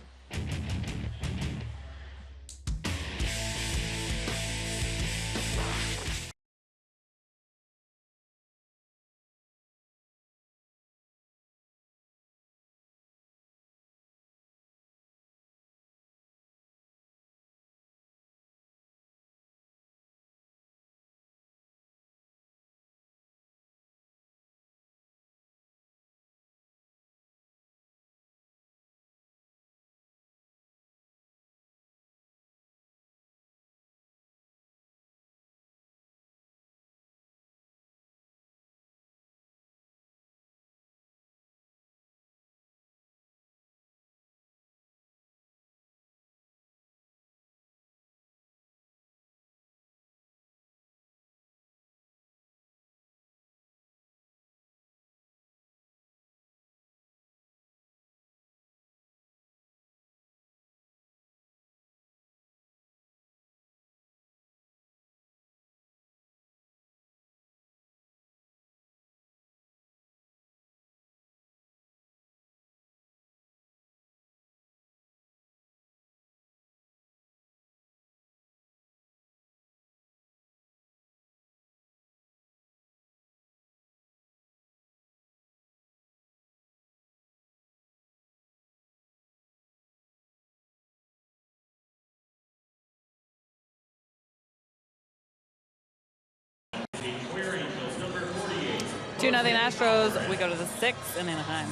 2-0 Astros. We go to the 6th in Anaheim.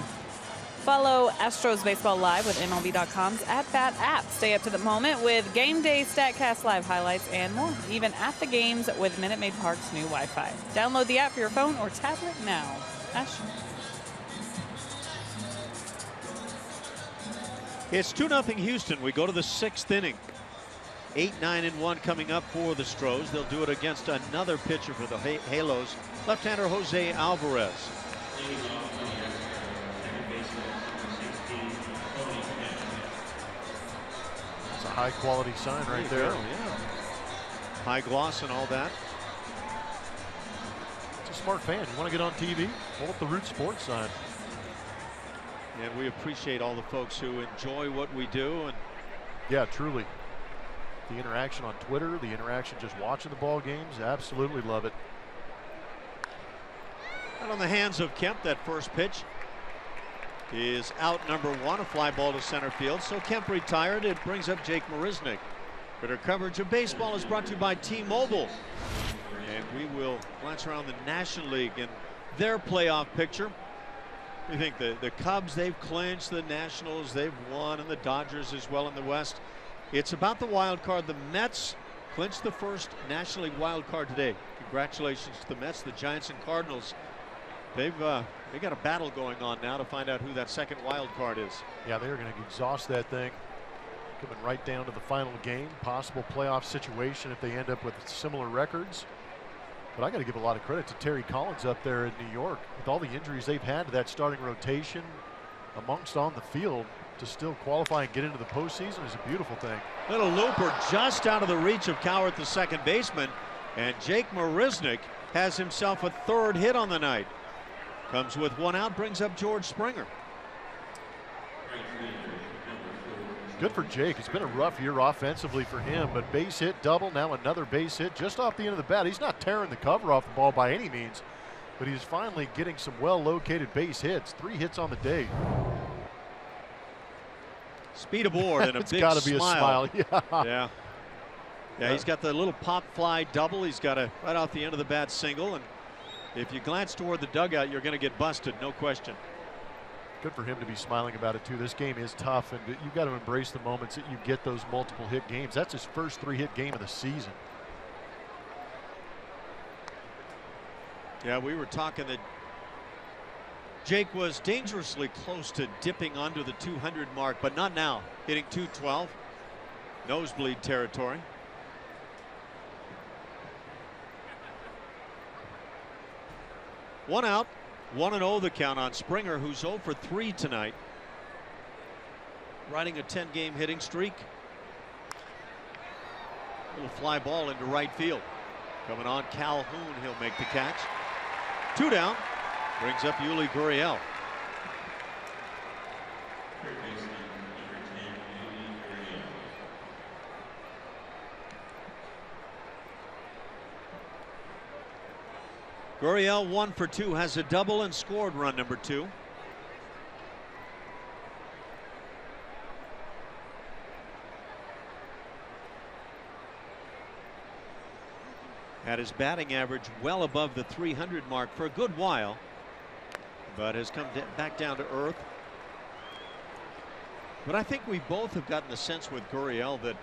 Follow Astros Baseball Live with MLB.com's @BAT app. Stay up to the moment with Game Day StatCast Live highlights and more, even at the games with Minute Maid Park's new Wi-Fi. Download the app for your phone or tablet now. Ash. It's 2-0 Houston. We go to the 6th inning. 8-9-1 coming up for the Stros. They'll do it against another pitcher for the Halos, left-hander Jose Alvarez. It's a high-quality sign right there. Yeah. High gloss and all that. It's a smart fan. You want to get on TV? Pull up the Root Sports sign. And we appreciate all the folks who enjoy what we do. And yeah, truly. The interaction on Twitter, the interaction just watching the ball games, absolutely love it. And on the hands of Kemp, that first pitch is out, number 1, a fly ball to center field. So Kemp retired. It brings up Jake Marisnick. Better coverage of baseball is brought to you by T-Mobile. And we will glance around the National League and their playoff picture. We think the Cubs, they've clinched, the Nationals, they've won, and the Dodgers as well in the West. It's about the wild card. The Mets clinched the first National League wild card today. Congratulations to the Mets, the Giants, and Cardinals. They got a battle going on now to find out who that second wild card is. Yeah, they're going to exhaust that thing. Coming right down to the final game, possible playoff situation if they end up with similar records. But I got to give a lot of credit to Terry Collins up there in New York. With all the injuries they've had to that starting rotation amongst on the field, to still qualify and get into the postseason is a beautiful thing. Little looper just out of the reach of Cowart, the second baseman. And Jake Marisnick has himself a 3rd hit on the night. Comes with 1 out, brings up George Springer. Good for Jake. It's been a rough year offensively for him, but base hit, double, now another base hit just off the end of the bat. He's not tearing the cover off the ball by any means, but he's finally getting some well-located base hits. 3 hits on the day. Speed aboard and a it's big got to be smile. a smile. Yeah. Yeah, he's got the little pop fly double. He's got a right off the end of the bat single, and if you glance toward the dugout, you're going to get busted, no question. Good for him to be smiling about it too. This game is tough, and you've got to embrace the moments that you get those multiple hit games. That's his first 3-hit game of the season. Yeah, we were talking that Jake was dangerously close to dipping under the 200 mark, but not now. Hitting .212, nosebleed territory. One out, 1-0 the count on Springer, who's 0 for 3 tonight, riding a 10-game hitting streak. Little fly ball into right field. Coming on Calhoun, he'll make the catch. 2 down. Brings up Yuli Gurriel. Gurriel 1 for 2, has a double and scored run number 2. Had his batting average well above the 300 mark for a good while, but has come back down to earth. But I think we both have gotten the sense with Gurriel that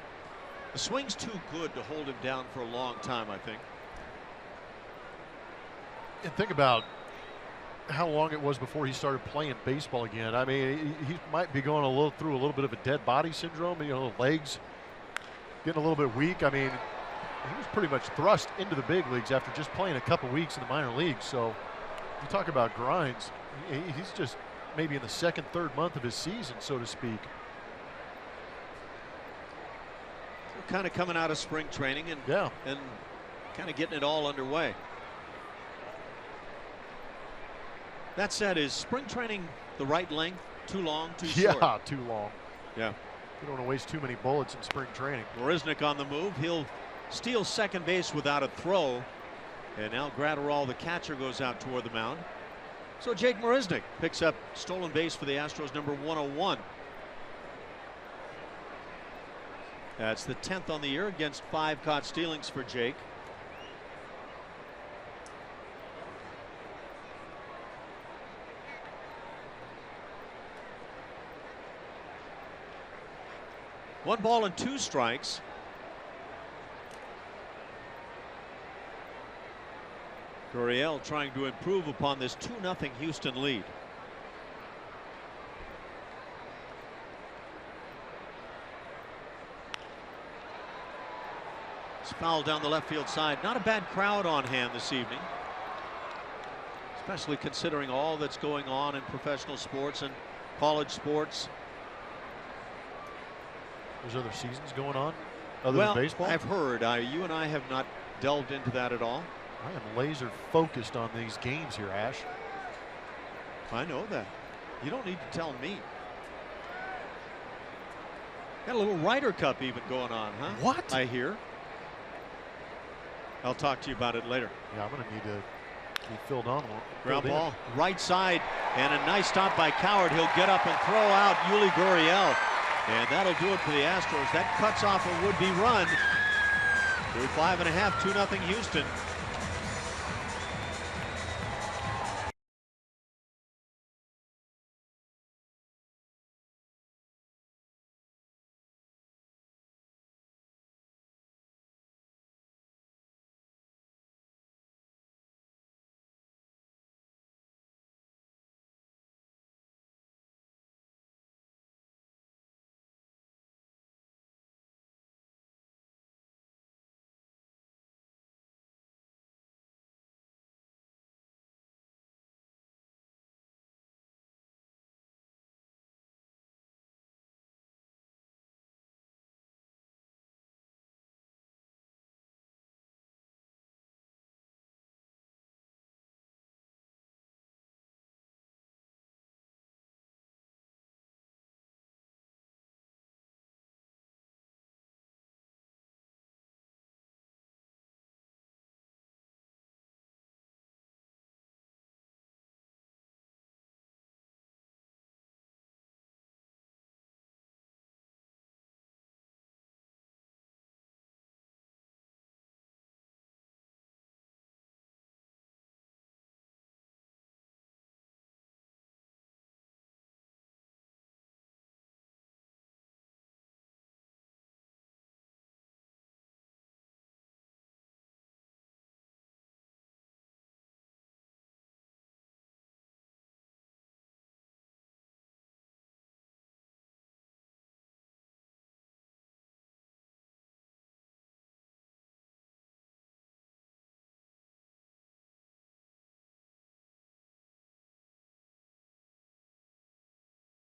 the swing's too good to hold him down for a long time, I think. And think about how long it was before he started playing baseball again. I mean, he might be going through a little bit of a dead body syndrome. You know, legs getting a little bit weak. I mean, he was pretty much thrust into the big leagues after just playing a couple weeks in the minor leagues. So you talk about grinds. He's just maybe in the 2nd, 3rd month of his season, so to speak. Kind of coming out of spring training and kind of getting it all underway. That said, is spring training the right length? Too long, too short? Yeah, too long. Yeah. You don't want to waste too many bullets in spring training. Marisnick on the move. He'll steal second base without a throw. And now Gratterall, the catcher, goes out toward the mound. So Jake Marisnick picks up stolen base for the Astros, number 101. That's the 10th on the year against 5 caught stealings for Jake. 1 ball and 2 strikes. Gurriel trying to improve upon this 2-0 Houston lead. It's fouled down the left field side. Not a bad crowd on hand this evening, especially considering all that's going on in professional sports and college sports. There's other seasons going on other Well, than baseball? I've heard. You and I have not delved into that at all. I am laser focused on these games here, Ash. I know that. You don't need to tell me. Got a little Ryder Cup even going on, huh? What? I hear. I'll talk to you about it later. Yeah, I'm going to need to be filled on. Ground ball, right side, and a nice stop by Coward. He'll get up and throw out Yuli Gurriel. And that'll do it for the Astros. That cuts off a would-be run. Through 5.5, 2-0 Houston.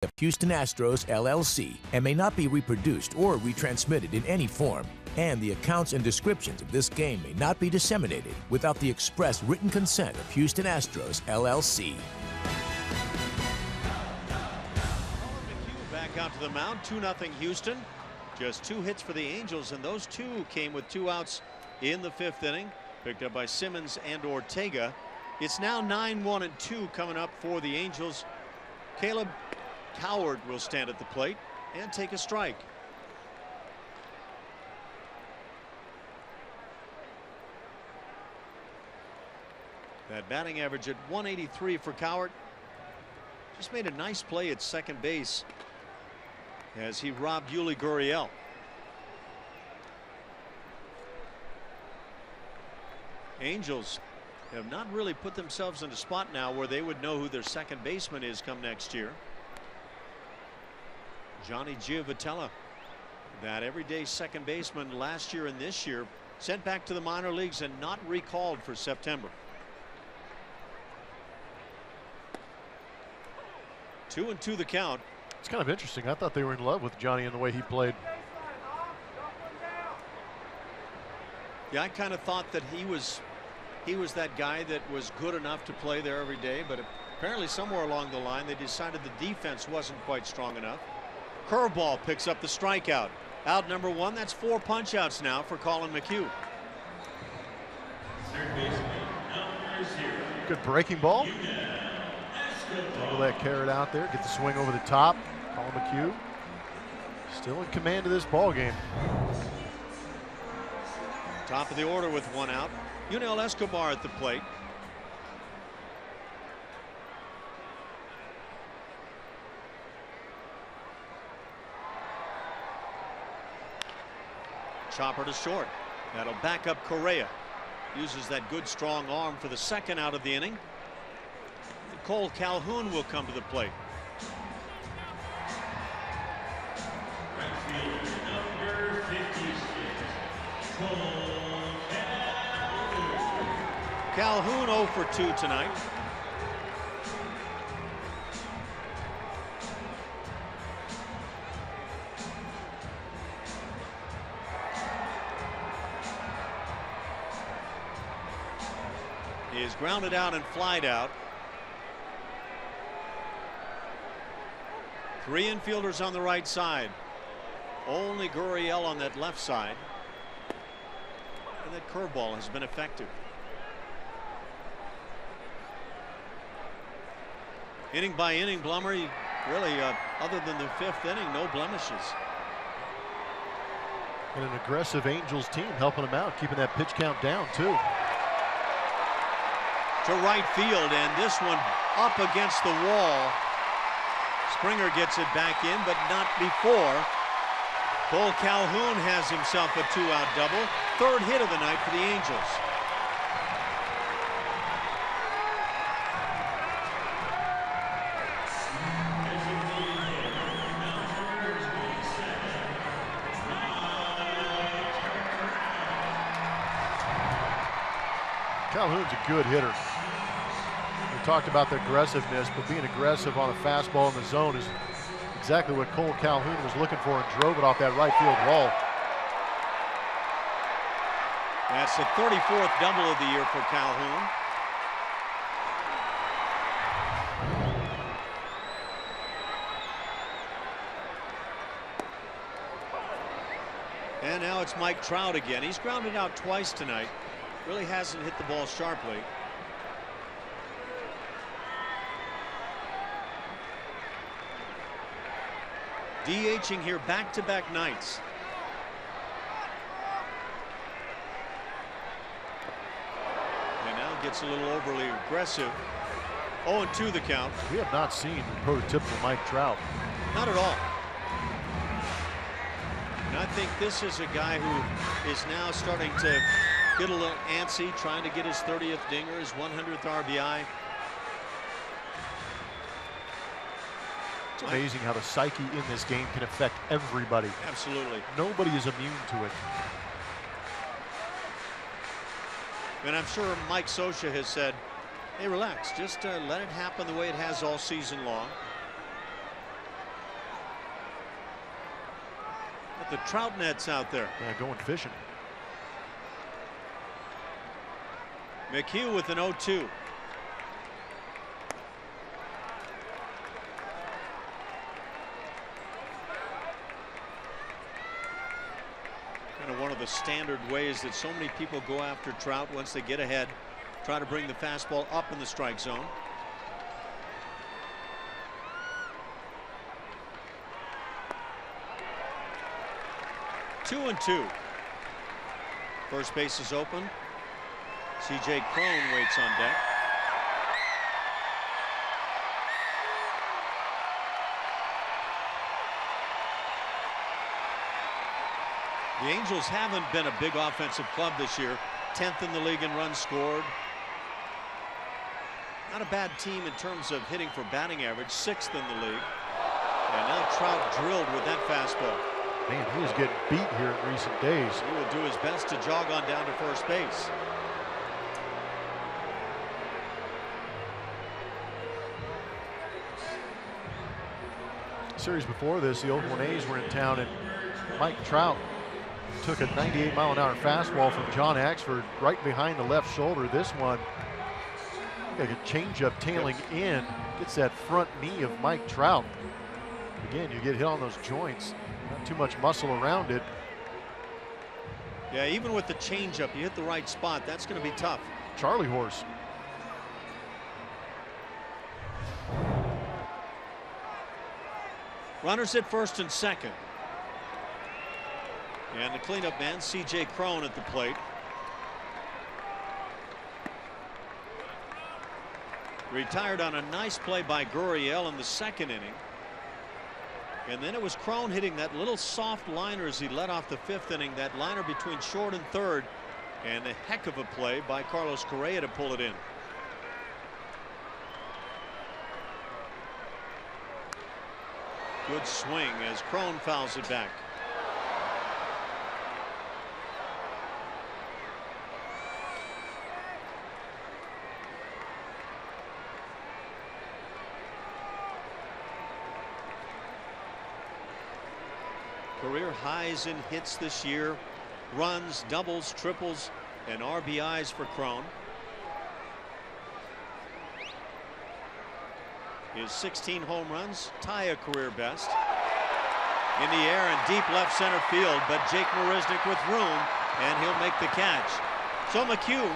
Of Houston Astros, LLC, and may not be reproduced or retransmitted in any form. And the accounts and descriptions of this game may not be disseminated without the express written consent of Houston Astros, LLC. Back out to the mound, 2-0 Houston. Just 2 hits for the Angels, and those 2 came with 2 outs in the 5th inning, picked up by Simmons and Ortega. It's now 9-1-2 coming up for the Angels. Caleb Coward will stand at the plate and take a strike. That batting average at 183 for Coward. Just made a nice play at second base as he robbed Yuli Gurriel. Angels have not really put themselves in a spot now where they would know who their second baseman is come next year. Johnny Giovitella, that everyday second baseman last year and this year, sent back to the minor leagues and not recalled for September. 2-2 the count. It's kind of interesting. I thought they were in love with Johnny and the way he played. Yeah, I kind of thought that he was that guy that was good enough to play there every day, but apparently somewhere along the line they decided the defense wasn't quite strong enough. Curveball picks up the strikeout. Out number 1. That's 4 punch outs now for Colin McHugh. Good breaking ball. Angle that carrot out there. Get the swing over the top. Colin McHugh still in command of this ball game. Top of the order with 1 out. Yunel Escobar at the plate. chopper to short. That'll back up Correa. Uses that good strong arm for the second out of the inning. And Cole Calhoun will come to the plate. Number 56, Calhoun 0 for 2 tonight. He is grounded out and flied out. 3 infielders on the right side. Only Gurriel on that left side. And that curveball has been effective. Inning by inning, Blummer, really, other than the 5th inning, no blemishes. And an aggressive Angels team helping him out, keeping that pitch count down, too. To right field, and this one up against the wall. Springer gets it back in, but not before. Cole Calhoun has himself a 2-out double. 3rd hit of the night for the Angels. Calhoun's a good hitter. We talked about the aggressiveness, but being aggressive on a fastball in the zone is exactly what Cole Calhoun was looking for and drove it off that right field wall. That's the 34th double of the year for Calhoun. And now it's Mike Trout again. He's grounded out twice tonight. Really hasn't hit the ball sharply. DHing here back-to-back nights. And now gets a little overly aggressive. 0-2 the count. We have not seen the prototypical Mike Trout. Not at all. And I think this is a guy who is now starting to get a little antsy, trying to get his 30th dinger, his 100th RBI. It's amazing how the psyche in this game can affect everybody. Absolutely. Nobody is immune to it. And I'm sure Mike Scioscia has said, hey, relax, just let it happen the way it has all season long. But the trout net's out there. Yeah, going fishing. McHugh with an 0-2. Kind of one of the standard ways that so many people go after Trout once they get ahead. Try to bring the fastball up in the strike zone. Two and two. First base is open. C.J. Cron waits on deck. The Angels haven't been a big offensive club this year. 10th in the league in runs scored. Not a bad team in terms of hitting for batting average. 6th in the league. And now Trout drilled with that fastball. Man, he is getting beat here in recent days. He will do his best to jog on down to first base. Series before this, the Oakland A's were in town, and Mike Trout took a 98-mile-an-hour fastball from John Axford right behind the left shoulder. This one, like a changeup tailing in, gets that front knee of Mike Trout. Again, you get hit on those joints, not too much muscle around it. Yeah, even with the changeup, you hit the right spot. That's going to be tough. Charlie horse. Runners at first and second. And the cleanup man, C.J. Cron at the plate. Retired on a nice play by Gurriel in the second inning. And then it was Cron hitting that little soft liner as he led off the 5th inning. That liner between short and third. And a heck of a play by Carlos Correa to pull it in. Good swing as Cron fouls it back. Career highs in hits this year, runs, doubles, triples, and RBIs for Cron. His 16 home runs tie a career best. In the air and deep left center field, but Jake Marisnick with room, and he'll make the catch. So McHugh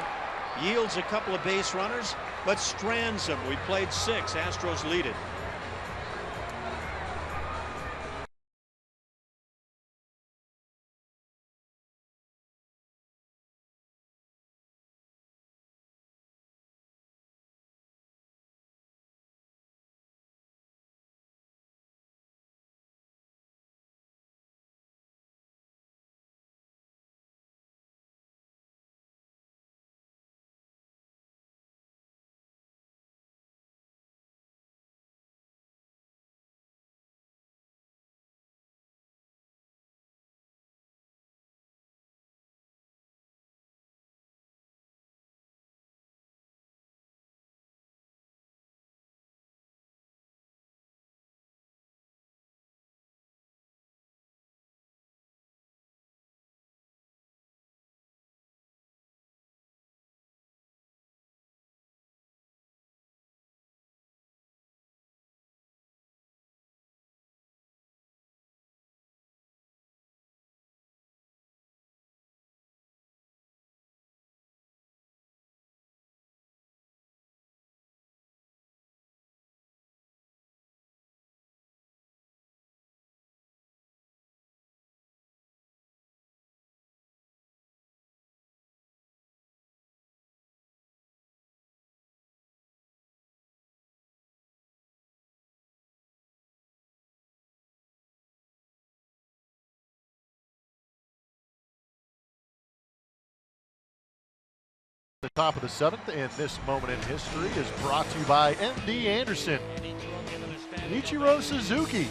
yields a couple of base runners, but strands them. We played 6. Astros lead it. The top of the 7th, and this moment in history is brought to you by M.D. Anderson. Ichiro Suzuki,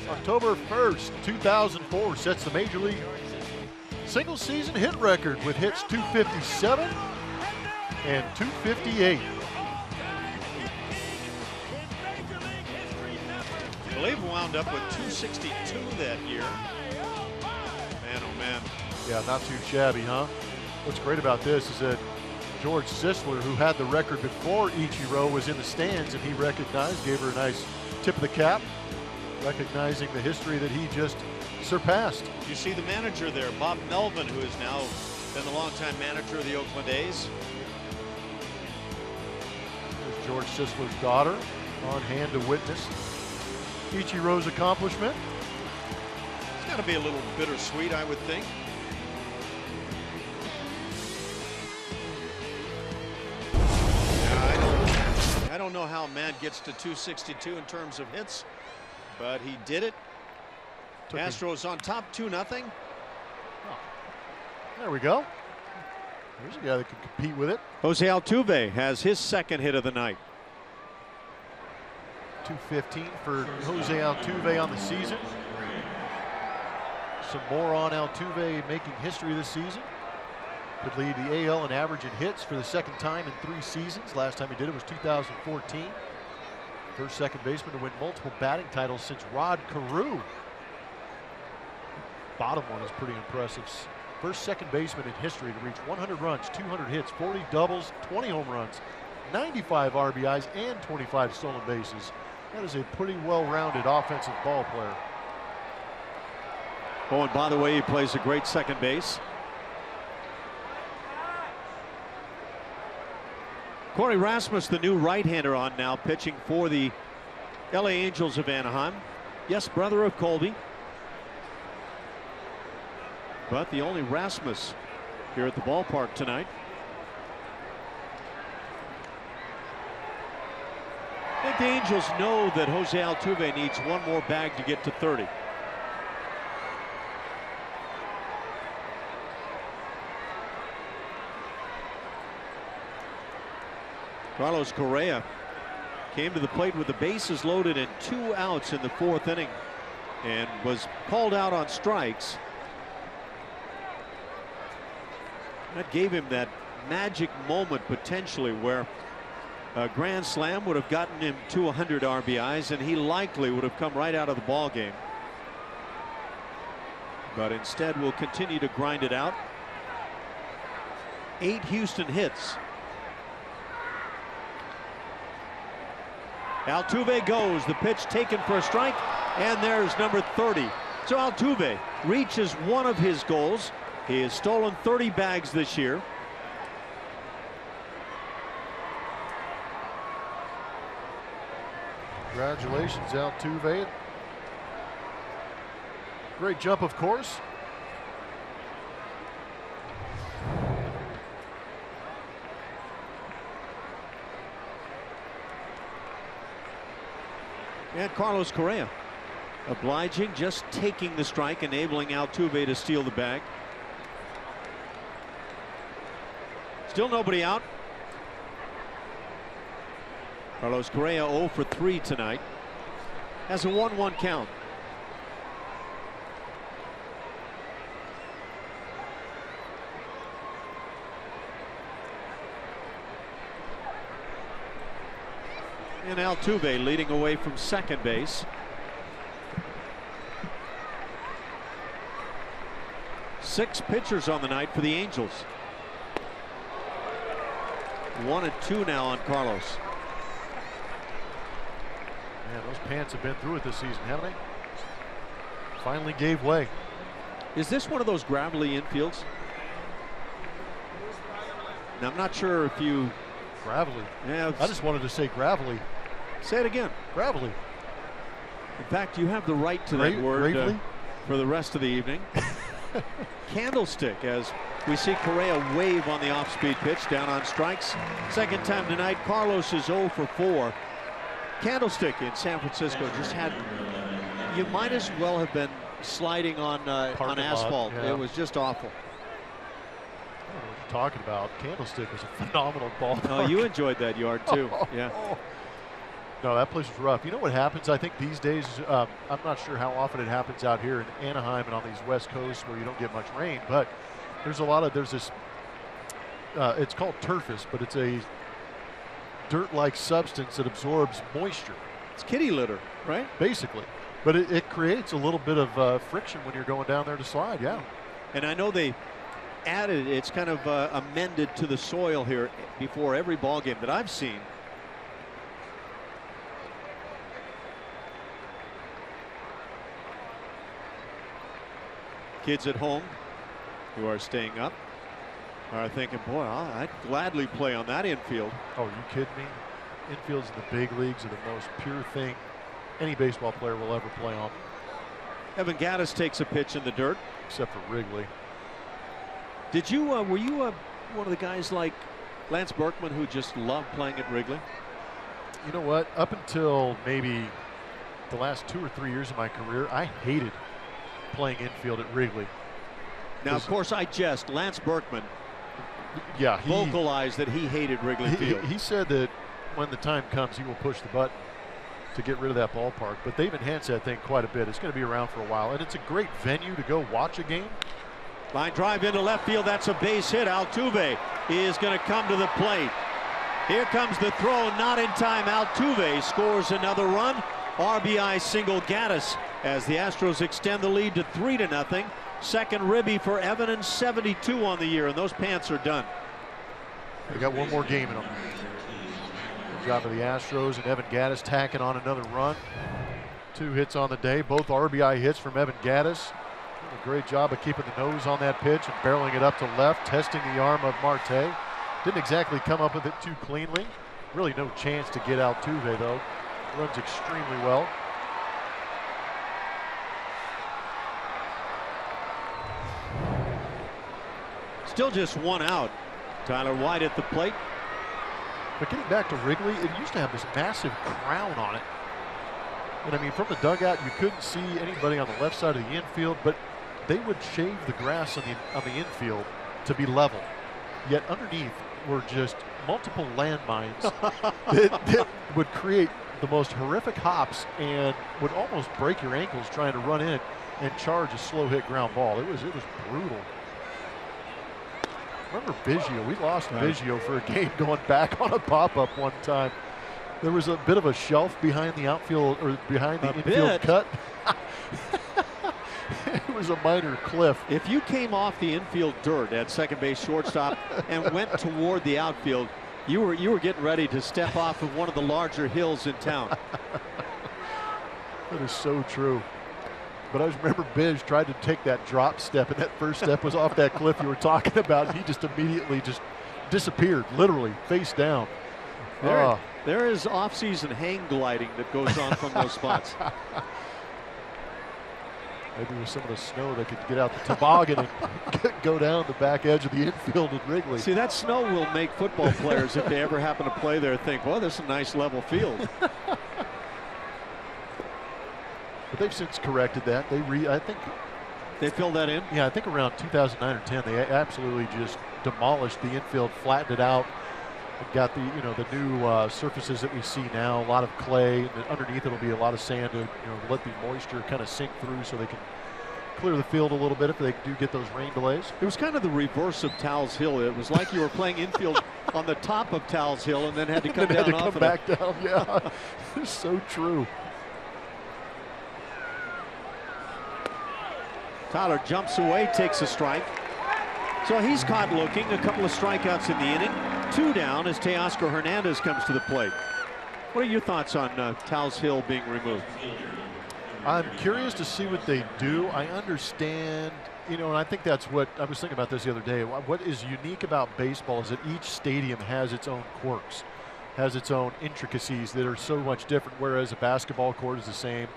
October 1st, 2004, sets the Major League single season hit record with hits 257 and 258. I believe wound up with 262 that year. Man, oh man. Yeah, not too shabby, huh? What's great about this is that George Sisler, who had the record before Ichiro, was in the stands, and he recognized, gave her a nice tip of the cap, recognizing the history that he just surpassed. You see the manager there, Bob Melvin, who has now been the longtime manager of the Oakland A's. There's George Sisler's daughter on hand to witness Ichiro's accomplishment. It's got to be a little bittersweet, I would think. I don't know how a man gets to 262 in terms of hits, but he did it. Astros on top 2-0. Oh, there we go. There's a guy that can compete with it. Jose Altuve has his 2nd hit of the night. 215 for Jose Altuve on the season. Some more on Altuve making history this season. Could lead the AL in average in hits for the 2nd time in 3 seasons. Last time he did it was 2014. First second baseman to win multiple batting titles since Rod Carew. Bottom one is pretty impressive. First second baseman in history to reach 100 runs, 200 hits, 40 doubles, 20 home runs, 95 RBIs, and 25 stolen bases. That is a pretty well-rounded offensive ball player. Oh, and by the way, he plays a great second base. Corey Rasmus, the new right-hander, on now, pitching for the LA Angels of Anaheim. Yes, brother of Colby, but the only Rasmus here at the ballpark tonight. think the Angels know that Jose Altuve needs one more bag to get to 30. Carlos Correa came to the plate with the bases loaded and 2 outs in the 4th inning and was called out on strikes. That gave him that magic moment potentially where a grand slam would have gotten him to 100 RBIs and he likely would have come right out of the ball game. But instead will continue to grind it out. 8 Houston hits. Altuve goes, the pitch taken for a strike, and there's number 30. So Altuve reaches one of his goals. He has stolen 30 bags this year. Congratulations, Altuve. Great jump, of course. And Carlos Correa obliging, just taking the strike, enabling Altuve to steal the bag. Still nobody out. Carlos Correa 0 for 3 tonight. Has a 1-1 count. And Altuve leading away from second base. 6 pitchers on the night for the Angels. 1-2 now on Carlos. Man, those pants have been through it this season, haven't they? Finally gave way. Is this one of those gravelly infields? Now, I'm not sure if you... Gravelly. Yeah, I just wanted to say gravelly. Say it again. Gravelly. In fact, you have the right to that word for the rest of the evening. Candlestick, as we see Correa wave on the off-speed pitch down on strikes. Second time tonight. Carlos is 0 for 4. Candlestick in San Francisco just had, you might as well have been sliding on asphalt. Yeah. It was just awful. I don't know what you're talking about. Candlestick was a phenomenal ball. Oh, you enjoyed that yard too. Yeah. No, that place was rough. You know what happens? I think these days, I'm not sure how often it happens out here in Anaheim and on these West Coasts where you don't get much rain, but there's this, it's called turfus, but it's a dirt-like substance that absorbs moisture. It's kitty litter, right? Basically. But it creates a little bit of friction when you're going down there to slide, yeah. And I know they added, it's kind of amended to the soil here before every ball game that I've seen. Kids at home who are staying up are thinking, boy, I'd gladly play on that infield. Oh, are you kidding me? Infields in the big leagues are the most pure thing any baseball player will ever play on. Evan Gattis takes a pitch in the dirt. Except for Wrigley. Did you, were you one of the guys like Lance Berkman who just loved playing at Wrigley? You know what? Up until maybe the last 2 or 3 years of my career, I hated playing infield at Wrigley. Now, of course, I jest. Lance Berkman vocalized that he hated Wrigley Field. He said that when the time comes, he will push the button to get rid of that ballpark. But they've enhanced that thing quite a bit. It's going to be around for a while, and it's a great venue to go watch a game. Line drive into left field. That's a base hit. Altuve is going to come to the plate. Here comes the throw, not in time. Altuve scores another run. RBI single Gattis as the Astros extend the lead to 3-0. Second ribby for Evan and 72 on the year, and those pants are done. They got one more game in them. Good job of the Astros, and Evan Gattis tacking on another run. 2 hits on the day, both RBI hits from Evan Gattis. A great job of keeping the nose on that pitch and barreling it up to left, testing the arm of Marte. Didn't exactly come up with it too cleanly. Really no chance to get Altuve, though. Runs extremely well. Still just 1 out. Tyler White at the plate. But getting back to Wrigley, it used to have this massive crown on it. And I mean, from the dugout, you couldn't see anybody on the left side of the infield, but they would shave the grass on the infield to be level. Yet underneath were just multiple landmines that would create the most horrific hops and would almost break your ankles trying to run in and charge a slow hit ground ball. It was brutal. Remember Biggio? We lost Biggio for a game going back on a pop-up one time. There was a bit of a shelf behind the outfield or behind the infield cut. It was a minor cliff. If you came off the infield dirt at second base, shortstop, and went toward the outfield, you were getting ready to step off of one of the larger hills in town. That is so true. But I just remember Biz tried to take that drop step, and that first step was off that cliff you were talking about, and he just immediately just disappeared, literally, face down. There is off-season hang gliding that goes on from those spots. Maybe with some of the snow they could get out the toboggan and go down the back edge of the infield at Wrigley. See, that snow will make football players, if they ever happen to play there, think, well, this is a nice level field. But they've since corrected that. I think they filled that in. Yeah, I think around 2009 or 10, they absolutely just demolished the infield, flattened it out, and got the new surfaces that we see now. A lot of clay, and underneath it'll be a lot of sand to let the moisture kind of sink through, so they can clear the field a little bit if they do get those rain delays. It was kind of the reverse of Towles Hill. It was like you were playing infield on the top of Towles Hill and then had to come down. Had to come back down. Yeah, it's so true. Tyler jumps away, takes a strike. So he's caught looking. A couple of strikeouts in the inning. 2 down as Teoscar Hernandez comes to the plate. What are your thoughts on Towles Hill being removed? I'm curious to see what they do. I understand, and I think that's what I was thinking about this the other day. What is unique about baseball is that each stadium has its own quirks, has its own intricacies that are so much different, whereas a basketball court is the same.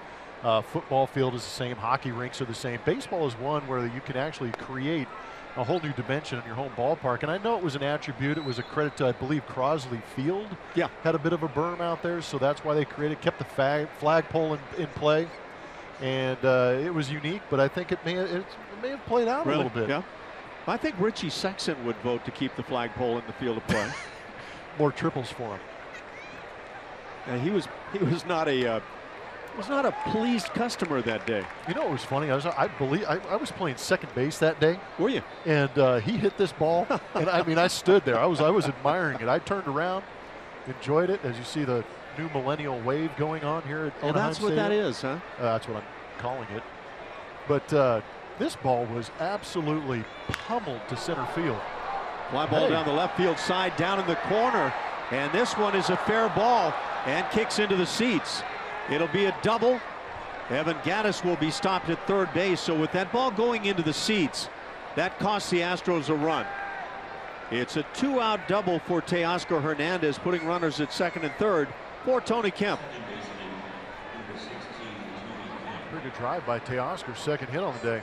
Football field is the same. Hockey rinks are the same. Baseball is one where you can actually create a whole new dimension in your home ballpark. And I know it was an attribute. It was a credit to, I believe, Crosley Field. Yeah. Had a bit of a berm out there, so that's why they kept the flagpole in play. And it was unique, but I think it may have played out a little bit. Yeah. I think Richie Sexson would vote to keep the flagpole in the field of play. More triples for him. And he was not a pleased customer that day. You know what was funny? I was playing second base that day. Were you? And he hit this ball, and I stood there. I was admiring it. I turned around, enjoyed it, as you see the new millennial wave going on here at Anaheim that's what Stadium. that is, huh? That's what I'm calling it. But this ball was absolutely pummeled to center field. Fly ball down the left field side, down in the corner, and this one is a fair ball and kicks into the seats. It'll be a double. Evan Gattis will be stopped at third base. So with that ball going into the seats, that costs the Astros a run. It's a 2-out double for Teoscar Hernandez, putting runners at second and third for Tony Kemp. Pretty good drive by Teoscar, second hit on the day.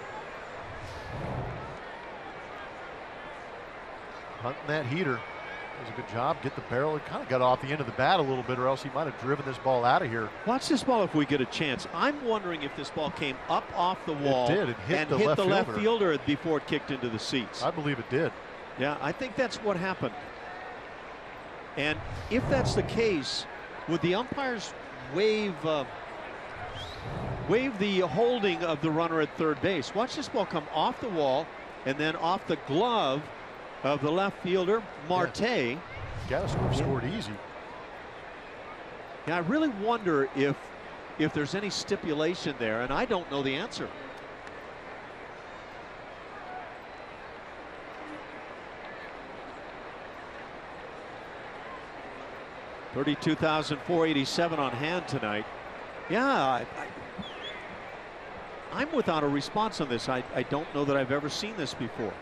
Hunting that heater. That was a good job. Get the barrel. It kind of got off the end of the bat a little bit, or else he might have driven this ball out of here. Watch this ball if we get a chance. I'm wondering if this ball came up off the wall and hit the left fielder before it kicked into the seats. I believe it did. Yeah, I think that's what happened. And if that's the case, would the umpires waive the holding of the runner at third base? Watch this ball come off the wall and then off the glove of the left fielder, Marte. Yeah. Gattis scored easy. Yeah, I really wonder if there's any stipulation there, and I don't know the answer. $32,487 on hand tonight. Yeah, I'm without a response on this. I don't know that I've ever seen this before.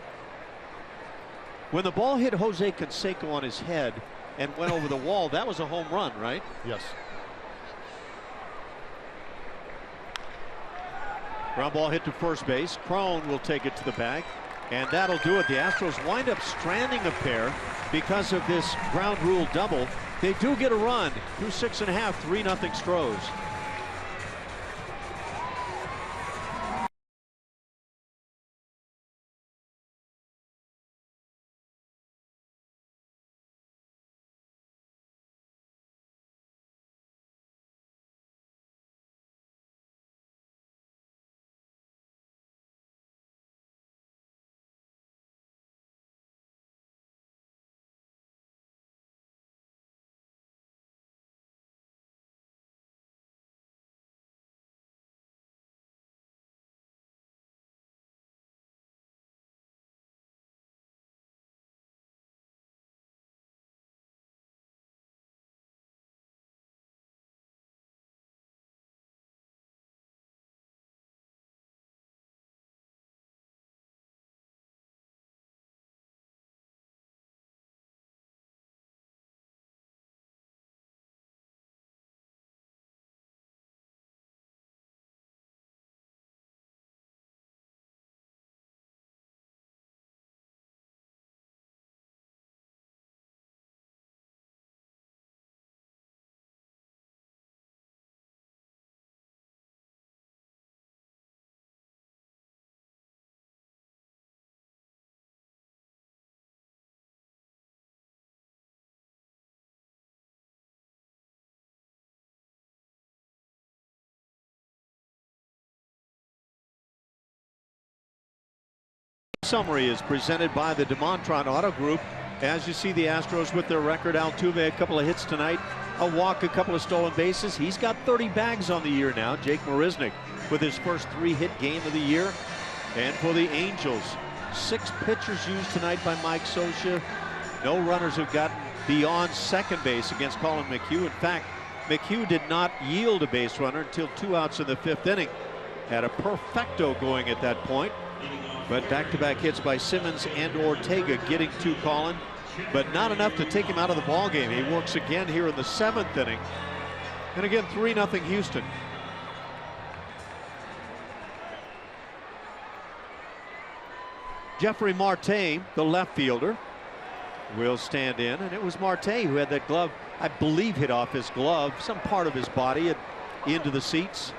When the ball hit Jose Canseco on his head and went over the wall, that was a home run, right? Yes. Ground ball hit to first base. Crone will take it to the bag, and that'll do it. The Astros wind up stranding a pair because of this ground rule double. They do get a run through 6.5, 3-0 Stros. Summary is presented by the DeMontron Auto Group. As you see, the Astros with their record. Altuve, a couple of hits tonight, a walk, a couple of stolen bases. He's got 30 bags on the year now. Jake Marisnick with his first 3-hit game of the year. And for the Angels, 6 pitchers used tonight by Mike Scioscia. No runners have gotten beyond second base against Colin McHugh. In fact, McHugh did not yield a base runner until 2 outs in the 5th inning. Had a perfecto going at that point. But back-to-back hits by Simmons and Ortega getting to Colin, but not enough to take him out of the ball game. He works again here in the 7th inning. And again, 3-0 Houston. Jeffrey Marte, the left fielder, will stand in, and it was Marte who had that glove, I believe, hit off his glove, some part of his body, and into the seats.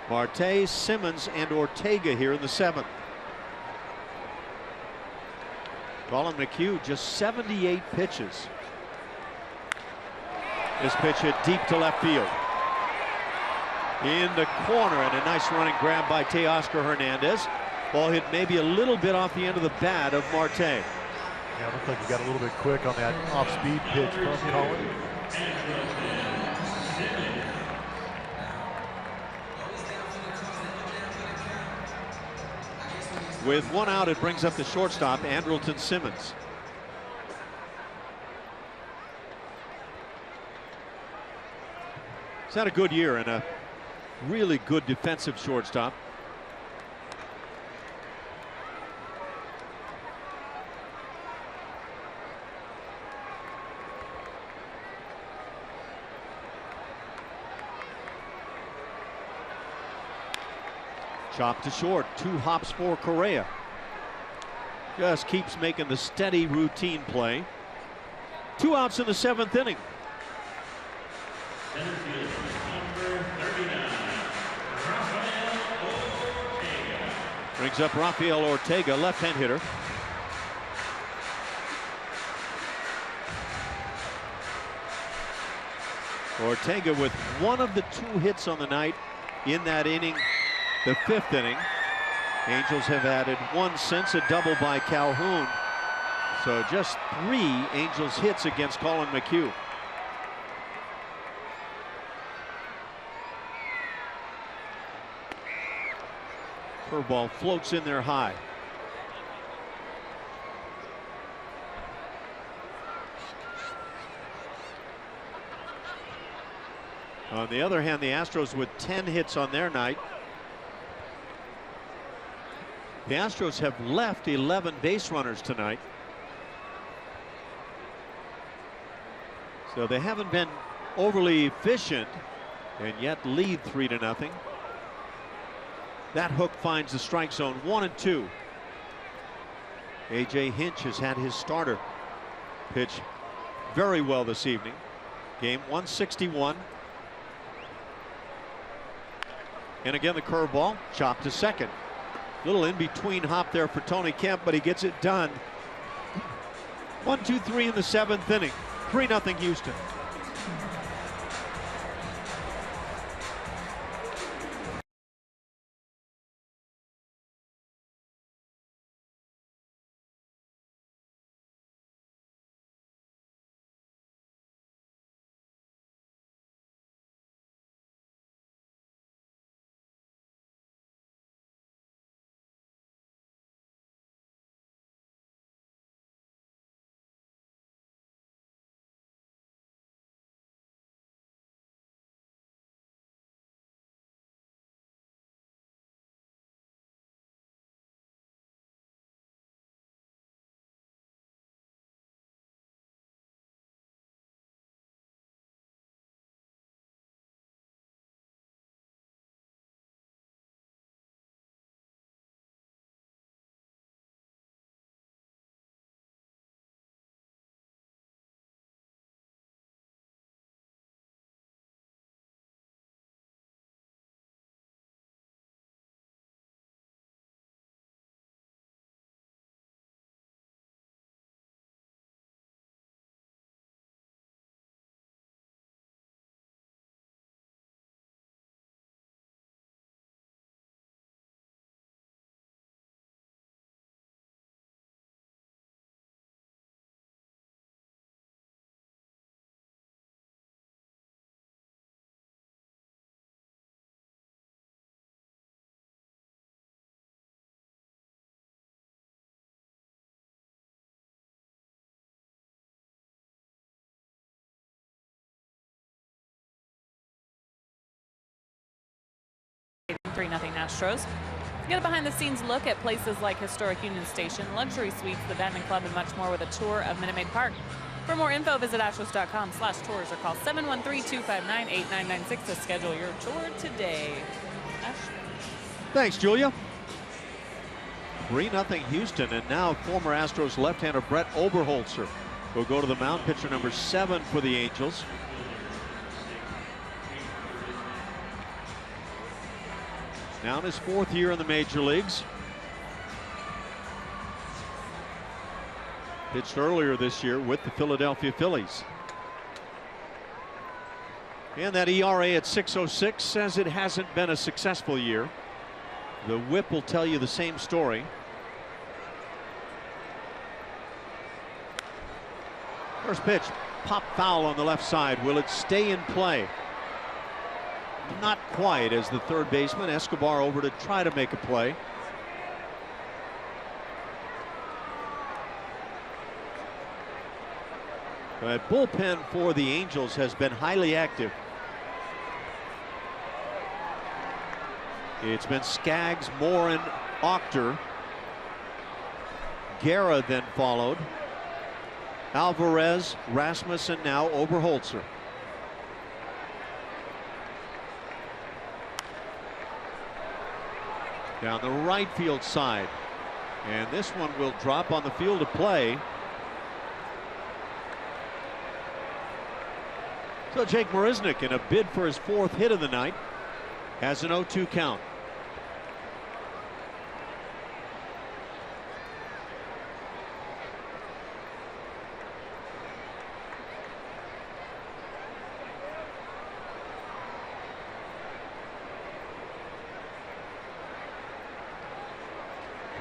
Marte, Simmons, and Ortega here in the 7th. Colin McHugh, just 78 pitches. This pitch hit deep to left field. In the corner, and a nice running grab by Teoscar Hernandez. Ball hit maybe a little bit off the end of the bat of Marte. Yeah, it looked like he got a little bit quick on that off-speed pitch from Colin. With 1 out, it brings up the shortstop, Andrelton Simmons. He's had a good year and a really good defensive shortstop. Chop to short, 2 hops for Correa. Just keeps making the steady routine play. 2 outs in the 7th inning. Center field, number 39, Rafael Ortega. Brings up Rafael Ortega, left-hand hitter. Ortega with 1 of the 2 hits on the night in that inning. The 5th inning. Angels have added 1 since, a double by Calhoun. So just 3 Angels hits against Colin McHugh. Curveball floats in there high. On the other hand, the Astros with 10 hits on their night. The Astros have left 11 base runners tonight. So they haven't been overly efficient and yet lead 3-0. That hook finds the strike zone. 1-2. A.J. Hinch has had his starter pitch very well this evening. Game 161. And again, the curveball chopped to second. Little in between hop there for Tony Kemp, but he gets it done. 1-2-3 in the 7th inning. 3-0 Houston. Three 0 Astros. Get a behind-the-scenes look at places like historic Union Station, luxury suites, the Batman Club, and much more with a tour of Minute Maid Park. For more info, visit astros.com/tours or call 713-259-8996 to schedule your tour today. Thanks, Julia. 3-0 Houston, and now former Astros left-hander Brett Oberholzer will go to the mound. Pitcher number 7 for the Angels. Now in his 4th year in the major leagues. Pitched earlier this year with the Philadelphia Phillies. And that ERA at 6.06 says it hasn't been a successful year. The whip will tell you the same story. First pitch, pop foul on the left side. Will it stay in play? Not quite, as the third baseman Escobar over to try to make a play. But bullpen for the Angels has been highly active. It's been Skaggs, Moore, and Octor. Guerra then followed. Alvarez, Rasmussen, now Oberholzer. Down the right field side. And this one will drop on the field of play. So Jake Marisnick, in a bid for his 4th hit of the night, has an 0-2 count.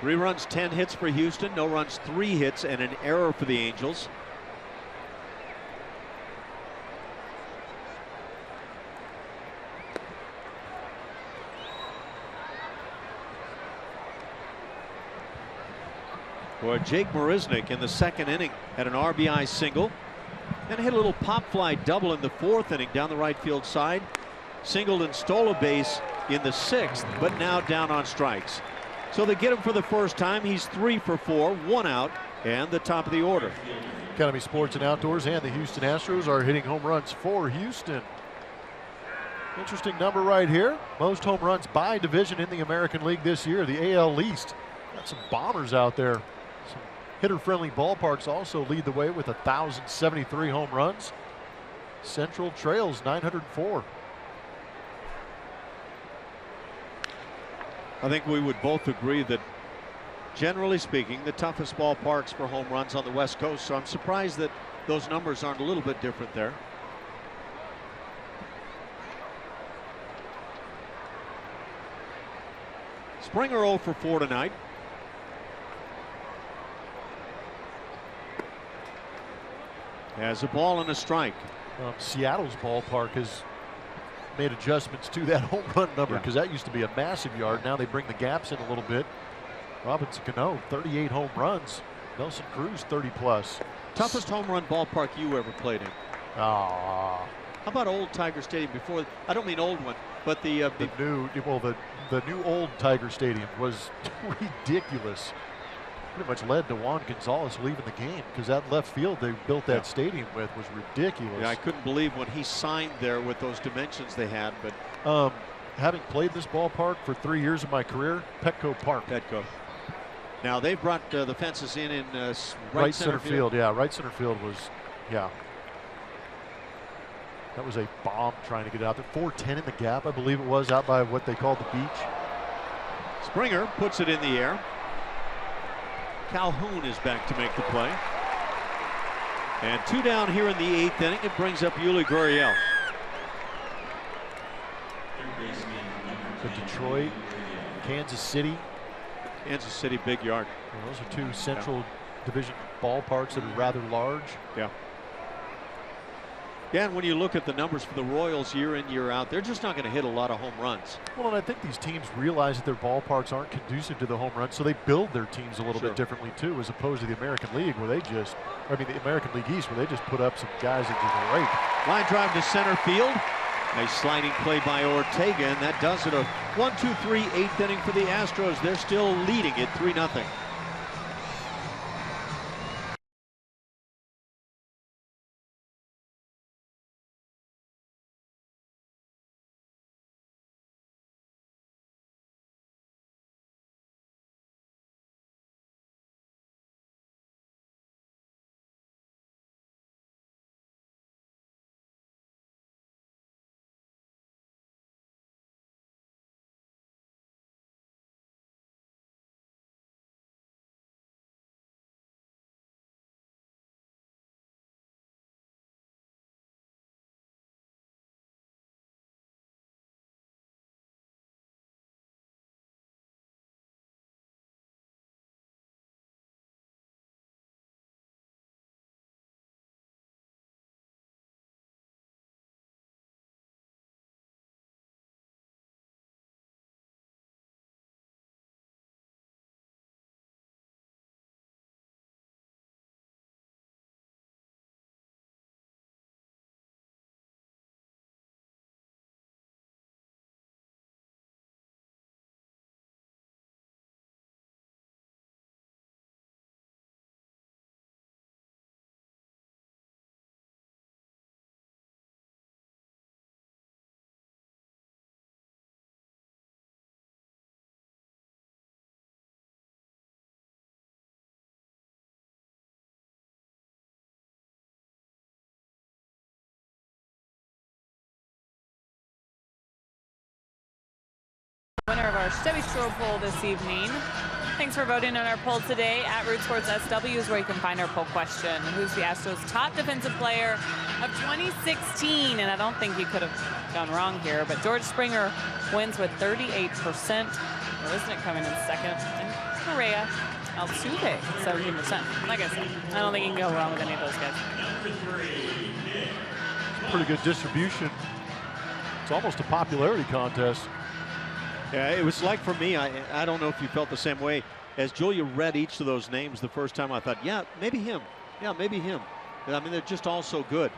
Three runs, 10 hits for Houston. No runs, 3 hits, and an error for the Angels. For Jake Marisnick in the 2nd inning had an RBI single. Then hit a little pop fly double in the 4th inning down the right field side. Singled and stole a base in the 6th, but now down on strikes. So they get him for the first time. He's 3 for 4, 1 out, and the top of the order. Academy Sports and Outdoors and the Houston Astros are hitting home runs for Houston. Interesting number right here. Most home runs by division in the American League this year. The AL East. Got some bombers out there. Some hitter-friendly ballparks also lead the way with 1,073 home runs. Central trails 904. I think we would both agree that, generally speaking, the toughest ballparks for home runs on the West Coast. So I'm surprised that those numbers aren't a little bit different there. Springer 0 for 4 tonight. Has a ball and a strike. Seattle's ballpark has made adjustments to that home run number because that used to be a massive yard. Now they bring the gaps in a little bit. Robinson Cano, 38 home runs. Nelson Cruz, 30 plus. Toughest home run ballpark you ever played in? How about old Tiger Stadium before? I don't mean old one, but the new old Tiger Stadium was ridiculous. Pretty much led to Juan Gonzalez leaving the game because that left field they built that stadium with was ridiculous. Yeah, I couldn't believe when he signed there with those dimensions they had. But having played this ballpark for 3 years of my career, Petco Park. Petco. Now they've brought the fences in right center field. Yeah, right center field was, that was a bomb trying to get out there. 410 in the gap, I believe it was, out by what they call the beach. Springer puts it in the air. Calhoun is back to make the play. And 2 down here in the 8th inning. It brings up Yuli Gurriel. So Detroit, Kansas City. Kansas City, big yard. Well, those are 2 Central Division ballparks that are rather large. Yeah, and when you look at the numbers for the Royals year in, year out, they're just not going to hit a lot of home runs. Well, and I think these teams realize that their ballparks aren't conducive to the home run, so they build their teams a little bit differently too, as opposed to the American League where they just, the American League East where they just put up some guys that just rake. Line drive to center field. Nice sliding play by Ortega, and that does it. A 1-2-3 8th inning for the Astros. They're still leading it 3-0. Winner of our Chevy Stroll poll this evening. Thanks for voting on our poll today. At Root Sports SW is where you can find our poll question. Who's the Astros' top defensive player of 2016? And I don't think you could have gone wrong here, but George Springer wins with 38%. Isn't it coming in second? And Correa, Altuve, 17%. Like I said, I don't think you can go wrong with any of those guys. Pretty good distribution. It's almost a popularity contest. Yeah, it was like for me, I don't know if you felt the same way. As Julia read each of those names the first time, I thought, yeah, maybe him. Yeah, maybe him. I mean, they're just all so good.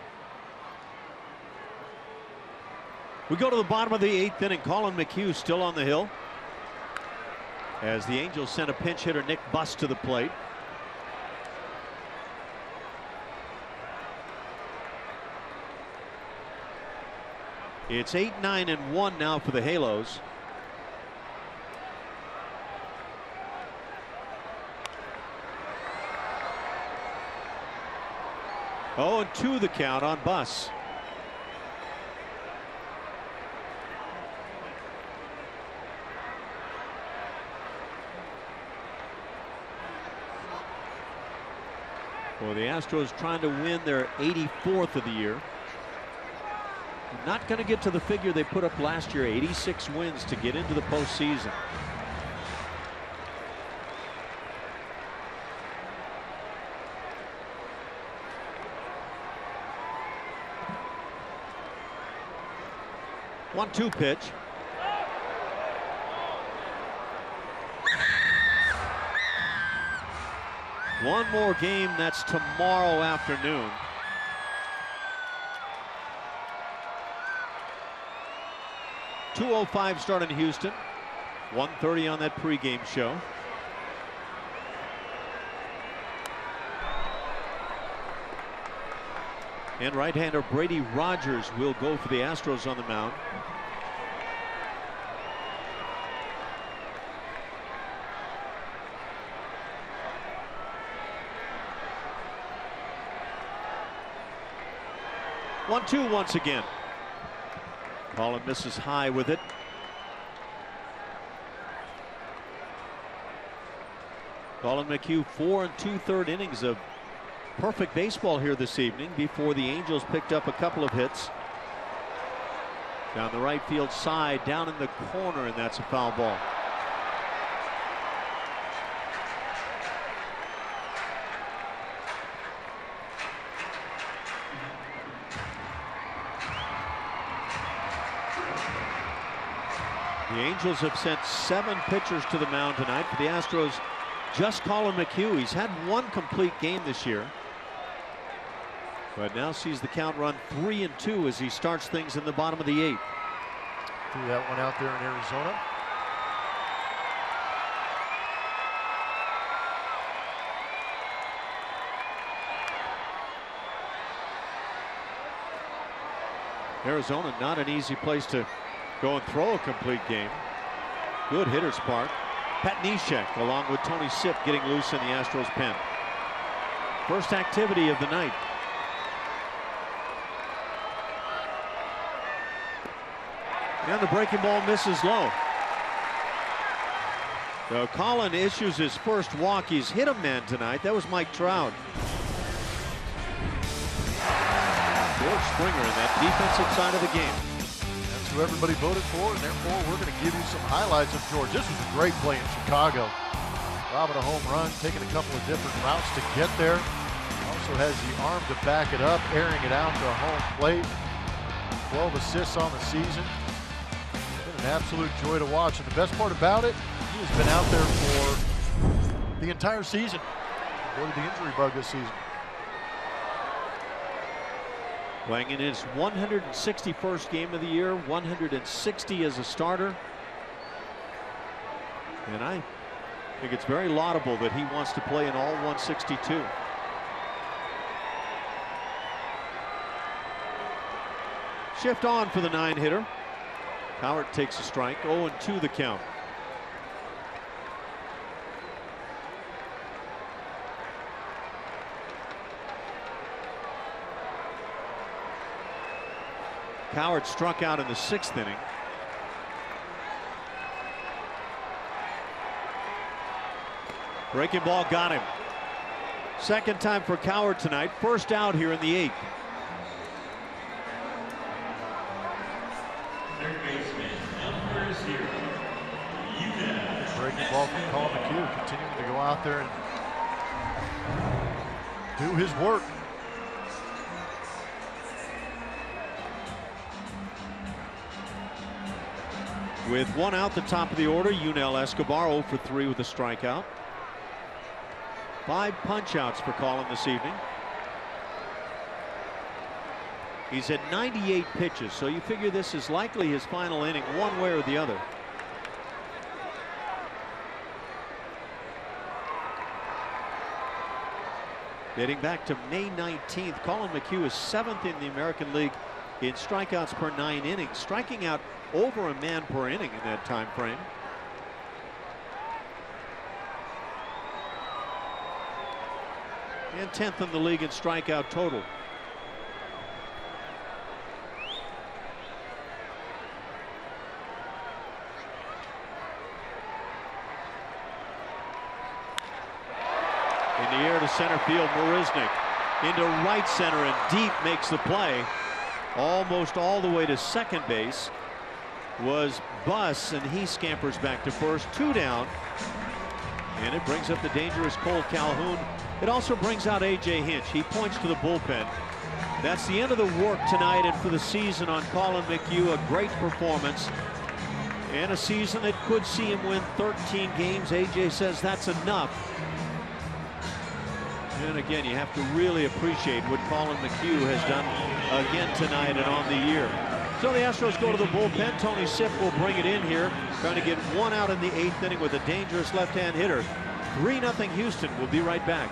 We go to the bottom of the 8th inning. Colin McHugh still on the hill, as the Angels sent a pinch hitter, Nick Buss, to the plate. It's 8-9-1 now for the Halos. Oh, and 2 the count on Buss. Well, the Astros trying to win their 84th of the year. Not going to get to the figure they put up last year, 86 wins to get into the postseason. One-two pitch. One more game, that's tomorrow afternoon. .205 start in Houston. 1:30 on that pregame show. And right-hander Brady Rogers will go for the Astros on the mound. One-two once again. Colin misses high with it. Colin McHugh, 4 2/3 innings of perfect baseball here this evening before the Angels picked up a couple of hits. Down the right field side, down in the corner, and that's a foul ball. The Angels have sent 7 pitchers to the mound tonight. For the Astros, just Colin McHugh. He's had 1 complete game this year, but now sees the count run 3-2 as he starts things in the bottom of the 8th. Threw that one out there in Arizona. Arizona, not an easy place to go and throw a complete game. Good hitter's park. Pat Neshek along with Tony Sipp getting loose in the Astros pen. First activity of the night. And the breaking ball misses low. So Colin issues his first walk. He's hit a man tonight. That was Mike Trout. George Springer in that defensive side of the game. That's who everybody voted for, and therefore we're going to give you some highlights of George. This was a great play in Chicago. Robbing a home run, taking a couple of different routes to get there. Also has the arm to back it up, airing it out to home plate. 12 assists on the season. Been an absolute joy to watch, and the best part about it, he has been out there for the entire season. Avoided the injury bug this season. Playing in his 161st game of the year, 160 as a starter. And I think it's very laudable that he wants to play in all 162. Shift on for the 9-hitter. Howard takes a strike. 0-2 the count. Coward struck out in the 6th inning. Breaking ball got him. Second time for Coward tonight. First out here in the 8th. Third baseman, number 0, Breaking ball from Colin McHugh, continuing to go out there and do his work. With 1 out the top of the order, Yunel Escobar 0 for 3 with a strikeout. 5 punch-outs for Colin this evening. He's at 98 pitches, so you figure this is likely his final inning one way or the other. Dating back to May 19th, Colin McHugh is 7th in the American League in strikeouts per 9 innings, striking out over a man per inning in that time frame. And 10th in the league in strikeout total. In the air to center field, Marisnik into right center and deep makes the play. Almost all the way to second base was Buss, and he scampers back to first. 2 down, and it brings up the dangerous Cole Calhoun. It also brings out A.J. Hinch. He points to the bullpen. That's the end of the work tonight and for the season on Colin McHugh. A great performance and a season that could see him win 13 games. A.J. says that's enough. And again, you have to really appreciate what Colin McHugh has done again tonight and on the year. So the Astros go to the bullpen. Tony Sipp will bring it in here, trying to get 1 out in the 8th inning with a dangerous left-hand hitter. 3-0 Houston. We'll be right back.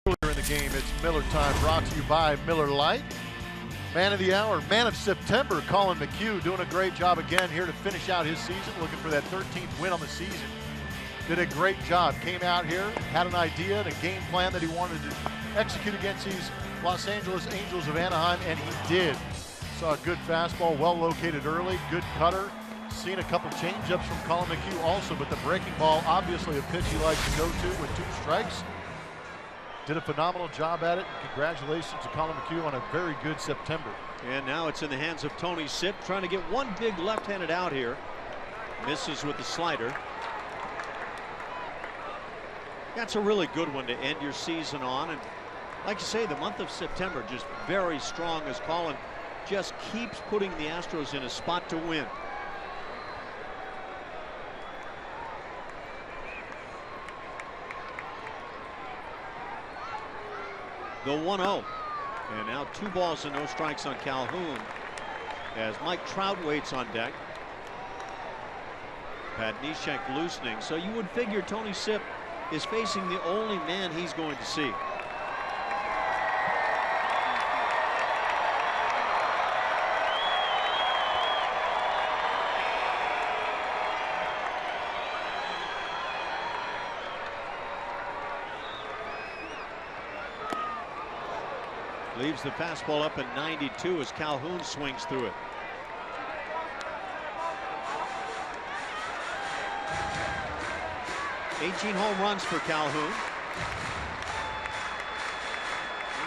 Earlier in the game, it's Miller time, brought to you by Miller Lite. Man of the hour, man of September, Colin McHugh, doing a great job again here to finish out his season, looking for that 13th win on the season. Did a great job, came out here, had an idea and a game plan that he wanted to execute against these Los Angeles Angels of Anaheim, and he did. Saw a good fastball, well located early, good cutter. Seen a couple change-ups from Colin McHugh also, but the breaking ball, obviously a pitch he likes to go to with 2 strikes. Did a phenomenal job at it, and congratulations to Colin McHugh on a very good September. And now it's in the hands of Tony Sipp, trying to get one big left-handed out here. Misses with the slider. That's a really good one to end your season on. And like you say, the month of September just very strong as Colin just keeps putting the Astros in a spot to win. The 1-0. And now 2 balls and no strikes on Calhoun as Mike Trout waits on deck. Pat Neshek loosening. So you would figure Tony Sipp is facing the only man he's going to see. Leaves the fastball up at 92 as Calhoun swings through it. $18 home runs for Calhoun.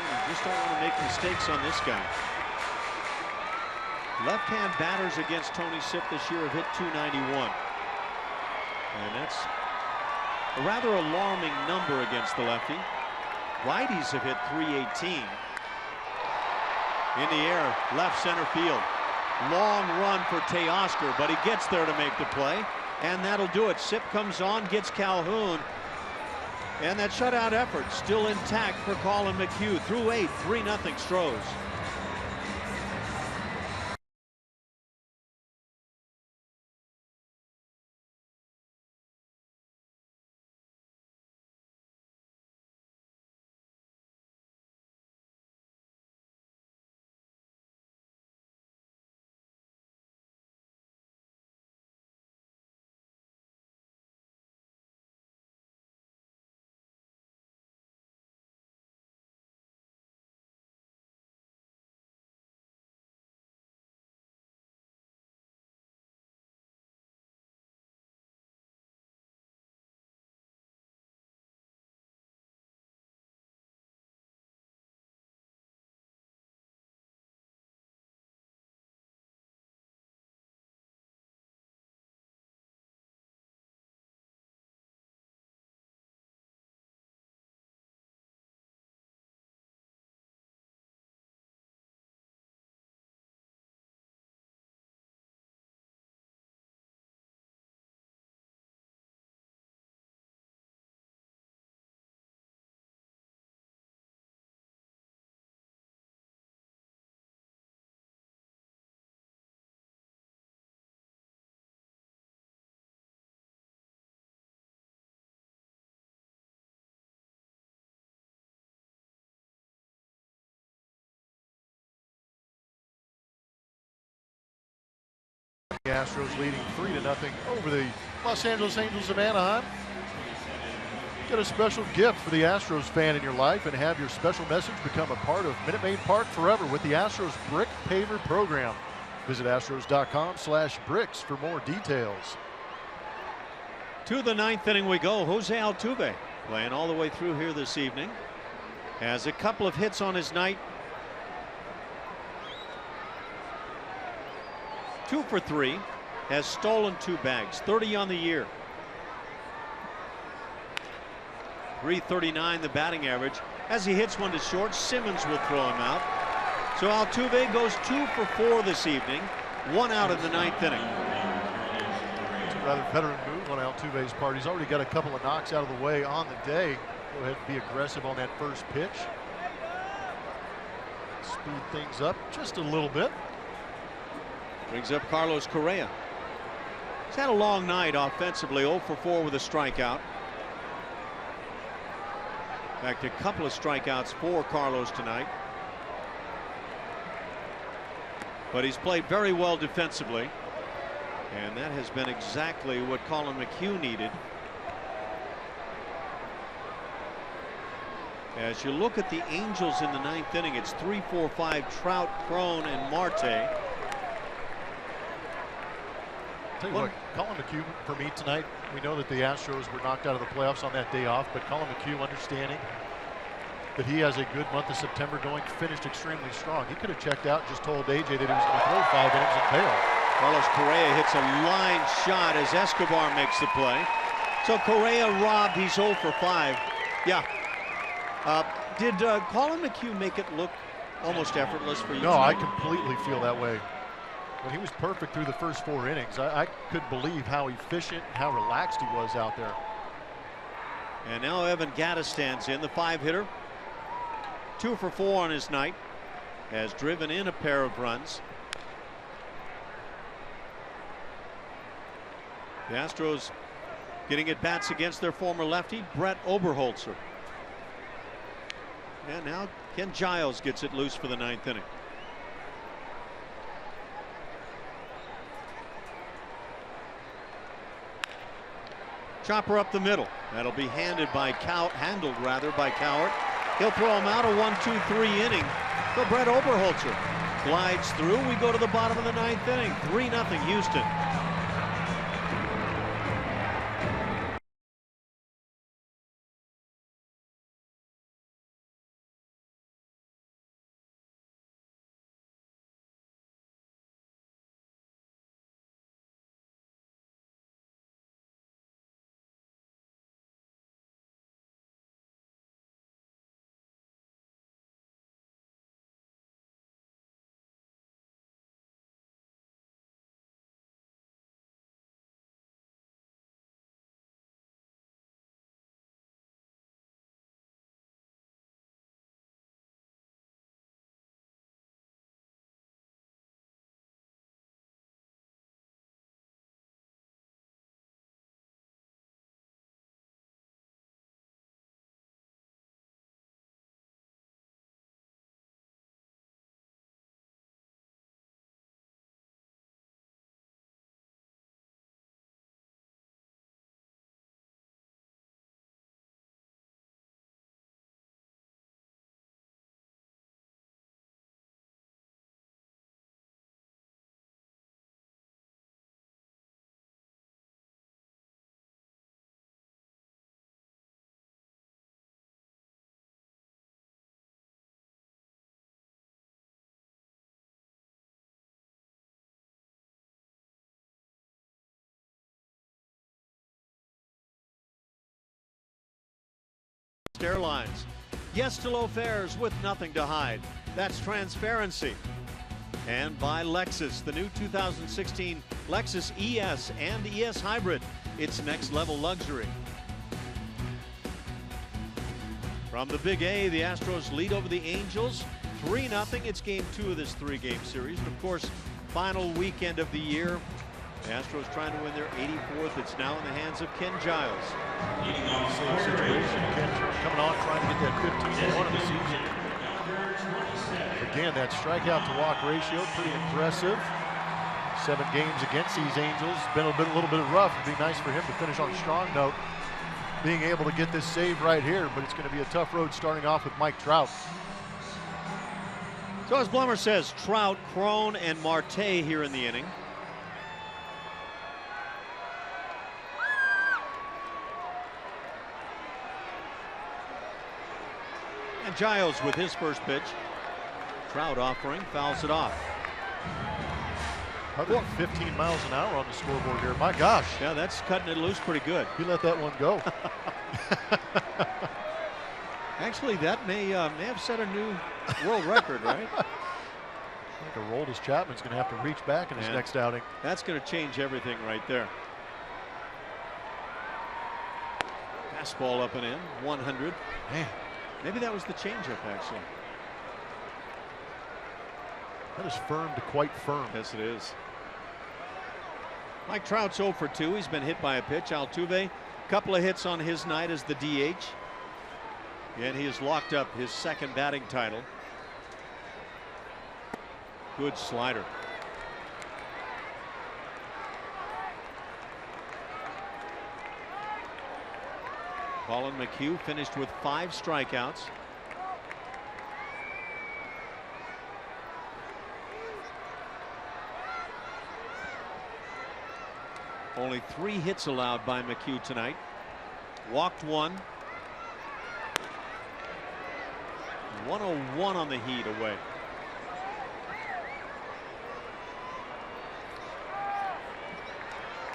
You just don't want to make mistakes on this guy. Left-hand batters against Tony Sipp this year have hit .291. And that's a rather alarming number against the lefty. Righties have hit .318. In the air, left center field. Long run for Teoscar, but he gets there to make the play, and that'll do it. Sipp comes on, gets Calhoun, And that shutout effort still intact for Colin McHugh. Through 8, 3-0 Stros. The Astros leading 3-0 over the Los Angeles Angels of Anaheim. Get a special gift for the Astros fan in your life and have your special message become a part of Minute Maid Park forever with the Astros Brick Paver program. Visit astros.com/bricks for more details. To the 9th inning we go. Jose Altuve playing all the way through here this evening. Has a couple of hits on his night. 2 for 3. Has stolen 2 bags. 30 on the year. .339 the batting average. As he hits one to short, Simmons will throw him out. So Altuve goes 2 for 4 this evening. 1 out in the 9th inning. It's a rather veteran move on Altuve's part. He's already got a couple of knocks out of the way on the day. Go ahead and be aggressive on that first pitch. Speed things up just a little bit. Brings up Carlos Correa. He's had a long night offensively. 0 for 4 with a strikeout. In fact, a couple of strikeouts for Carlos tonight. But he's played very well defensively. And that has been exactly what Colin McHugh needed. As you look at the Angels in the 9th inning, it's 3, 4, 5, Trout, Cron, and Marte. Tell you what, Colin McHugh for me tonight, we know that the Astros were knocked out of the playoffs on that day off, but Colin McHugh understanding that he has a good month of September going, finished extremely strong. He could have checked out and just told AJ that he was going to throw 5 innings and bail. Carlos Correa hits a line shot as Escobar makes the play. So Correa robbed. He's 0 for 5. Yeah. Did Colin McHugh make it look almost effortless for you? No, I completely feel that way. When he was perfect through the first 4 innings, I couldn't believe how efficient, how relaxed he was out there. And now Evan Gattis stands in, the 5-hitter. 2 for 4 on his night. Has driven in a pair of runs. The Astros getting at bats against their former lefty, Brett Oberholzer. And now Ken Giles gets it loose for the 9th inning. Chopper up the middle. That'll be handled by Cowart. He'll throw him out a 1-2-3 inning. So Brett Oberholzer glides through. We go to the bottom of the 9th inning. 3-0 Houston. Airlines. Yes to low fares with nothing to hide. That's transparency. And by Lexus, the new 2016 Lexus ES and ES Hybrid. It's next level luxury. From the Big A, the Astros lead over the Angels 3-0. It's game 2 of this 3-game series. And of course, final weekend of the year. The Astros trying to win their 84th. It's now in the hands of Ken Giles. Same situation. Ken coming on trying to get that 15-1 of the season. Again, that strikeout to walk ratio, pretty impressive. 7 games against these Angels. Been a little bit rough. It'd be nice for him to finish on a strong note. Being able to get this save right here, but it's going to be a tough road starting off with Mike Trout. So as Blummer says, Trout, Crone, and Marte here in the inning. And Giles with his first pitch. Trout offering, fouls it off. 115 miles an hour on the scoreboard here. My gosh. Yeah, that's cutting it loose pretty good. He let that one go. Actually, that may have set a new world record, right? I think Aroldis Chapman's going to have to reach back in his next outing. That's going to change everything right there. Fastball up and in, 100. Man, maybe that was the changeup, actually. That is firm to quite firm. Yes, it is. Mike Trout's 0 for 2. He's been hit by a pitch. Altuve, a couple of hits on his night as the DH. And he has locked up his second batting title. Good slider. Colin McHugh finished with 5 strikeouts. Only 3 hits allowed by McHugh tonight. Walked 1. 101 on the Heat away.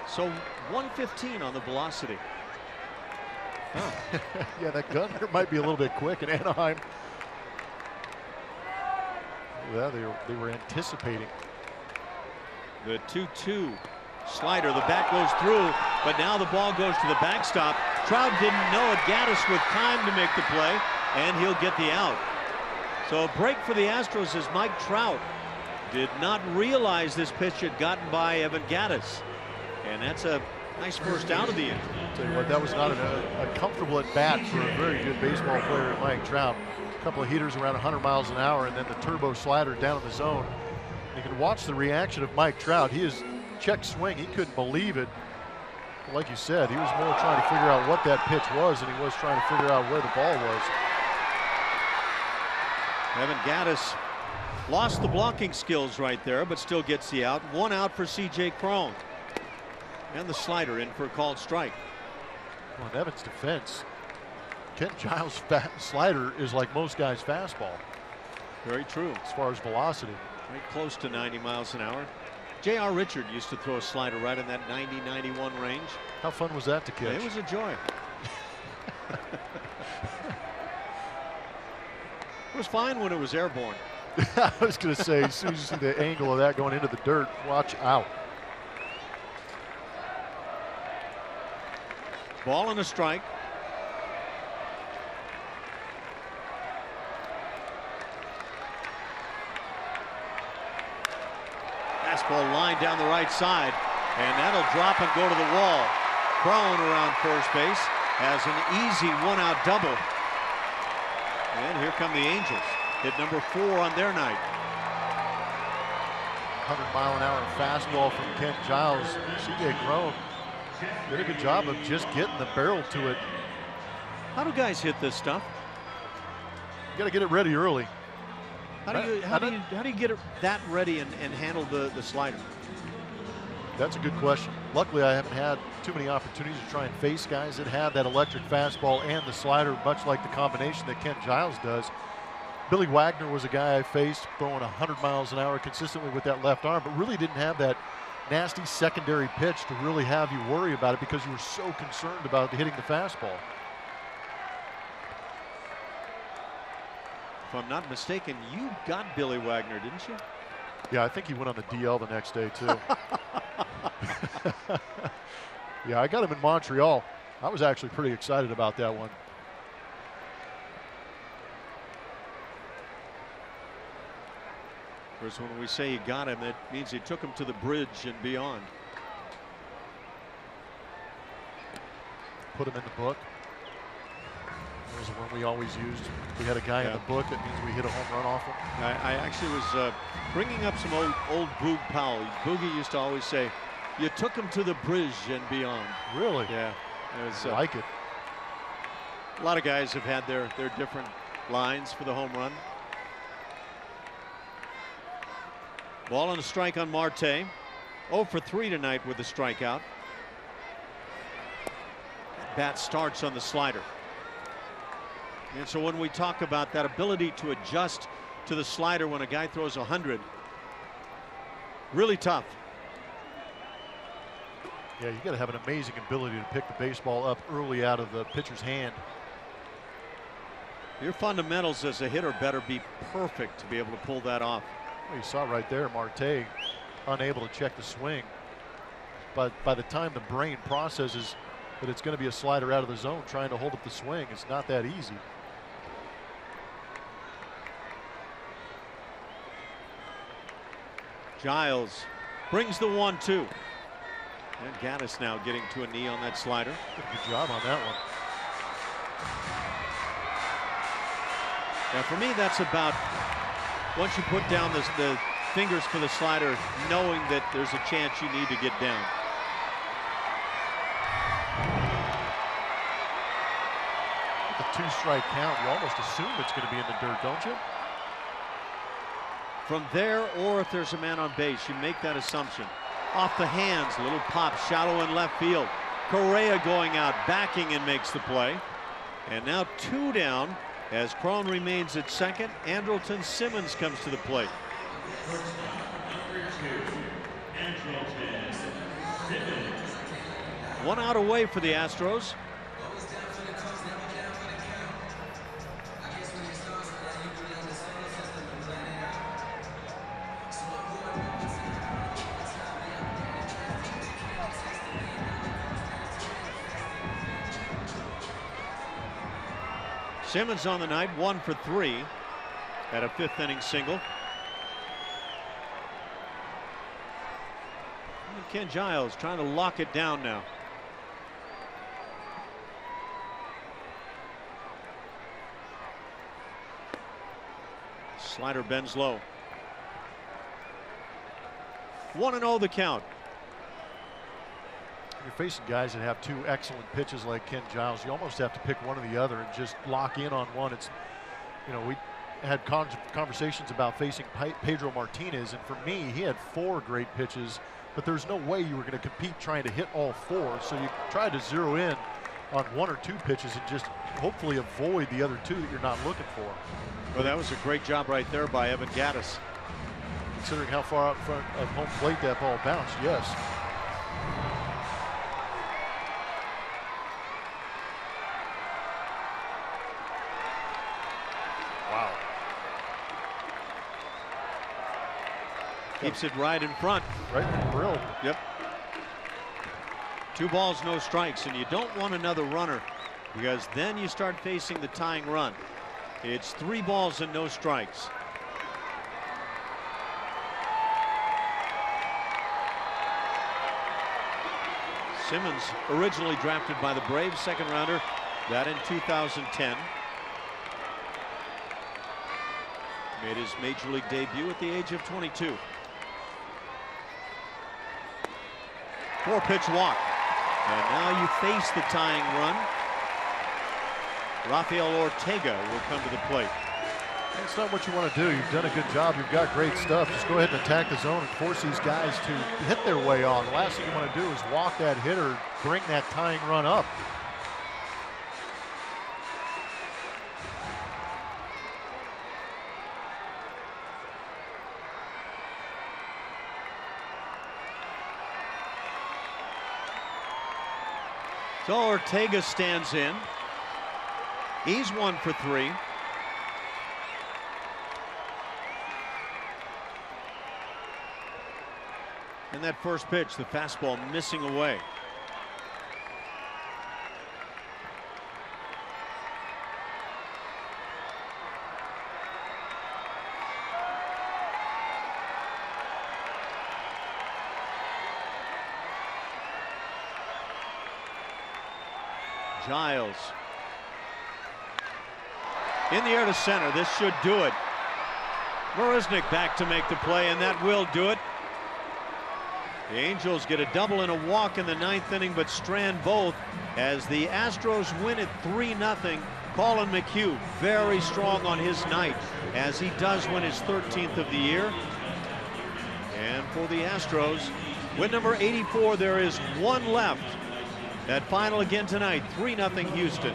So 115 on the velocity. Huh. Yeah, that gunner might be a little bit quick in Anaheim. Yeah, they were anticipating. The 2-2 slider. The bat goes through, but now the ball goes to the backstop. Trout didn't know it. Gaddis with time to make the play, and he'll get the out. So a break for the Astros as Mike Trout did not realize this pitch had gotten by Evan Gaddis. And that's a nice first out of the inning. Tell you what, that was not a comfortable at bat for a very good baseball player, Mike Trout. A couple of heaters around 100 miles an hour, and then the turbo slider down in the zone. You can watch the reaction of Mike Trout. He is check swing. He couldn't believe it. But like you said, he was more trying to figure out what that pitch was than he was trying to figure out where the ball was. Evan Gaddis lost the blocking skills right there, but still gets the out. 1 out for C.J. Crone. And the slider in for a called strike. Well, in Evan's defense, Ken Giles' slider is like most guys' fastball. Very true. As far as velocity. Right close to 90 miles an hour. J.R. Richard used to throw a slider right in that 90-91 range. How fun was that to catch? It was a joy. It was fine when it was airborne. I was going to say, as soon as you see the angle of that going into the dirt, watch out. Ball and a strike. Fastball line down the right side, and that'll drop and go to the wall. Crone around first base has an easy 1-out double. And here come the Angels. Hit number 4 on their night. 100-mile-an-hour fastball from Ken Giles. C.J. Crone did a good job of just getting the barrel to it. How do guys hit this stuff? You got to get it ready early. How do you get it that ready and handle the slider? That's a good question. Luckily, I haven't had too many opportunities to try and face guys that have that electric fastball and the slider, much like the combination that Ken Giles does. Billy Wagner was a guy I faced throwing 100 miles an hour consistently with that left arm, but really didn't have that nasty secondary pitch to really have you worry about it because you were so concerned about hitting the fastball. if I'm not mistaken, you got Billy Wagner, didn't you? Yeah, I think he went on the DL the next day, too. Yeah, I got him in Montreal. I was actually pretty excited about that one. Whereas when we say you got him, that means you took him to the bridge and beyond. Put him in the book. There's one we always used. We had a guy in the book. It means we hit a home run off him. I actually was bringing up some old Boog Powell. Boogie used to always say, "You took him to the bridge and beyond." Really? Yeah. It was, I like it. A lot of guys have had their different lines for the home run. Ball and a strike on Marte. 0 for 3 tonight with the strikeout. Bat starts on the slider. And so when we talk about that ability to adjust to the slider when a guy throws 100, really tough. Yeah, you got to have an amazing ability to pick the baseball up early out of the pitcher's hand. Your fundamentals as a hitter better be perfect to be able to pull that off. Well, you saw right there, Marte unable to check the swing. But by the time the brain processes that it's going to be a slider out of the zone, trying to hold up the swing, it's not that easy. Giles brings the 1-2. And Gaddis now getting to a knee on that slider. Good job on that one. Yeah, for me, that's about once you put down the fingers for the slider, knowing that there's a chance you need to get down. With a 2-strike count, you almost assume it's going to be in the dirt, don't you? From there, or if there's a man on base, you make that assumption. Off the hands, little pop, shallow in left field. Correa going out, backing and makes the play. And now 2 down as Cron remains at second. Andrelton Simmons comes to the plate. One out away for the Astros. Simmons on the night, 1 for 3 at a 5th inning single. And Ken Giles trying to lock it down now. Slider bends low. 1-0 the count. You're facing guys that have 2 excellent pitches like Ken Giles. You almost have to pick one or the other and just lock in on one. It's, you know, we had conversations about facing Pedro Martinez, and for me, he had 4 great pitches, but there's no way you were going to compete trying to hit all 4. So you tried to zero in on 1 or 2 pitches and just hopefully avoid the other 2 that you're not looking for. Well, that was a great job right there by Evan Gaddis. Considering how far out front of home plate that ball bounced, yes. Wow. Keeps it right in front. Right in the grill. Yep. 2 balls, no strikes, and you don't want another runner because then you start facing the tying run. It's 3 balls and no strikes. Simmons, originally drafted by the Braves, 2nd rounder, that in 2010. Made his major league debut at the age of 22. 4-pitch walk. And now you face the tying run. Rafael Ortega will come to the plate. That's not what you want to do. You've done a good job. You've got great stuff. Just go ahead and attack the zone and force these guys to hit their way on. The last thing you want to do is walk that hitter, bring that tying run up. So Ortega stands in. He's 1 for 3. And that first pitch, the fastball missing away. Giles in the air to center. This should do it. Marisnick back to make the play, and that will do it. The Angels get a double and a walk in the 9th inning, but strand both as the Astros win it 3-0. Colin McHugh very strong on his night, as he does win his 13th of the year. And for the Astros, win number 84, there is one left. That final again tonight, 3-0 Houston.